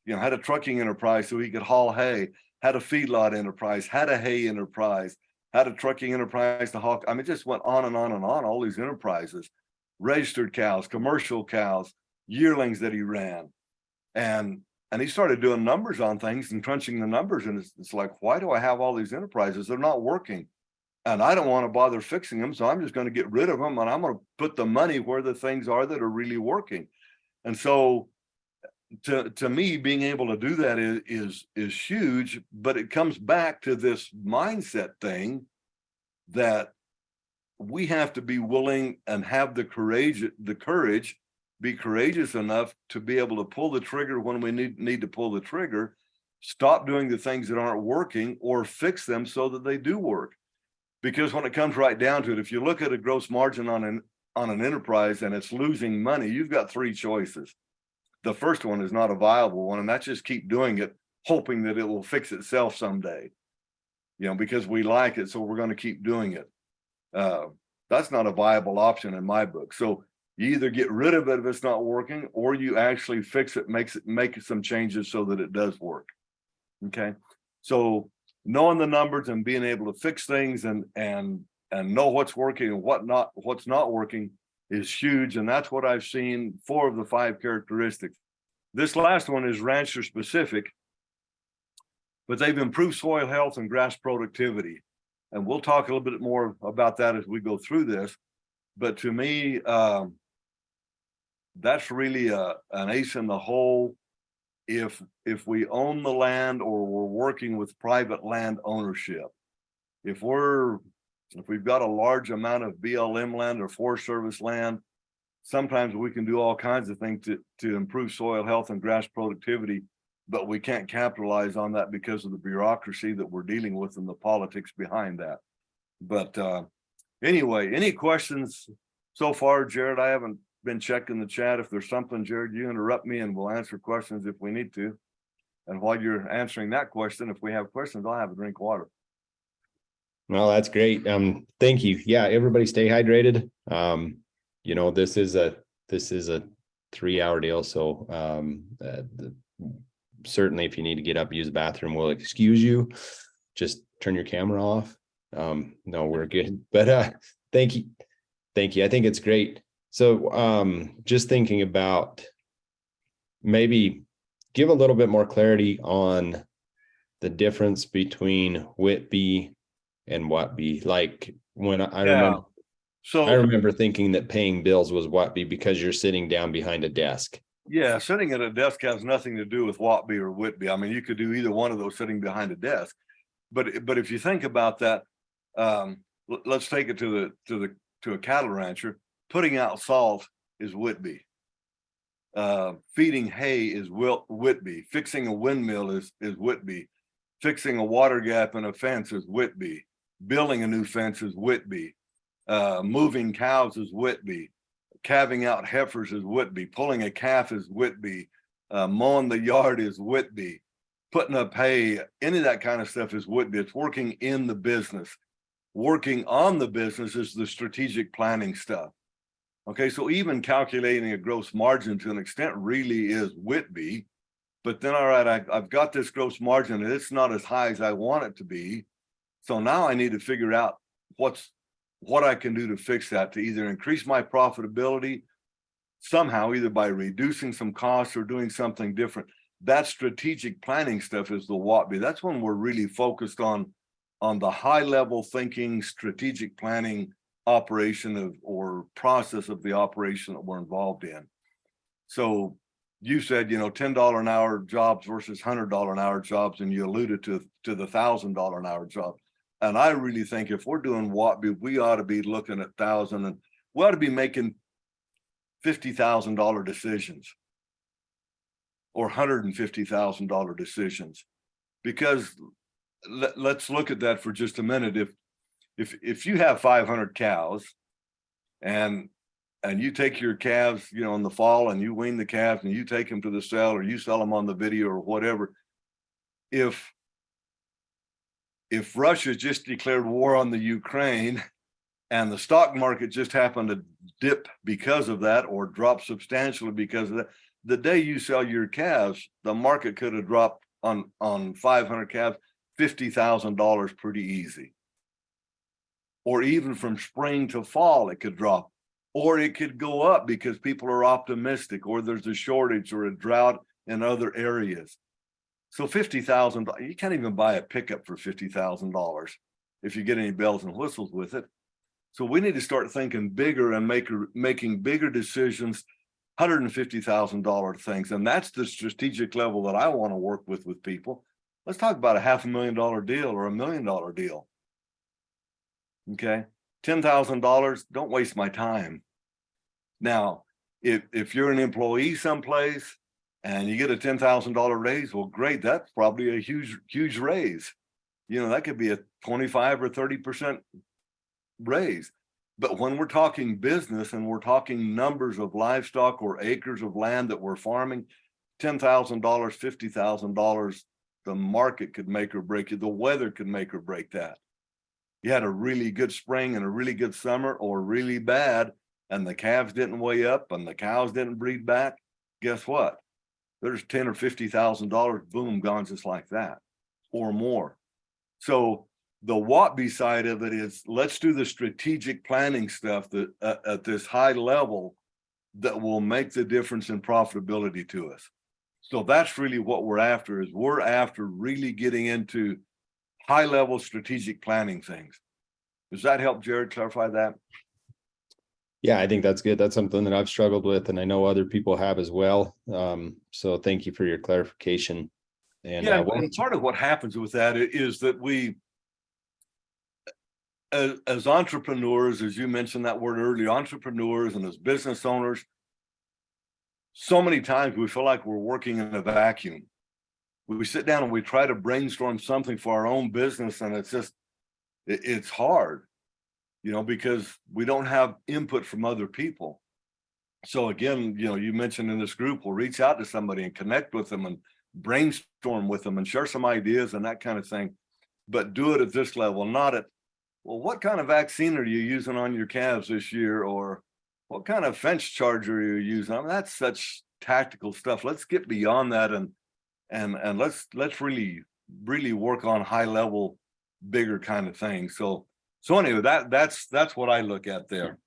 had a trucking enterprise so he could haul hay, had a feedlot enterprise, had a hay enterprise, had a trucking enterprise to haul. I mean, it just went on and on and on, all these enterprises, registered cows, commercial cows, yearlings that he ran. And he started doing numbers on things and crunching the numbers. And it's like, why do I have all these enterprises? They're not working. And I don't want to bother fixing them, so I'm just going to get rid of them, and I'm going to put the money where the things are that are really working. And so to me, being able to do that is huge, but it comes back to this mindset thing that we have to be willing and have the courage, be courageous enough to be able to pull the trigger when we need to pull the trigger, stop doing the things that aren't working, or fix them so that they do work. Because when it comes right down to it, if you look at a gross margin on an enterprise and it's losing money, you've got three choices. The first one is not a viable one, and that's just keep doing it, hoping that it will fix itself someday, because we like it, so we're going to keep doing it. That's not a viable option in my book. So you either get rid of it if it's not working, or you actually fix it, make some changes so that it does work. Okay, so knowing the numbers and being able to fix things and know what's working and what's not working is huge. And that's what I've seen 4 of the 5 characteristics. This last one is rancher specific, but they've improved soil health and grass productivity. And we'll talk a little bit more about that as we go through this. But to me, that's really an ace in the hole. If we own the land, or we're working with private land ownership, if we've got a large amount of BLM land or Forest Service land, sometimes we can do all kinds of things to improve soil health and grass productivity, but we can't capitalize on that because of the bureaucracy that we're dealing with and the politics behind that. But anyway, any questions so far, Jared? I haven't been checking the chat. If there's something, Jared, you interrupt me and we'll answer questions if we need to. And while you're answering that question, if we have questions, I'll have a drink of water. Well, that's great. Thank you. Yeah, everybody stay hydrated. This is a 3-hour deal. So certainly if you need to get up, use the bathroom, we'll excuse you. Just turn your camera off. No, we're good. But thank you. I think it's great. So just thinking about maybe give a little bit more clarity on the difference between Whitby and Whatby. Like when I remember thinking that paying bills was Whatby because you're sitting down behind a desk. Yeah, sitting at a desk has nothing to do with Whatby or Whitby. I mean, you could do either one of those sitting behind a desk. But if you think about that, let's take it to a cattle rancher. Putting out salt is Whitby. Feeding hay is Whitby. Fixing a windmill is Whitby. Fixing a water gap in a fence is Whitby. Building a new fence is Whitby. Moving cows is Whitby. Calving out heifers is Whitby. Pulling a calf is Whitby. Mowing the yard is Whitby. Putting up hay, any of that kind of stuff is Whitby. It's working in the business. Working on the business is the strategic planning stuff. Okay, so even calculating a gross margin to an extent really is Whitby. But then, all right, I've got this gross margin and it's not as high as I want it to be. So now I need to figure out what I can do to fix that, to either increase my profitability somehow, either by reducing some costs or doing something different. That strategic planning stuff is the Whatby. That's when we're really focused on the high level thinking, strategic planning operation or process of the operation that we're involved in. So you said, $10 an hour jobs versus $100 an hour jobs, and you alluded to the $1,000 an hour job. And I really think if we're doing Whatby, we ought to be looking at 1,000, and we ought to be making $50,000 decisions or $150,000 decisions. Because let's look at that for just a minute. If you have 500 cows and you take your calves, in the fall, and you wean the calves and you take them to the sale, or you sell them on the video or whatever, if Russia just declared war on the Ukraine and the stock market just happened to dip because of that, or drop substantially because of that, the day you sell your calves, the market could have dropped on 500 calves $50,000 pretty easy. Or even from spring to fall, it could drop, or it could go up because people are optimistic, or there's a shortage or a drought in other areas. So $50,000, you can't even buy a pickup for $50,000. if you get any bells and whistles with it. So we need to start thinking bigger and making bigger decisions, $150,000 things. And that's the strategic level that I want to work with people. Let's talk about a $500,000 deal or $1 million deal. Okay, $10,000, don't waste my time. Now, if you're an employee someplace and you get a $10,000 raise, well, great, that's probably a huge raise. You know, that could be a 25 or 30% raise. But when we're talking business and we're talking numbers of livestock or acres of land that we're farming, $10,000, $50,000, the market could make or break you. The weather could make or break that. You had a really good spring and a really good summer, or really bad, and the calves didn't weigh up and the cows didn't breed back. Guess what? There's $10,000 or $50,000, boom, gone just like that, or more. So the what be side of it is, let's do the strategic planning stuff that at this high level that will make the difference in profitability to us. So that's really what we're after, is we're after really getting into high level strategic planning things. Does that help, Jared, clarify that? Yeah, I think that's good. That's something that I've struggled with, and I know other people have as well. So thank you for your clarification. And yeah, and part of what happens with that is that we, as entrepreneurs, as you mentioned that word earlier, entrepreneurs and as business owners, so many times we feel like we're working in a vacuum. We sit down and we try to brainstorm something for our own business, and it's hard, you know, because we don't have input from other people. So again, you know, you mentioned in this group, we'll reach out to somebody and connect with them and brainstorm with them and share some ideas and that kind of thing, but do it at this level, not at, well, what kind of vaccine are you using on your calves this year? Or what kind of fence charger are you using? I mean, that's such tactical stuff. Let's get beyond that and let's really work on high level, bigger kind of things. So anyway, that's what I look at there.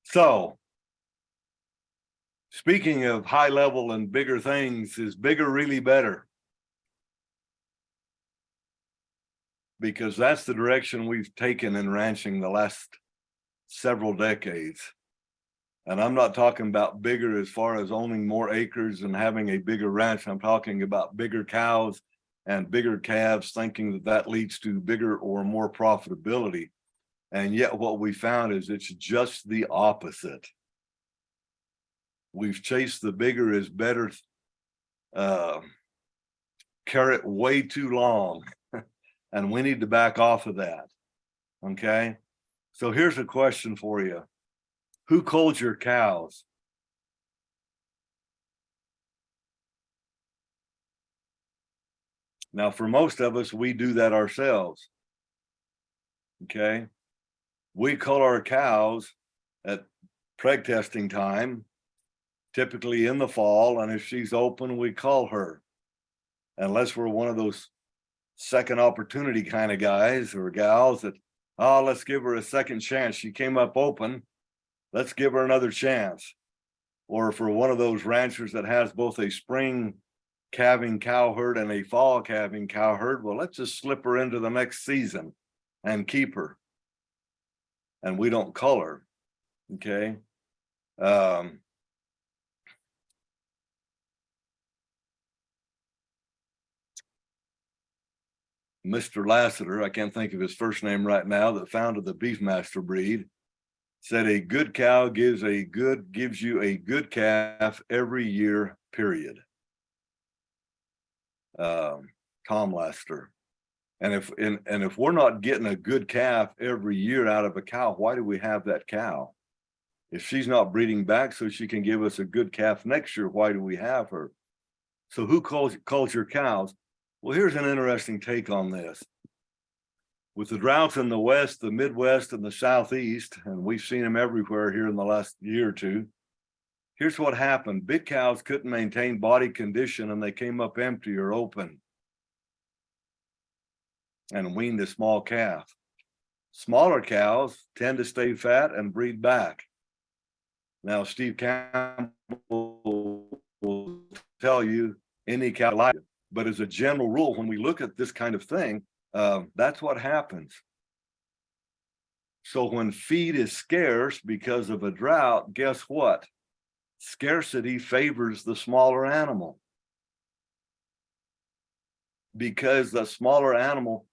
So speaking of high level and bigger things, is bigger really better? Because that's the direction we've taken in ranching the last several decades. And I'm not talking about bigger as far as owning more acres and having a bigger ranch. I'm talking about bigger cows and bigger calves, thinking that that leads to bigger or more profitability. And yet what we found is it's just the opposite. We've chased the bigger is better carrot way too long. And we need to back off of that. Okay. So here's a question for you. Who culls your cows? Now, for most of us, we do that ourselves. Okay. We cull our cows at preg testing time, typically in the fall. And if she's open, we cull her. Unless we're one of those second opportunity kind of guys or gals that, oh, let's give her a second chance. She came up open. Let's give her another chance. Or for one of those ranchers that has both a spring calving cow herd and a fall calving cow herd, well, let's just slip her into the next season and keep her. And we don't cull her. Okay. Mr. Lassiter, I can't think of his first name right now, that founded the Beefmaster breed, said a good cow gives you a good calf every year, period. Tom Lassiter. And if we're not getting a good calf every year out of a cow, why do we have that cow? If she's not breeding back so she can give us a good calf next year, why do we have her? So who calls your cows? Well, here's an interesting take on this. With the droughts in the West, the Midwest, and the Southeast, and we've seen them everywhere here in the last year or two, here's what happened. Big cows couldn't maintain body condition and they came up empty or open and weaned a small calf. Smaller cows tend to stay fat and breed back. Now, Steve Campbell will tell you any cow like it. But as a general rule, when we look at this kind of thing, That's what happens. So when feed is scarce because of a drought, guess what? Scarcity favors the smaller animal, because the smaller animal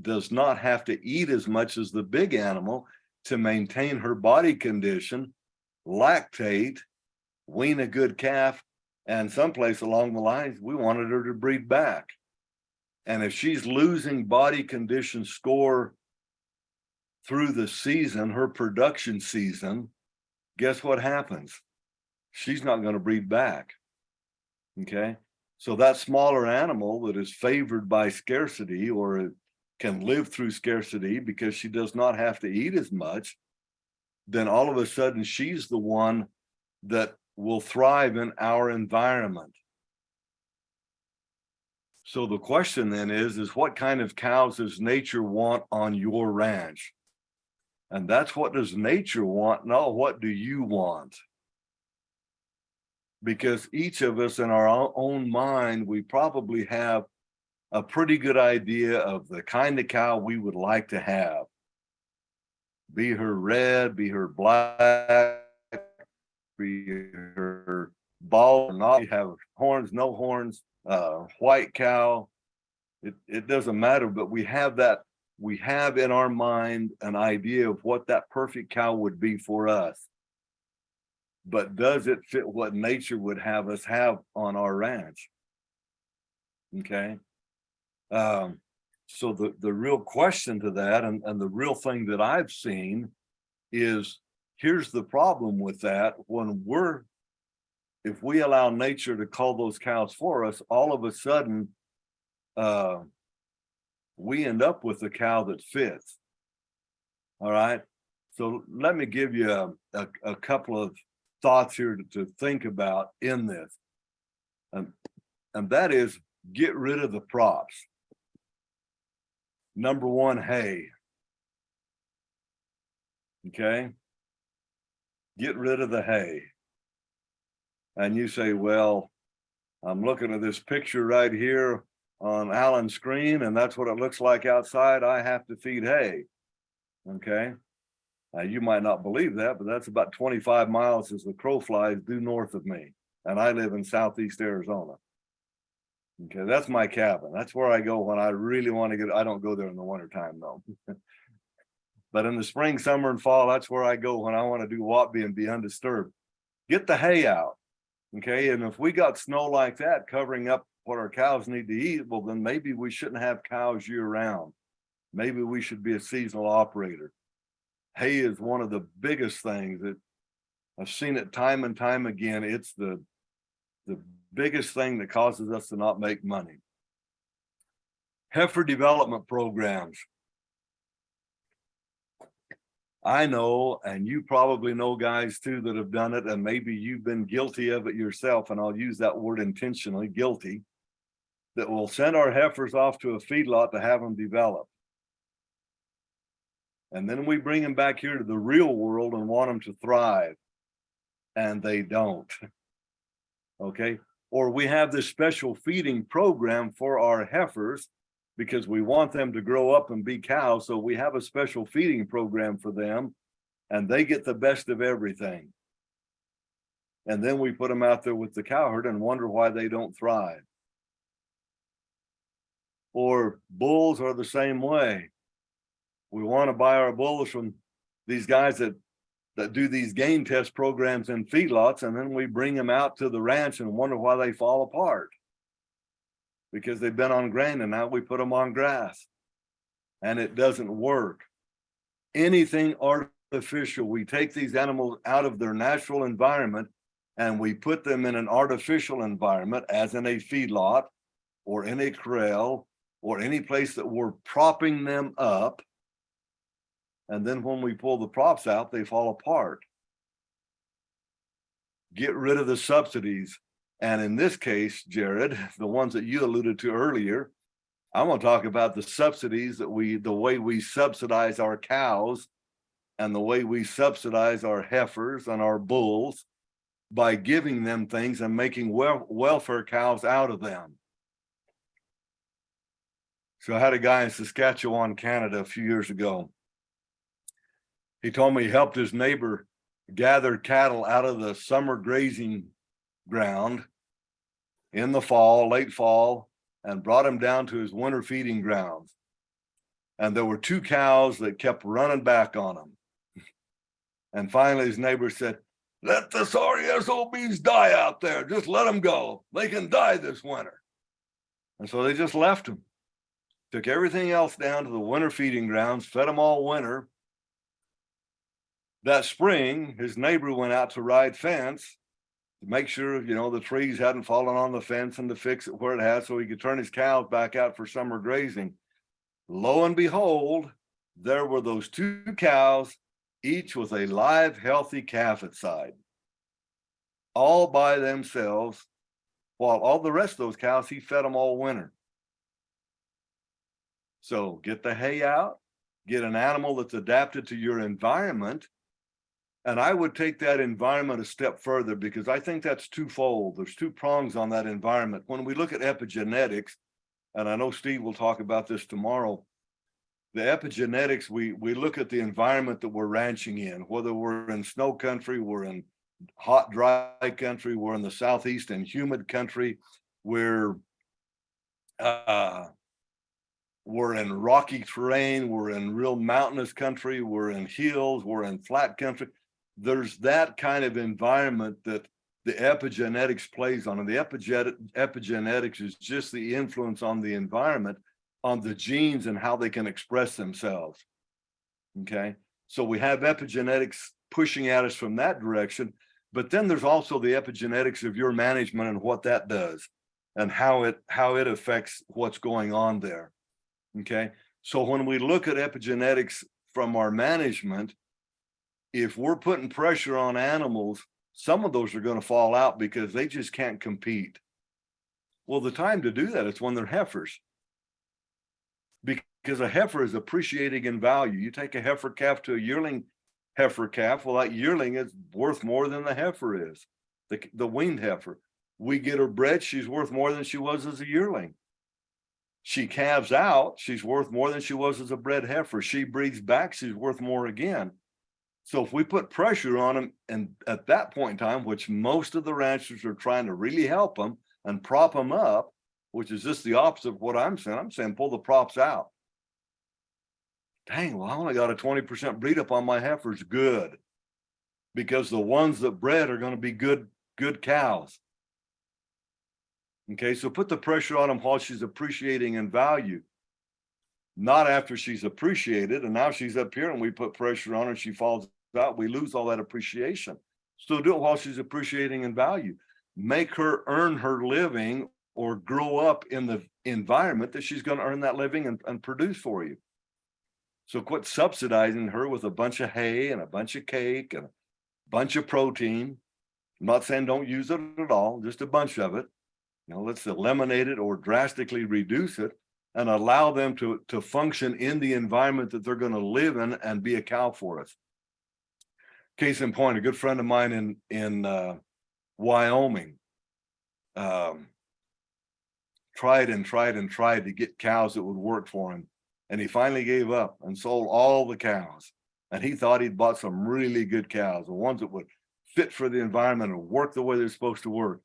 does not have to eat as much as the big animal to maintain her body condition, lactate, wean a good calf, and someplace along the lines, we wanted her to breed back. And if she's losing body condition score through the season, her production season, guess what happens? She's not going to breed back. Okay. So that smaller animal that is favored by scarcity, or can live through scarcity because she does not have to eat as much, then all of a sudden she's the one that will thrive in our environment. So the question then is what kind of cows does nature want on your ranch? And that's what does nature want, not what do you want? Because each of us in our own mind, we probably have a pretty good idea of the kind of cow we would like to have. Be her red, be her black, be her bald or not, have horns, no horns, white cow. It doesn't matter, but we have in our mind an idea of what that perfect cow would be for us. But does it fit what nature would have us have on our ranch? Okay. So the real question to that, and the real thing that I've seen is, here's the problem with that. If we allow nature to cull those cows for us, all of a sudden, we end up with a cow that fits. All right. So let me give you a couple of thoughts here to think about in this. And that is, get rid of the props. Number one, hay. Okay. Get rid of the hay. And you say, well, I'm looking at this picture right here on Allan's screen, and that's what it looks like outside. I have to feed hay. Okay. Now, you might not believe that, but that's about 25 miles as the crow flies due north of me. And I live in Southeast Arizona. Okay, that's my cabin. That's where I go when I really want to get, I don't go there in the wintertime though. But in the spring, summer, and fall, that's where I go when I want to do Watby and be undisturbed. Get the hay out. Okay, and if we got snow like that covering up what our cows need to eat, well, then maybe we shouldn't have cows year round. Maybe we should be a seasonal operator. Hay is one of the biggest things that I've seen it time and time again. It's the biggest thing that causes us to not make money. Heifer development programs. I know, and you probably know guys too that have done it, and maybe you've been guilty of it yourself, and I'll use that word intentionally, guilty, that will send our heifers off to a feedlot to have them develop. And then we bring them back here to the real world and want them to thrive, and they don't. Okay. Or we have this special feeding program for our heifers because we want them to grow up and be cows. So we have a special feeding program for them, and they get the best of everything. And then we put them out there with the cow herd and wonder why they don't thrive. Or bulls are the same way. We want to buy our bulls from these guys that do these gain test programs in feedlots, and then we bring them out to the ranch and wonder why they fall apart. Because they've been on grain and now we put them on grass. And it doesn't work. Anything artificial, we take these animals out of their natural environment and we put them in an artificial environment, as in a feedlot or in a corral or any place that we're propping them up. And then when we pull the props out, they fall apart. Get rid of the subsidies. And in this case, Jared, the ones that you alluded to earlier, I'm going to talk about the subsidies that the way we subsidize our cows and the way we subsidize our heifers and our bulls by giving them things and making welfare cows out of them. So I had a guy in Saskatchewan, Canada, a few years ago. He told me he helped his neighbor gather cattle out of the summer grazing ground in the fall, late fall, and brought him down to his winter feeding grounds. And there were 2 cows that kept running back on him. And finally, his neighbor said, "Let the sorry SOBs die out there. Just let them go. They can die this winter." And so they just left him. Took everything else down to the winter feeding grounds, fed them all winter. That spring, his neighbor went out to ride fence to make sure, the trees hadn't fallen on the fence and to fix it where it had so he could turn his cows back out for summer grazing. Lo and behold, there were those 2 cows, each with a live, healthy calf at side, all by themselves, while all the rest of those cows, he fed them all winter. So get the hay out, get an animal that's adapted to your environment. And I would take that environment a step further because I think that's twofold. There's 2 prongs on that environment. When we look at epigenetics, and I know Steve will talk about this tomorrow, the epigenetics, we look at the environment that we're ranching in, whether we're in snow country, we're in hot, dry country, we're in the Southeast and humid country, we're in rocky terrain, we're in real mountainous country, we're in hills, we're in flat country. There's that kind of environment that the epigenetics plays on. And the epigenetics is just the influence on the environment, on the genes and how they can express themselves. Okay. So we have epigenetics pushing at us from that direction, but then there's also the epigenetics of your management and what that does and how it affects what's going on there. Okay. So when we look at epigenetics from our management, if we're putting pressure on animals, some of those are going to fall out because they just can't compete. Well, the time to do that is when they're heifers. Because a heifer is appreciating in value. You take a heifer calf to a yearling heifer calf, well, that yearling is worth more than the heifer is, the weaned heifer. We get her bred, she's worth more than she was as a yearling. She calves out, she's worth more than she was as a bred heifer. She breeds back, she's worth more again. So if we put pressure on them, and at that point in time, which most of the ranchers are trying to really help them and prop them up, which is just the opposite of what I'm saying pull the props out. Dang, well, I only got a 20% breed up on my heifers. Good. Because the ones that bred are going to be good cows. Okay, so put the pressure on them while she's appreciating in value. Not after she's appreciated, and now she's up here and we put pressure on her and she falls out, we lose all that appreciation. So do it while she's appreciating in value. Make her earn her living or grow up in the environment that she's going to earn that living and produce for you. So quit subsidizing her with a bunch of hay and a bunch of cake and a bunch of protein. I'm not saying don't use it at all, just a bunch of it. Let's eliminate it or drastically reduce it and allow them to function in the environment that they're going to live in and be a cow for us. Case in point, a good friend of mine in Wyoming tried to get cows that would work for him. And he finally gave up and sold all the cows. And he thought he'd bought some really good cows, the ones that would fit for the environment and work the way they're supposed to work.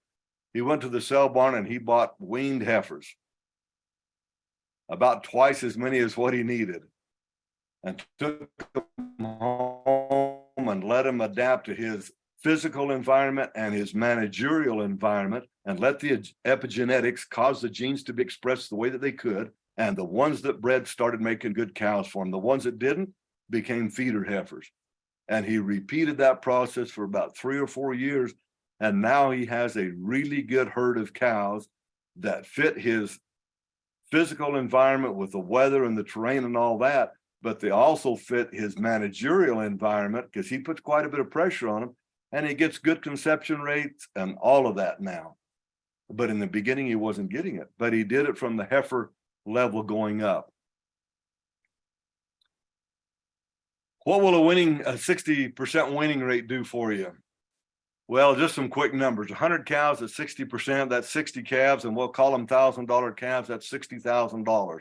He went to the sale barn and he bought weaned heifers, about twice as many as what he needed, and took them home and let him adapt to his physical environment and his managerial environment, and let the epigenetics cause the genes to be expressed the way that they could. And the ones that bred started making good cows for him. The ones that didn't became feeder heifers. And he repeated that process for about 3 or 4 years. And now he has a really good herd of cows that fit his physical environment with the weather and the terrain and all that. But they also fit his managerial environment because he puts quite a bit of pressure on them. And he gets good conception rates and all of that now. But in the beginning, he wasn't getting it. But he did it from the heifer level going up. What will a 60% winning rate do for you? Well, just some quick numbers. 100 cows at 60%, that's 60 calves, and we'll call them $1,000 calves, that's $60,000.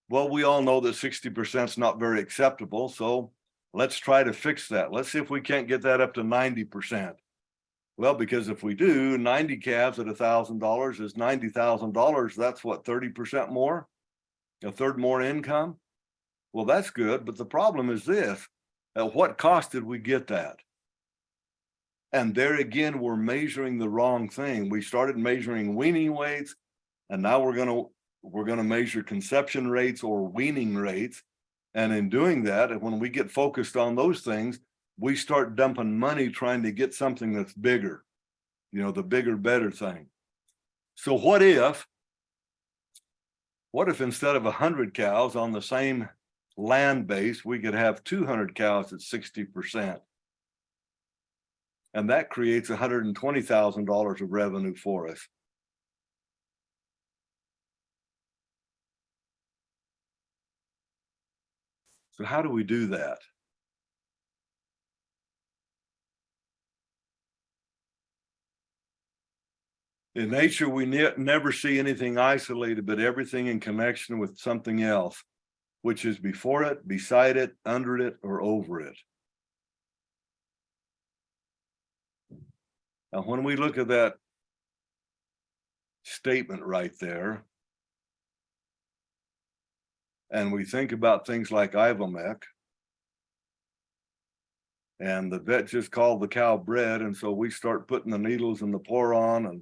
Well, we all know that 60% is not very acceptable, so let's try to fix that. Let's see if we can't get that up to 90%. Well, because if we do, 90 calves at $1,000 is $90,000. That's what, 30% more? A third more income? Well, that's good, but the problem is this: at what cost did we get that? And there again, we're measuring the wrong thing. We started measuring weaning weights, and now we're gonna measure conception rates or weaning rates. And in doing that, and when we get focused on those things, we start dumping money trying to get something that's bigger, you know, the bigger, better thing. So what if instead of 100 cows on the same land base, we could have 200 cows at 60%? And that creates $120,000 of revenue for us. So how do we do that? In nature, we never see anything isolated, but everything in connection with something else, which is before it, beside it, under it, or over it. Now, when we look at that statement right there, and we think about things like Ivomec, and the vet just called the cow bred, and so we start putting the needles and the poron and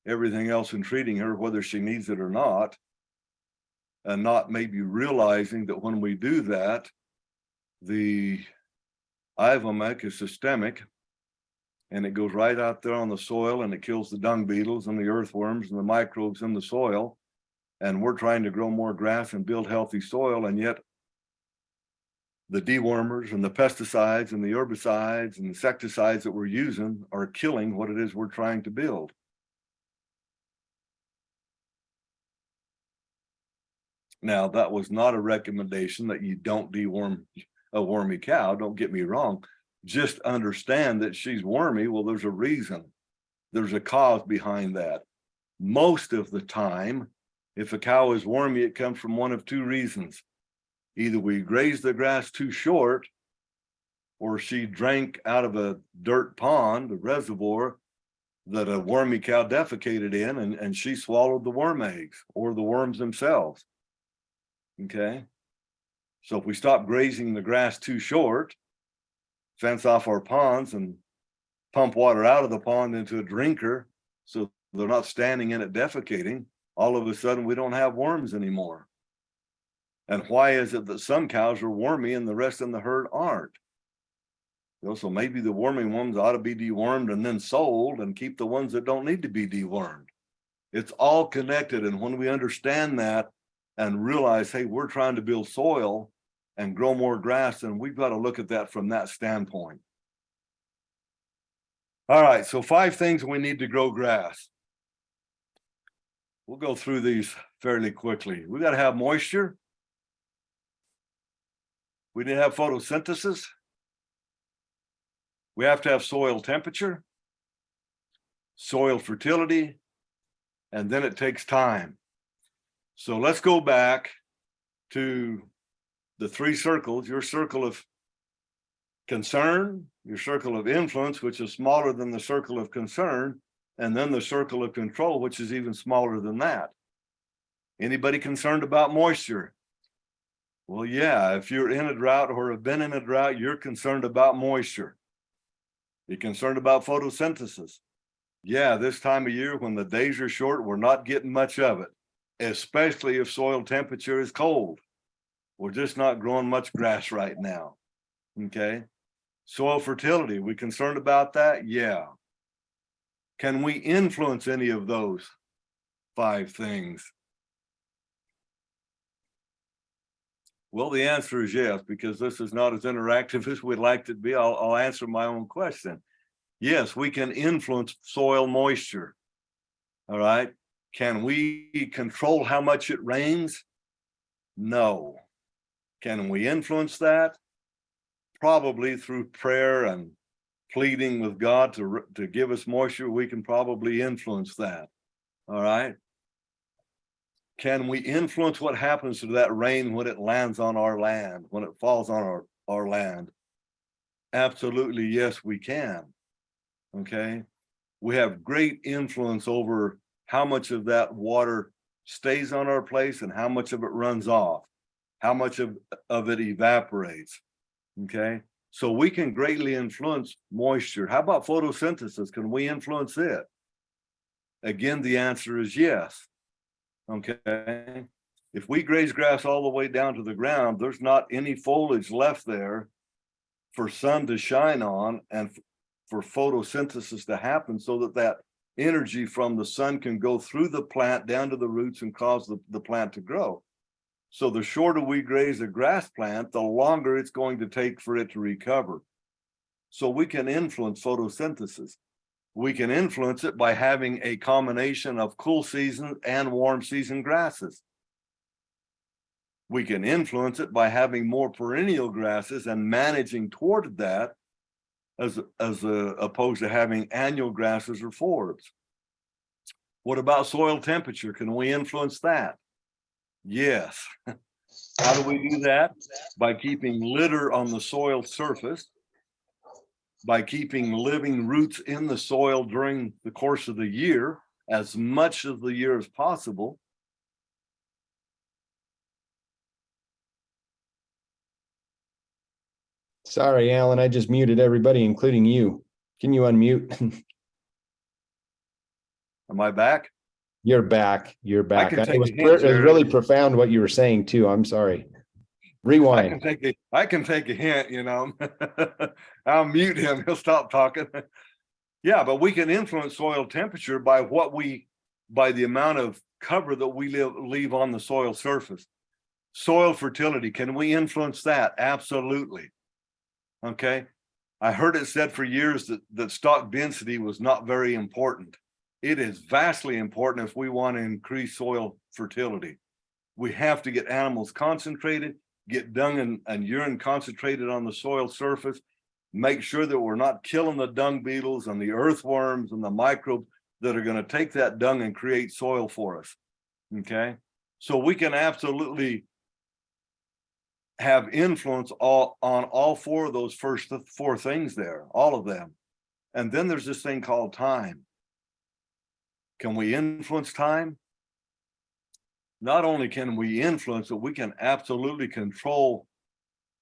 everything else and treating her whether she needs it or not, and not maybe realizing that when we do that, the Ivomec is systemic, and it goes right out there on the soil, and it kills the dung beetles and the earthworms and the microbes in the soil. And we're trying to grow more grass and build healthy soil, and yet the dewormers and the pesticides and the herbicides and insecticides that we're using are killing what it is we're trying to build. Now, that was not a recommendation that you don't deworm a wormy cow, don't get me wrong. Just understand that she's wormy. Well, there's a reason. There's a cause behind that. Most of the time, if a cow is wormy, it comes from one of two reasons. Either we grazed the grass too short, or she drank out of a dirt pond, a reservoir, that a wormy cow defecated in, and she swallowed the worm eggs or the worms themselves. Okay. So if we stop grazing the grass too short, fence off our ponds and pump water out of the pond into a drinker so they're not standing in it defecating, all of a sudden we don't have worms anymore. And why is it that some cows are wormy and the rest in the herd aren't? You know, so maybe the wormy ones ought to be dewormed and then sold, and keep the ones that don't need to be dewormed. It's all connected. And when we understand that and realize, hey, we're trying to build soil and grow more grass, and we've got to look at that from that standpoint. All right, so 5 things we need to grow grass. We'll go through these fairly quickly. We got to have moisture. We need to have photosynthesis. We have to have soil temperature, soil fertility, and then it takes time. So let's go back to the 3 circles: your circle of concern, your circle of influence, which is smaller than the circle of concern, and then the circle of control, which is even smaller than that. Anybody concerned about moisture? Well, yeah, if you're in a drought or have been in a drought, you're concerned about moisture. You're concerned about photosynthesis. Yeah, this time of year when the days are short, we're not getting much of it, especially if soil temperature is cold. We're just not growing much grass right now. Okay. Soil fertility, we concerned about that? Yeah. Can we influence any of those 5 things? Well, the answer is yes, because this is not as interactive as we'd like it to be. I'll answer my own question. Yes, we can influence soil moisture. All right. Can we control how much it rains? No. Can we influence that? Probably through prayer and pleading with God to give us moisture. We can probably influence that. All right. Can we influence what happens to that rain when it lands on our land, when it falls on our land? Absolutely, yes, we can. Okay. We have great influence over how much of that water stays on our place and how much of it runs off, how much of it evaporates. Okay. So we can greatly influence moisture. How about photosynthesis? Can we influence it? Again, the answer is yes. Okay. If we graze grass all the way down to the ground, there's not any foliage left there for sun to shine on and for photosynthesis to happen so that that energy from the sun can go through the plant down to the roots and cause the plant to grow. So the shorter we graze a grass plant, the longer it's going to take for it to recover. So we can influence photosynthesis. We can influence it by having a combination of cool season and warm season grasses. We can influence it by having more perennial grasses and managing toward that as opposed to having annual grasses or forbs. What about soil temperature? Can we influence that? Yes. How do we do that? By keeping litter on the soil surface, by keeping living roots in the soil during the course of the year, as much of the year as possible. Sorry, Alan, I just muted everybody, including you. Can you unmute? Am I back? You're back. You're back. can It take was, a hint, it was Jared. really profound what you were saying too. I'm sorry. Rewind. I can take a hint, you know. I'll mute him. He'll stop talking. Yeah, but we can influence soil temperature by by the amount of cover that we leave on the soil surface. Soil fertility, can we influence that? Absolutely. Okay. I heard it said for years that stock density was not very important. It is vastly important if we want to increase soil fertility. We have to get animals concentrated, get dung and urine concentrated on the soil surface, make sure that we're not killing the dung beetles and the earthworms and the microbes that are going to take that dung and create soil for us. Okay. So we can absolutely have influence on all four of those first four things there, all of them. And then there's this thing called time. Can we influence time? Not only can we influence it, we can absolutely control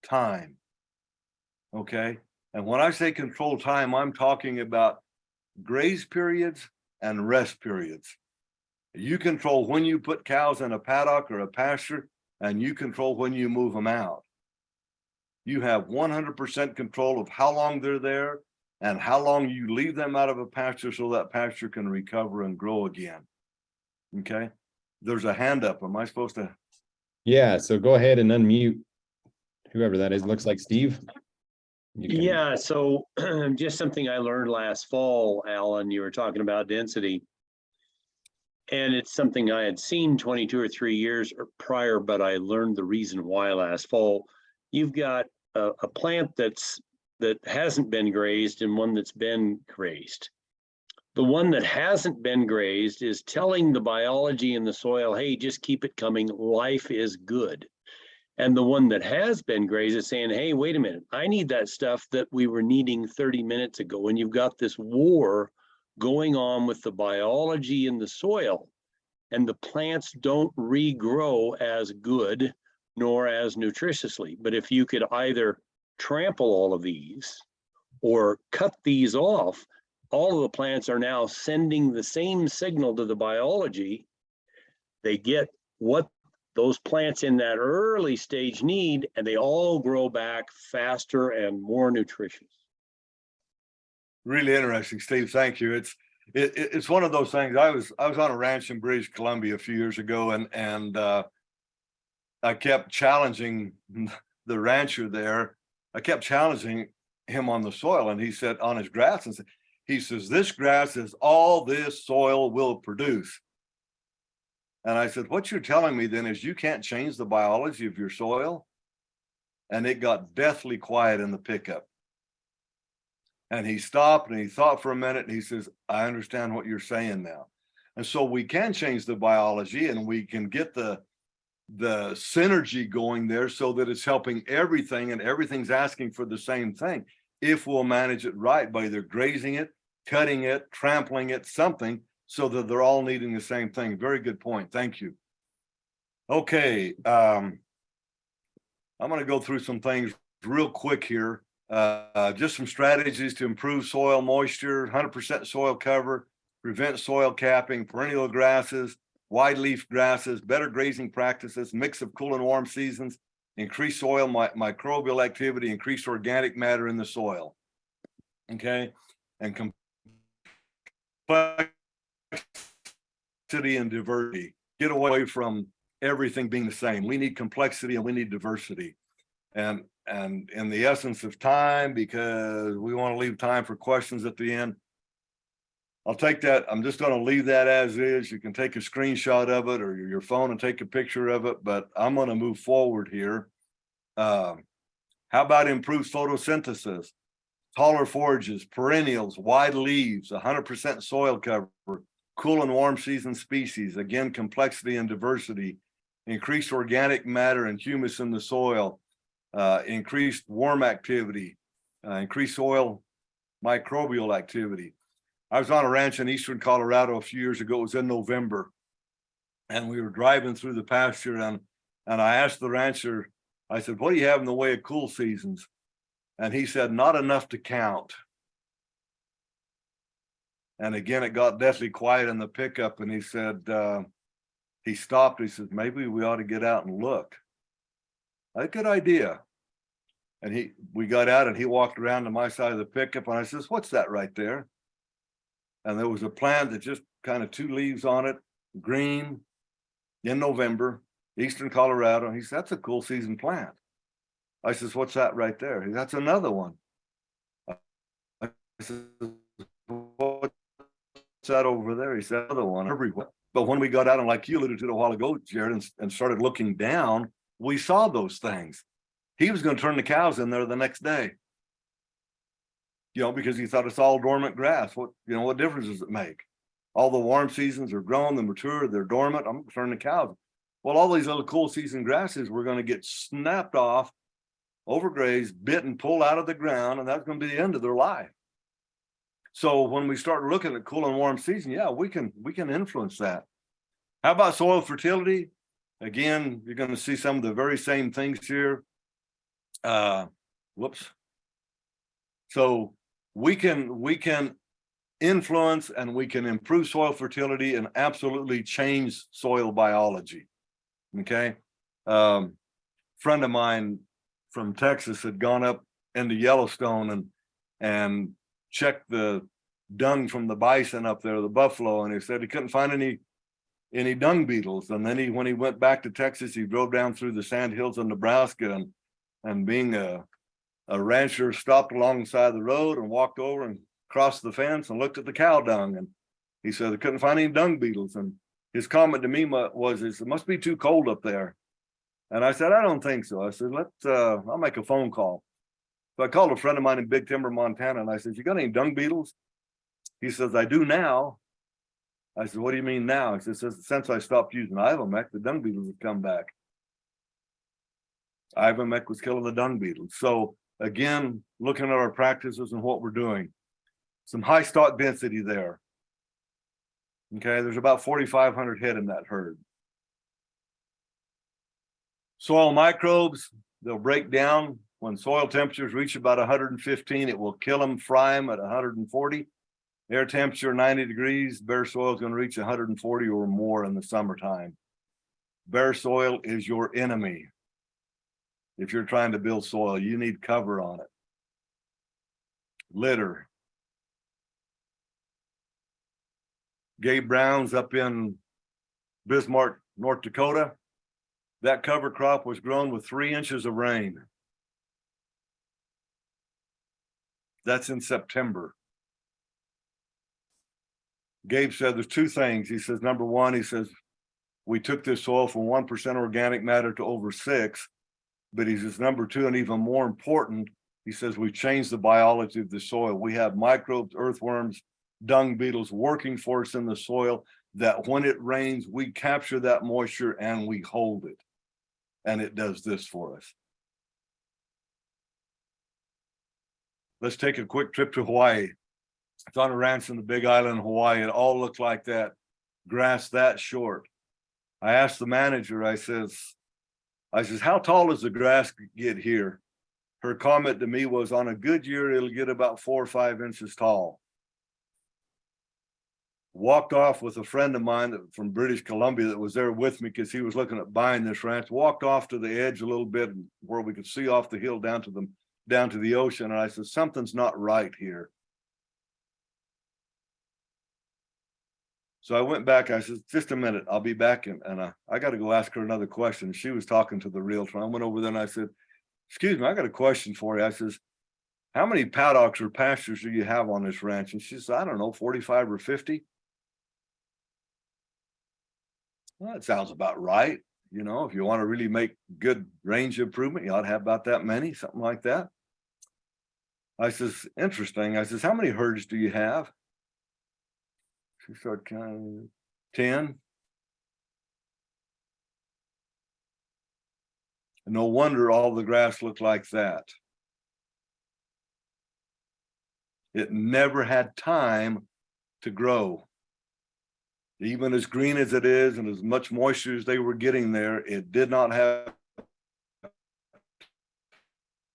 time. Okay. And when I say control time, I'm talking about graze periods and rest periods. You control when you put cows in a paddock or a pasture, and you control when you move them out. You have 100% control of how long they're there and how long you leave them out of a pasture so that pasture can recover and grow again. Okay. There's a hand up. Am I supposed to? Yeah, so go ahead and unmute whoever that is. Looks like Steve. Yeah, so just something I learned last fall, Alan, you were talking about density. And it's something I had seen 22 or 3 years prior, but I learned the reason why last fall. You've got a plant that hasn't been grazed and one that's been grazed. The one that hasn't been grazed is telling the biology in the soil, hey, just keep it coming, life is good. And the one that has been grazed is saying, hey, wait a minute, I need that stuff that we were needing 30 minutes ago. And you've got this war going on with the biology in the soil, and the plants don't regrow as good nor as nutritiously. But if you could either trample all of these or cut these off, all of the plants are now sending the same signal to the biology. They get what those plants in that early stage need, and they all grow back faster and more nutritious. Really interesting, Steve. Thank you. It's one of those things. I was on a ranch in British Columbia a few years ago, and I kept challenging the rancher there. I kept challenging him on the soil, and he said on his grass, and he says, this grass is all this soil will produce. And I said, what you're telling me then is you can't change the biology of your soil. And it got deathly quiet in the pickup. And he stopped and he thought for a minute, and he says, I understand what you're saying now. And so we can change the biology and we can get the synergy going there so that it's helping everything and everything's asking for the same thing. If we'll manage it right by either grazing it, cutting it, trampling it, something, so that they're all needing the same thing. Very good point. Thank you. Okay. I'm going to go through some things real quick here. Just some strategies to improve soil moisture, 100% soil cover, prevent soil capping, perennial grasses, wide leaf grasses, better grazing practices, mix of cool and warm seasons, increase soil microbial activity, increase organic matter in the soil. Okay. And complexity and diversity. Get away from everything being the same. We need complexity and we need diversity. And in the essence of time, because we want to leave time for questions at the end, I'll take that. I'm just going to leave that as is. You can take a screenshot of it or your phone and take a picture of it, but I'm going to move forward here. How about improved photosynthesis, taller forages, perennials, wide leaves, 100% soil cover, cool and warm season species, again, complexity and diversity, increased organic matter and humus in the soil, increased worm activity, increased soil microbial activity. I was on a ranch in eastern Colorado a few years ago. It was in November, and we were driving through the pasture, and I asked the rancher, I said, what do you have in the way of cool seasons? And he said, not enough to count. And again, it got deathly quiet in the pickup, and he said, he stopped. He said, maybe we ought to get out and look. That's a good idea. And we got out and he walked around to my side of the pickup, and I says, what's that right there? And there was a plant that just kind of 2 leaves on it, green, in November, eastern Colorado. And he said, that's a cool season plant. I says, what's that right there? He said, that's another one. I said, what's that over there? He said, another one everywhere. But when we got out, and like you alluded to a while ago, Jared, and started looking down, we saw those things. He was going to turn the cows in there the next day. Because he thought it's all dormant grass. What difference does it make? All the warm seasons are grown, they're mature, they're dormant. I'm going to turn the cows. Well, all these little cool season grasses were going to get snapped off, overgrazed, bit, and pulled out of the ground, and that's going to be the end of their life. So when we start looking at cool and warm season, yeah, we can influence that. How about soil fertility? Again, you're going to see some of the very same things here. So we can influence and we can improve soil fertility and absolutely change soil biology. Okay. Friend of mine from Texas had gone up into Yellowstone and checked the dung from the bison up there, the buffalo, and he said he couldn't find any dung beetles. And then when he went back to Texas, he drove down through the sand hills of Nebraska, and being a rancher, stopped alongside the road and walked over and crossed the fence and looked at the cow dung. And he said they couldn't find any dung beetles. And his comment to me was, it must be too cold up there. And I said, I don't think so. I said, I'll make a phone call. So I called a friend of mine in Big Timber, Montana, and I said, you got any dung beetles? He says, I do now. I said, what do you mean now? He says, since I stopped using Ivomec, the dung beetles have come back. Ivomec was killing the dung beetles. So again, looking at our practices and what we're doing, some high stock density there. Okay, there's about 4,500 head in that herd. Soil microbes, they'll break down when soil temperatures reach about 115. It will kill them, fry them at 140. Air temperature 90 degrees, bare soil is going to reach 140 or more in the summertime. Bare soil is your enemy. If you're trying to build soil, you need cover on it. Litter. Gabe Brown's up in Bismarck, North Dakota. That cover crop was grown with 3 inches of rain. That's in September. Gabe said there's 2 things. He says, number one, he says, we took this soil from 1% organic matter to over 6. But he says, number 2, and even more important, he says, we changed the biology of the soil. We have microbes, earthworms, dung beetles working for us in the soil. that when it rains, we capture that moisture and we hold it. And it does this for us. Let's take a quick trip to Hawaii. It's on a ranch in the Big Island, Hawaii. It all looked like that, grass that short. I asked the manager, I says, how tall does the grass get here? Her comment to me was, on a good year, it'll get about 4 or 5 inches tall. Walked off with a friend of mine from British Columbia that was there with me because he was looking at buying this ranch. Walked off to the edge a little bit where we could see off the hill down to the ocean. And I said, something's not right here. So I went back. I said, just a minute, I'll be back. And I got to go ask her another question. She was talking to the realtor. I went over there and I said, excuse me, I got a question for you. I says, how many paddocks or pastures do you have on this ranch? And she said, I don't know, 45 or 50. Well, that sounds about right. You know, if you want to really make good range improvement, you ought to have about that many, something like that. I says, interesting. I says, how many herds do you have? She started counting, 10. No wonder all the grass looked like that. It never had time to grow. Even as green as it is and as much moisture as they were getting there, it did not have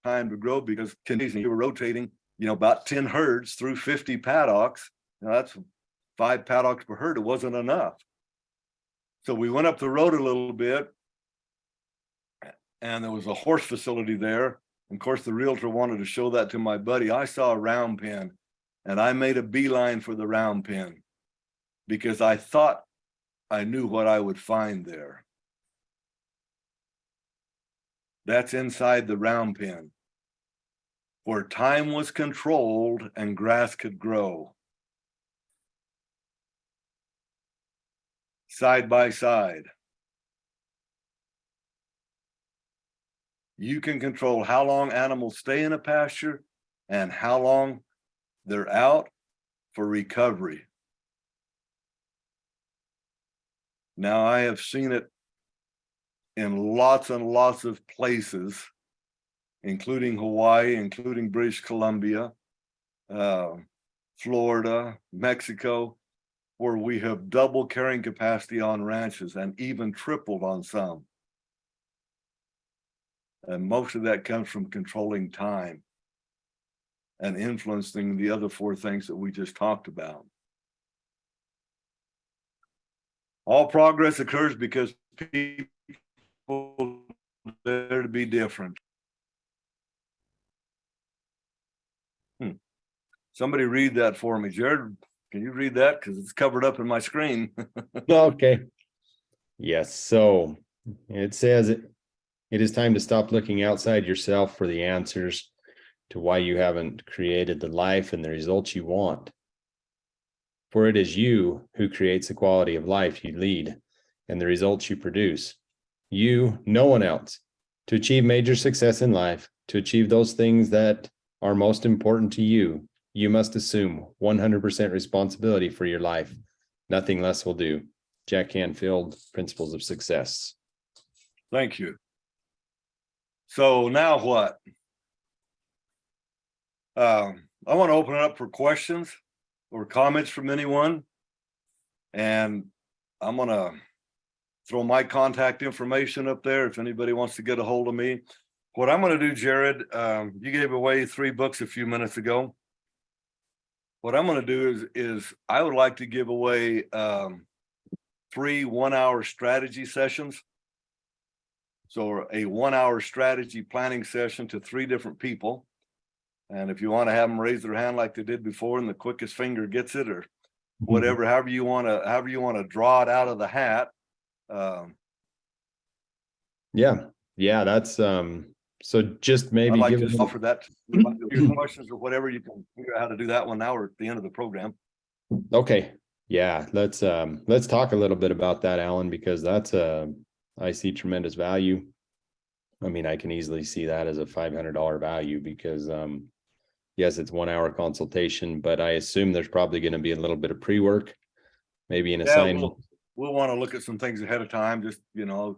time to grow because you were rotating, about 10 herds through 50 paddocks. Now that's 5 paddocks per herd. It wasn't enough. So we went up the road a little bit and there was a horse facility there. And of course, the realtor wanted to show that to my buddy. I saw a round pen and I made a beeline for the round pen because I thought I knew what I would find there. That's inside the round pen, where time was controlled and grass could grow. Side by side. You can control how long animals stay in a pasture and how long they're out for recovery. Now, I have seen it in lots and lots of places, including Hawaii, including British Columbia, Florida, Mexico, where we have double carrying capacity on ranches and even tripled on some. And most of that comes from controlling time and influencing the other 4 things that we just talked about. All progress occurs because people dare to be different. Somebody read that for me. Jared, can you read that? Because it's covered up in my screen. Okay. Yes. So it says it is time to stop looking outside yourself for the answers to why you haven't created the life and the results you want. For it is you who creates the quality of life you lead and the results you produce. You, no one else. To achieve major success in life, to achieve those things that are most important to you, you must assume 100% responsibility for your life. Nothing less will do. Jack Canfield, Principles of Success. Thank you. So now what? I want to open it up for questions or comments from anyone. And I'm going to throw my contact information up there if anybody wants to get a hold of me. What I'm going to do, Jared, you gave away 3 books a few minutes ago. What I'm going to do is I would like to give away 3 one-hour strategy sessions. So a 1-hour strategy planning session to 3 different people. And if you want to have them raise their hand like they did before and the quickest finger gets it or whatever, however you want to draw it out of the hat. Yeah, that's so just maybe I'd like give to offer that your questions or whatever. You can figure out how to do that one now or at the end of the program. Okay. Yeah, let's talk a little bit about that, Allan, because that's I see tremendous value. I mean, I can easily see that as a $500 value because yes, it's 1-hour consultation, but I assume there's probably going to be a little bit of pre-work maybe an Yeah, assignment. we'll want to look at some things ahead of time, just, and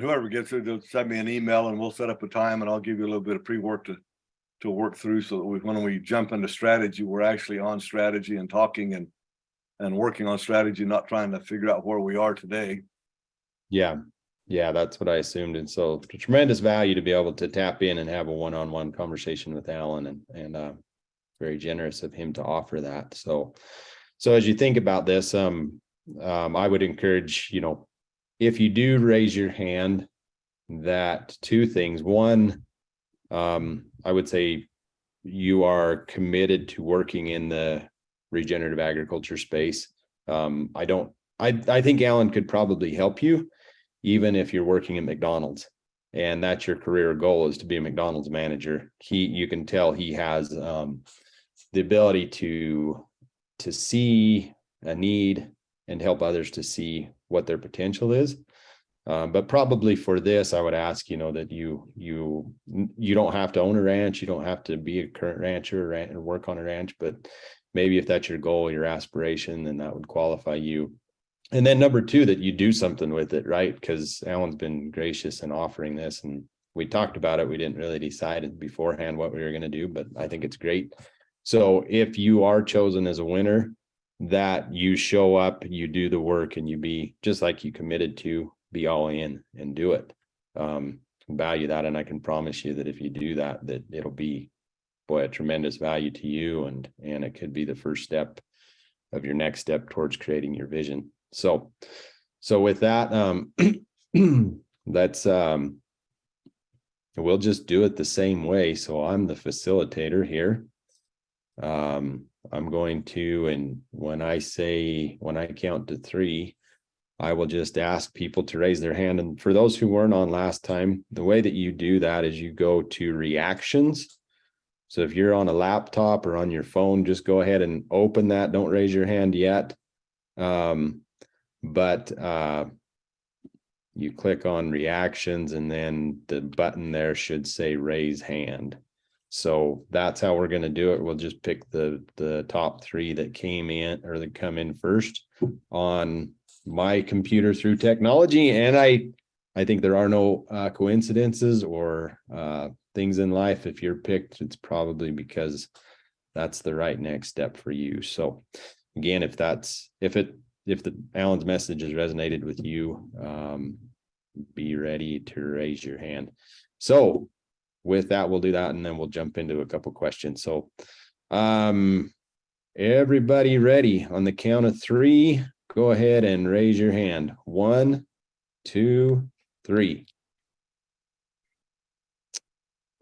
whoever gets it, they'll send me an email and we'll set up a time and I'll give you a little bit of pre-work to work through so that when we jump into strategy, we're actually on strategy and talking and working on strategy, not trying to figure out where we are today. Yeah. Yeah, that's what I assumed. And so tremendous value to be able to tap in and have a one-on-one conversation with Allan, and very generous of him to offer that. So as you think about this, I would encourage, if you do raise your hand, that two things. One, I would say you are committed to working in the regenerative agriculture space. I think Allan could probably help you, even if you're working at McDonald's and that's your career goal is to be a McDonald's manager. You can tell he has the ability to see a need and help others to see what their potential is. But probably for this, I would ask, that you don't have to own a ranch. You don't have to be a current rancher or work on a ranch, but maybe if that's your goal, your aspiration, then that would qualify you. And then number two, that you do something with it, right? Because Allan's been gracious in offering this, and we talked about it. We didn't really decide beforehand what we were going to do, but I think it's great. So if you are chosen as a winner, that you show up, you do the work, and you be just like you committed to, be all in and do it. Value that, and I can promise you that if you do that, that it'll be, boy, a tremendous value to you, and it could be the first step of your next step towards creating your vision. So with that, let's we'll just do it the same way. So I'm the facilitator here. I'm going to, and when I count to 3, I will just ask people to raise their hand. And for those who weren't on last time, the way that you do that is you go to reactions. So if you're on a laptop or on your phone, just go ahead and open that. Don't raise your hand yet. But you click on reactions, and then the button there should say raise hand. So that's how we're going to do it. We'll just pick the top 3 that came in or that come in first on my computer through technology. And I think there are no coincidences or things in life. If you're picked, it's probably because that's the right next step for you. So again, if Allan's message has resonated with you, be ready to raise your hand. So with that, we'll do that, and then we'll jump into a couple questions. So everybody ready? On the count of 3, go ahead and raise your hand. 1, 2, 3.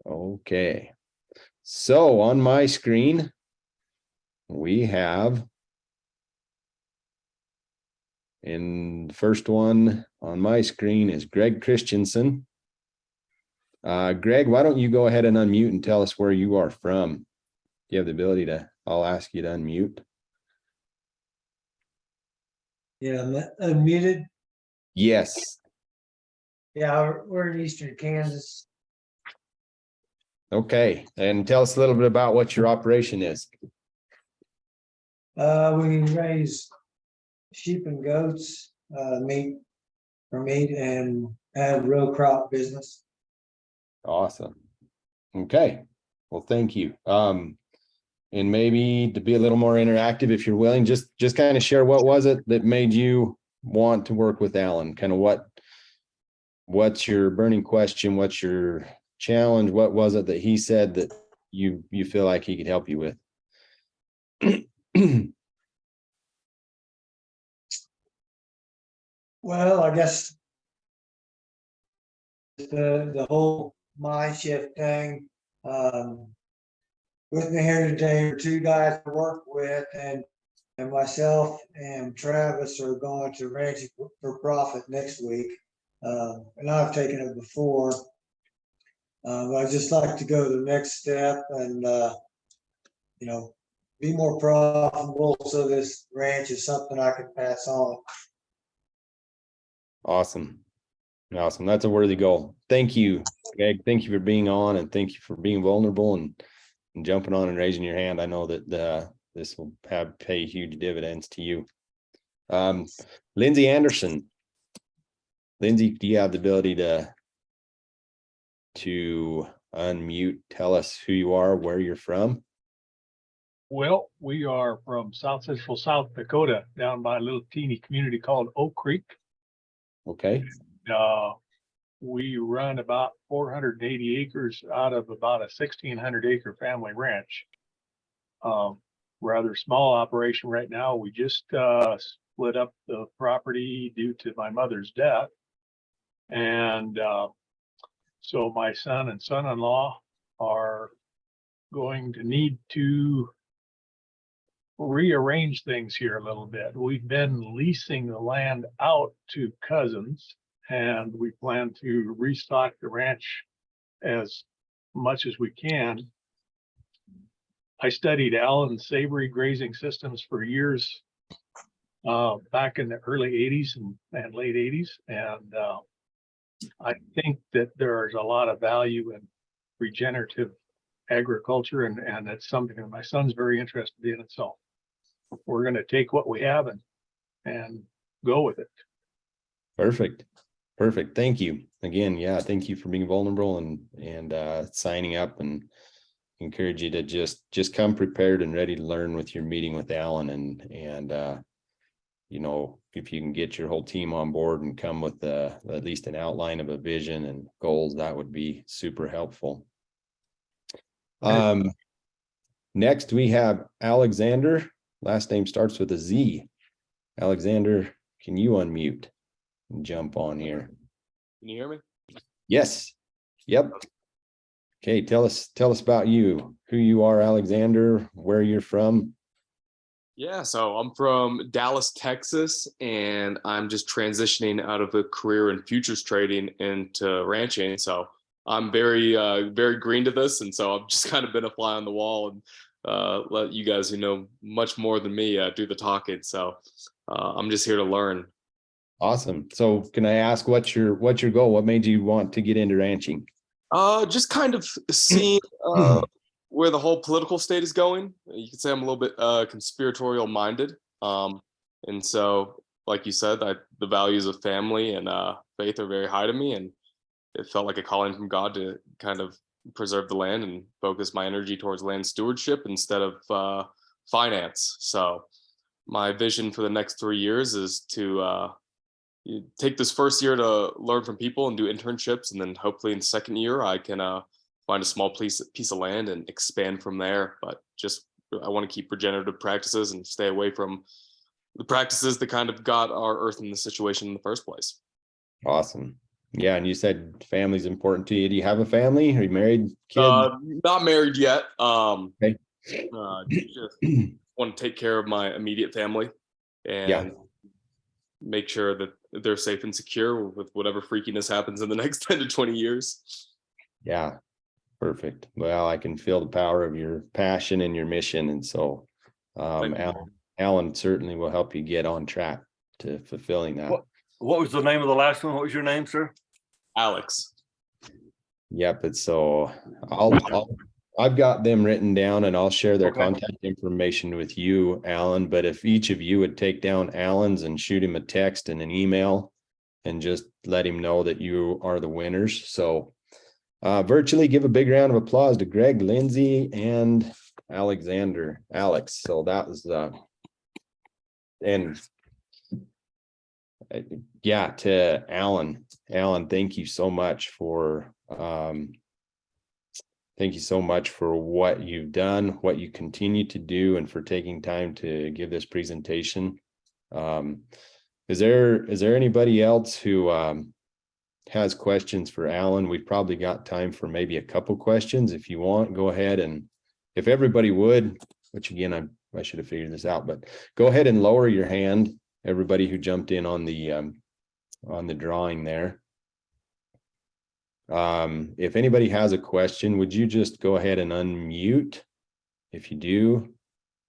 Okay. So on my screen, we have, in the first one on my screen is Greg Christensen. Greg, why don't you go ahead and unmute and tell us where you are from? Do you have the ability to, I'll ask you to unmute. Yeah, I'm unmuted. Yes. Yeah, we're in Eastern Kansas. Okay. And tell us a little bit about what your operation is. We raise sheep and goats, meat, and have row crop business. Awesome. Okay. Well, thank you. And maybe to be a little more interactive, if you're willing, just kind of share what was it that made you want to work with Allan? Kind of what's your burning question? What's your challenge? What was it that he said that you feel like he could help you with? Well, I guess the whole mind shift thing. With me here today are 2 guys I work with, and myself and Travis are going to Ranching for Profit next week. And I've taken it before. I'd just like to go to the next step and be more profitable, so this ranch is something I can pass on. Awesome. That's a worthy goal. Thank you, Greg. Thank you for being on, and thank you for being vulnerable and jumping on and raising your hand. I know that this will pay huge dividends to you. Lindsay Anderson. Lindsay, do you have the ability to unmute, tell us who you are, where you're from? Well, we are from South Central South Dakota, down by a little teeny community called Oak Creek. Okay. We run about 480 acres out of about a 1,600 acre family ranch. Rather small operation right now. We just split up the property due to my mother's death. And so my son and son-in-law are going to need to rearrange things here a little bit. We've been leasing the land out to cousins, and we plan to restock the ranch as much as we can. I studied Allan savory grazing systems for years back in the early 80s and late 80s. And I think that there's a lot of value in regenerative agriculture, and it's something that my son's very interested in. So we're going to take what we have and go with it. Perfect. Perfect. Thank you again. Yeah. Thank you for being vulnerable and signing up, and encourage you to just come prepared and ready to learn with your meeting with Allan, and you know, if you can get your whole team on board and come with at least an outline of a vision and goals, that would be super helpful. Next we have Alexander. Last name starts with a Z. Alexander, can you unmute and jump on here? Can you hear me? Yes. Yep. Okay, tell us about you, who you are, Alexander, where you're from. Yeah, so I'm from Dallas, Texas, and I'm just transitioning out of a career in futures trading into ranching. So I'm very green to this, and so I've just kind of been a fly on the wall and let you guys who know much more than me do the talking. So I'm just here to learn. Awesome. So can I ask what's your goal? What made you want to get into ranching? Just kind of seeing where the whole political state is going. You could say I'm a little bit conspiratorial minded. And so, like you said, the values of family and faith are very high to me. And it felt like a calling from God to kind of preserve the land and focus my energy towards land stewardship instead of finance. So my vision for the next 3 years is to you take this first year to learn from people and do internships, and then hopefully in the second year I can find a small piece of land and expand from there. But just I want to keep regenerative practices and stay away from the practices that kind of got our earth in this situation in the first place. Awesome. Yeah, and you said family's important to you. Do you have a family? Are you married? Kids? Not married yet. Okay. Just want to take care of my immediate family and make sure that they're safe and secure with whatever freakiness happens in the next 10 to 20 years. Yeah, perfect. Well, I can feel the power of your passion and your mission. And so Allan certainly will help you get on track to fulfilling that. What was the name of the last one? What was your name, sir? Alex. Yep. It's so I've got them written down, and I'll share their contact information with you, Allan. But if each of you would take down Allan's and shoot him a text and an email and just let him know that you are the winners. So virtually give a big round of applause to Greg, Lindsay, and Alexander, Alex. So that was to Allan. Allan, thank you so much for what you've done, what you continue to do, and for taking time to give this presentation. Is there anybody else who has questions for Allan? We've probably got time for maybe a couple questions. If you want, go ahead, and if everybody would, which again, I should have figured this out, but go ahead and lower your hand, everybody who jumped in on the drawing there. If anybody has a question, would you just go ahead and unmute if you do,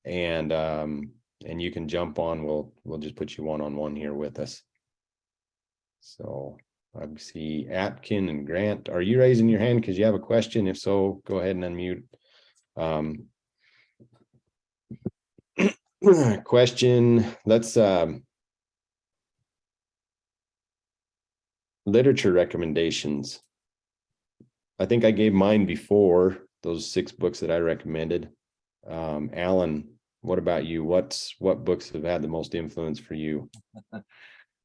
and you can jump on. We'll just put you one-on-one here with us. So I see Atkin and Grant. Are you raising your hand because you have a question? If so, go ahead and unmute. Question, let's literature recommendations. I think I gave mine before, those 6 books that I recommended. Allan, what about you? What books have had the most influence for you?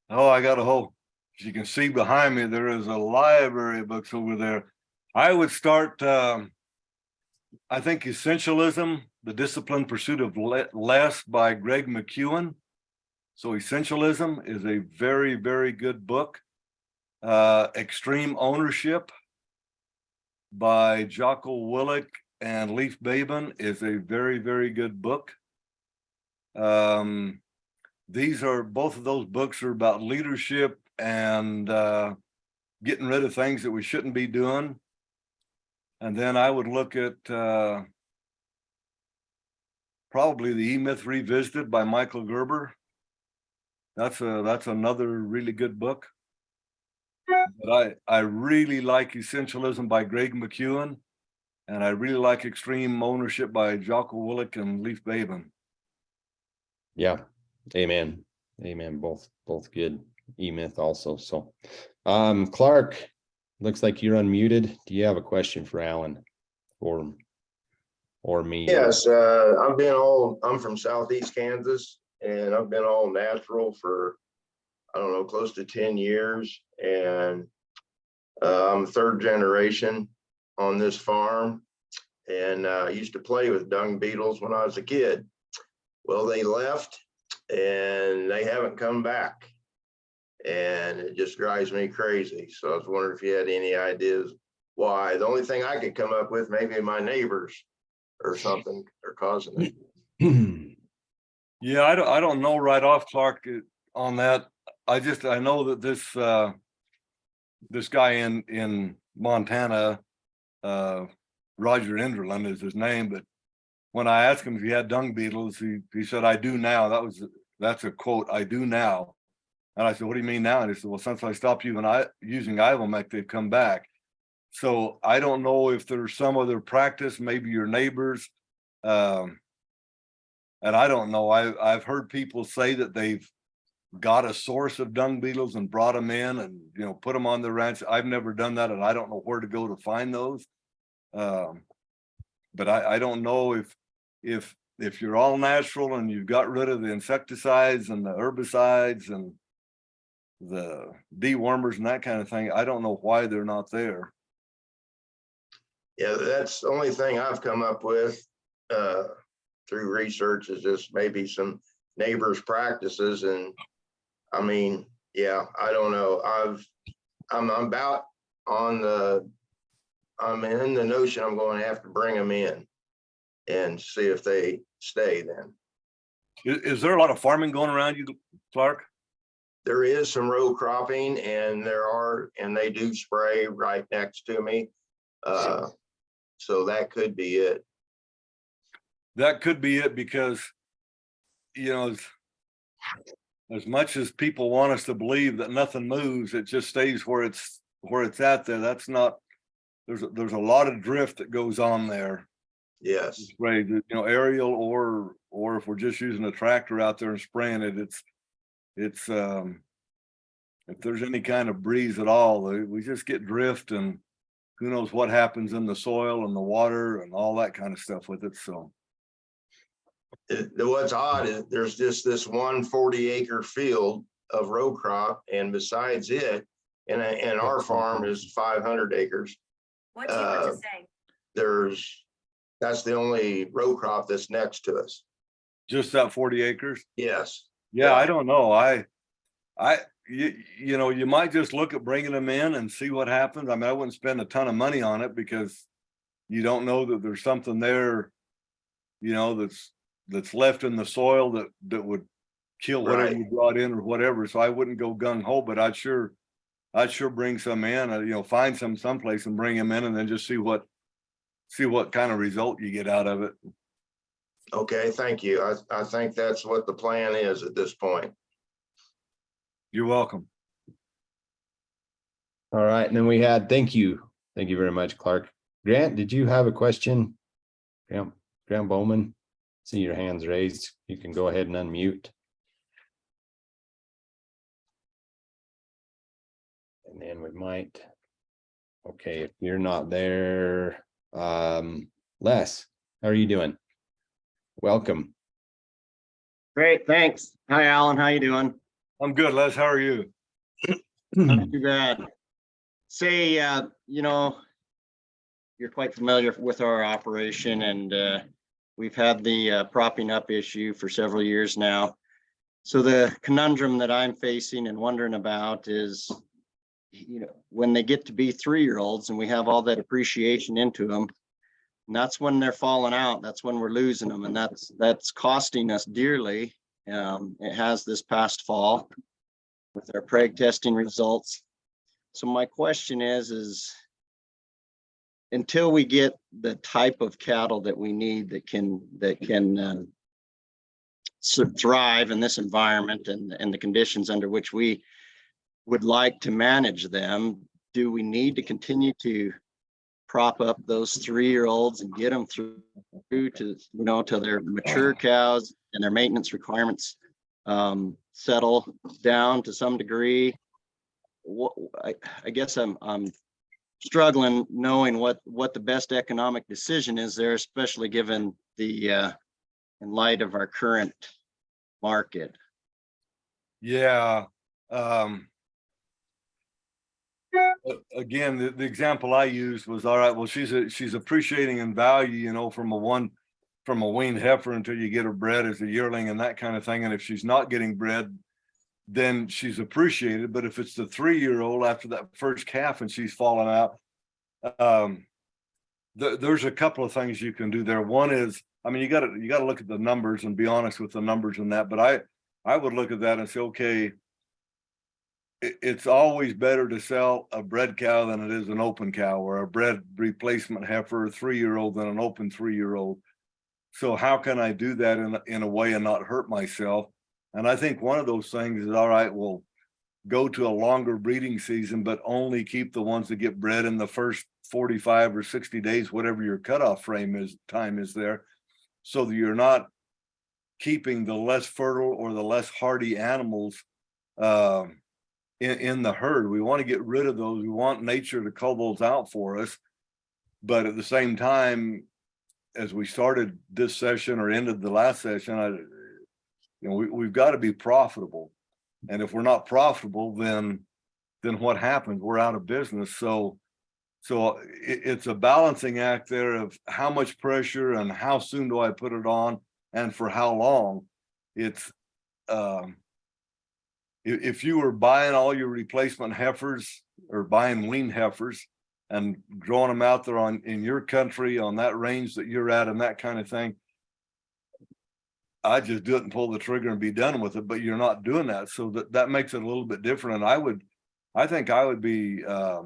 Oh, I got a whole, as you can see behind me, there is a library of books over there. I would start, I think Essentialism, The Disciplined Pursuit of Less by Greg McKeown. So Essentialism is a very, very good book. Extreme Ownership by Jocko Willink and Leif Babin is a very, very good book. These are, both of those books are about leadership and getting rid of things that we shouldn't be doing. And then I would look at probably The E-Myth Revisited by Michael Gerber. That's another really good book. But I really like Essentialism by Greg McKeown, and I really like Extreme Ownership by Jocko Willink and Leif Babin. Yeah, amen. Both good. E-Myth also. So Clark, looks like you're unmuted. Do you have a question for Allan or me? Yes, I'm from Southeast Kansas, and I've been all natural for, I don't know, close to 10 years. And I'm 3rd generation on this farm. And I used to play with dung beetles when I was a kid. Well, they left and they haven't come back. And it just drives me crazy. So I was wondering if you had any ideas why. The only thing I could come up with, maybe my neighbors or something are causing it. Yeah, I don't know right off, Clark, on that. I know that this guy in Montana, Roger Enderlin is his name, but when I asked him if he had dung beetles, he said, "I do now." That's a quote, "I do now." And I said, "What do you mean now?" And he said, "Well, since I stopped using Ivomec, they've come back." So I don't know if there's some other practice, maybe your neighbors. And I don't know. I've heard people say that they've got a source of dung beetles and brought them in and, put them on the ranch. I've never done that, and I don't know where to go to find those. But I don't know if you're all natural and you've got rid of the insecticides and the herbicides and the dewormers and that kind of thing, I don't know why they're not there. Yeah, that's the only thing I've come up with through research, is just maybe some neighbors' practices. And I mean, yeah, I don't know. I'm in the notion I'm going to have to bring them in and see if they stay then. Is there a lot of farming going around you, Clark? There is some row cropping, and they do spray right next to me. So that could be it. That could be it, because, as much as people want us to believe that nothing moves, it just stays where it's at there. That's not, there's a lot of drift that goes on there. Yes. Right. Aerial or if we're just using a tractor out there and spraying it, it's if there's any kind of breeze at all, we just get drift, and who knows what happens in the soil and the water and all that kind of stuff with it. So what's odd is there's just this 140-acre field of row crop, and besides it, and our farm is 500 acres. What do you want to say? That's the only row crop that's next to us. Just that 40 acres? Yes. Yeah, I don't know. You might just look at bringing them in and see what happens. I mean, I wouldn't spend a ton of money on it, because you don't know that there's something there, that's left in the soil that would kill whatever you brought in or whatever. So I wouldn't go gung ho, but I'd sure bring some in, find someplace and bring them in, and then just see what kind of result you get out of it. Okay, thank you. I think that's what the plan is at this point. You're welcome. All right, and then we had, thank you very much, Clark. Grant, did you have a question? Grant Bowman? see your hands raised. You can go ahead and unmute. And then we might, okay, if you're not there, Les, how are you doing? Welcome. Great, thanks. Hi, Alan. How you doing? I'm good, Les. How are you? Not too bad. Say, you know, you're quite familiar with our operation, and we've had the propping up issue for several years now. So the conundrum that I'm facing and wondering about is, you know, when they get to be 3-year-olds and we have all that appreciation into them, and that's when they're falling out. That's when we're losing them, and that's costing us dearly. It has this past fall with our preg testing results. So my question is until we get the type of cattle that we need that can thrive in this environment and the conditions under which we would like to manage them, do we need to continue to prop up those 3-year-olds and get them through to, you know, till their mature cows and their maintenance requirements settle down to some degree? I guess I'm struggling knowing what the best economic decision is there, especially given the in light of our current market. Yeah. Again, the example I used was, all right, well, she's appreciating in value, you know, from a weaned heifer until you get her bred as a yearling and that kind of thing. And if she's not getting bred, then she's appreciated. But if it's the 3-year-old after that first calf and she's fallen out, there's a couple of things you can do there. One is, I mean, you got to look at the numbers and be honest with the numbers and that. But I would look at that and say, okay, it's always better to sell a bred cow than it is an open cow, or a bred replacement heifer 3-year-old than an open 3-year-old. So how can I do that in a way and not hurt myself? And I think one of those things is, all right, well, go to a longer breeding season, but only keep the ones that get bred in the first 45 or 60 days, whatever your cutoff time is there, so that you're not keeping the less fertile or the less hardy animals in the herd. We want to get rid of those. We want nature to cull those out for us. But at the same time, as we started this session or ended the last session, we've got to be profitable. And if we're not profitable, then what happens? We're out of business. So it's a balancing act there of how much pressure and how soon do I put it on and for how long. It's if you were buying all your replacement heifers or buying weaned heifers and growing them out there in your country on that range that you're at and that kind of thing, I just do it and pull the trigger and be done with it. But you're not doing that, so that makes it a little bit different. And I think I'd be a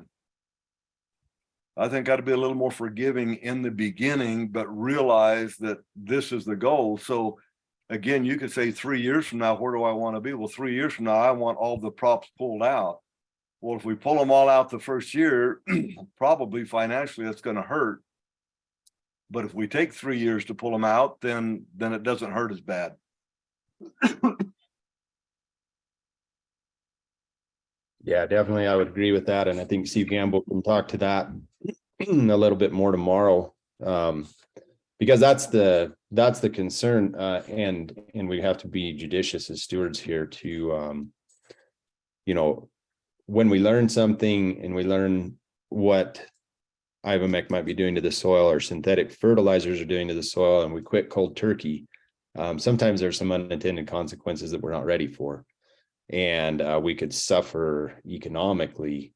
little more forgiving in the beginning, but realize that this is the goal. So again, you could say 3 years from now, where do I want to be? Well, 3 years from now, I want all the props pulled out. Well, if we pull them all out the first year, probably financially that's going to hurt. But if we take 3 years to pull them out, then it doesn't hurt as bad. Yeah, definitely. I would agree with that. And I think Steve Gamble can talk to that a little bit more tomorrow. Because that's the concern. And we have to be judicious as stewards here to, when we learn something and we learn what Ivomec might be doing to the soil or synthetic fertilizers are doing to the soil, and we quit cold turkey, sometimes there's some unintended consequences that we're not ready for. And we could suffer economically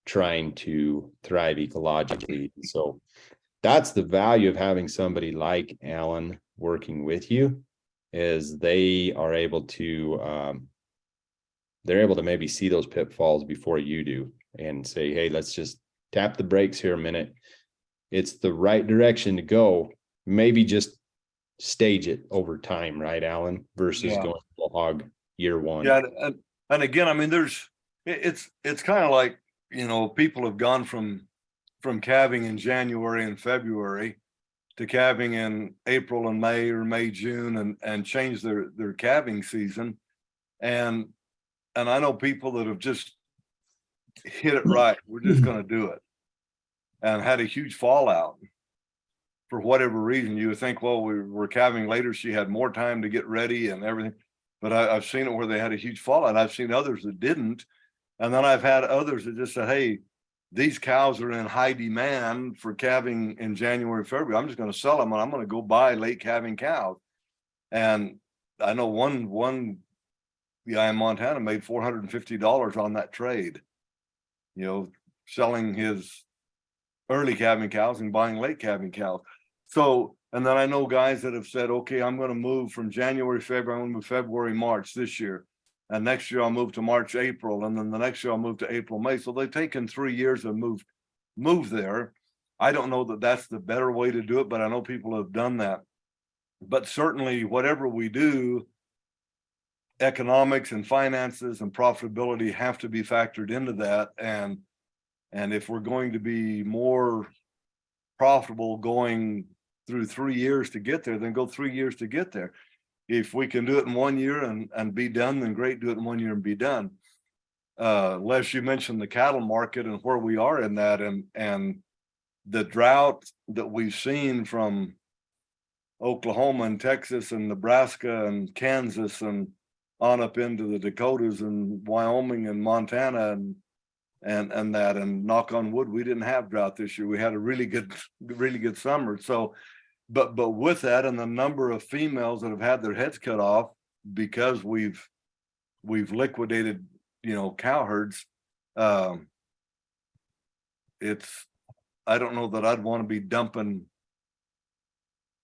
trying to thrive ecologically. So that's the value of having somebody like Allan working with you, is they are able to maybe see those pitfalls before you do and say, hey, let's just tap the brakes here a minute. It's the right direction to go. Maybe just stage it over time, right, Allan, versus going full hog year one. Yeah, and again, I mean, it's kind of like, people have gone from calving in January and February to calving in April and May or May, June and change their calving season. And I know people that have just hit it right. We're just going to do it, and had a huge fallout for whatever reason. You would think, well, we were calving later. She had more time to get ready and everything. But I've seen it where they had a huge fallout. I've seen others that didn't. And then I've had others that just said, hey, these cows are in high demand for calving in January, February. I'm just going to sell them, and I'm going to go buy late calving cows. And I know one guy in Montana made $450 on that trade, you know, selling his early calving cows and buying late calving cows. So, and then I know guys that have said, okay, I'm going to move from January, February, I'm going to move February, March this year. And next year I'll move to March, April. And then the next year I'll move to April, May. So they've taken 3 years to move there. I don't know that that's the better way to do it, but I know people have done that. But certainly whatever we do, economics and finances and profitability have to be factored into that. And if we're going to be more profitable going through 3 years to get there, then go 3 years to get there. If we can do it in 1 year and be done, then great, do it in 1 year and be done. Les, you mentioned the cattle market and where we are in that, and the drought that we've seen from Oklahoma and Texas and Nebraska and Kansas and on up into the Dakotas and Wyoming and Montana and that, and knock on wood, we didn't have drought this year. We had a really good summer. So, but with that, and the number of females that have had their heads cut off because we've liquidated, you know, cow herds, it's, I don't know that I'd want to be dumping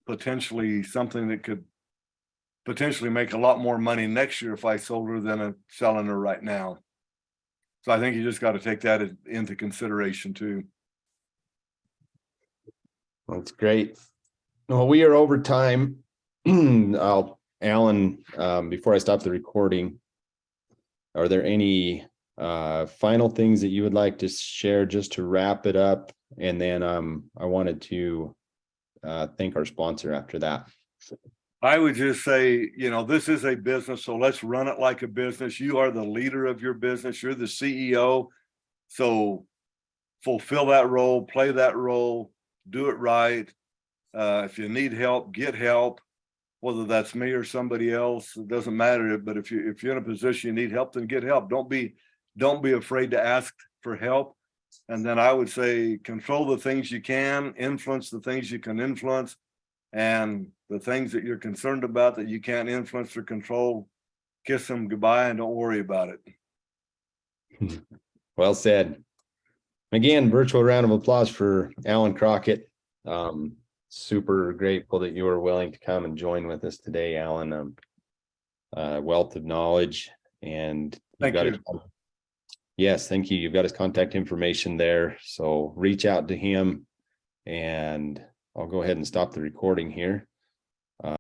potentially something that could potentially make a lot more money next year if I sold her than selling her right now. So I think you just got to take that into consideration too. That's great. Well, we are over time. Allan, before I stop the recording, are there any final things that you would like to share just to wrap it up? And then I wanted to thank our sponsor after that. I would just say, you know, this is a business, so let's run it like a business. You are the leader of your business. You're the CEO. So fulfill that role, play that role, do it right. If you need help, get help, whether that's me or somebody else, it doesn't matter. But if you're in a position you need help, then get help. Don't be afraid to ask for help. And then I would say control the things you can, influence the things you can influence, and the things that you're concerned about that you can't influence or control, kiss them goodbye and don't worry about it. Well said. Again, virtual round of applause for Allan Crocket. Super grateful that you were willing to come and join with us today, Allan. Wealth of knowledge, and Thank you. Yes, thank you. You've got his contact information there, so reach out to him. And I'll go ahead and stop the recording here.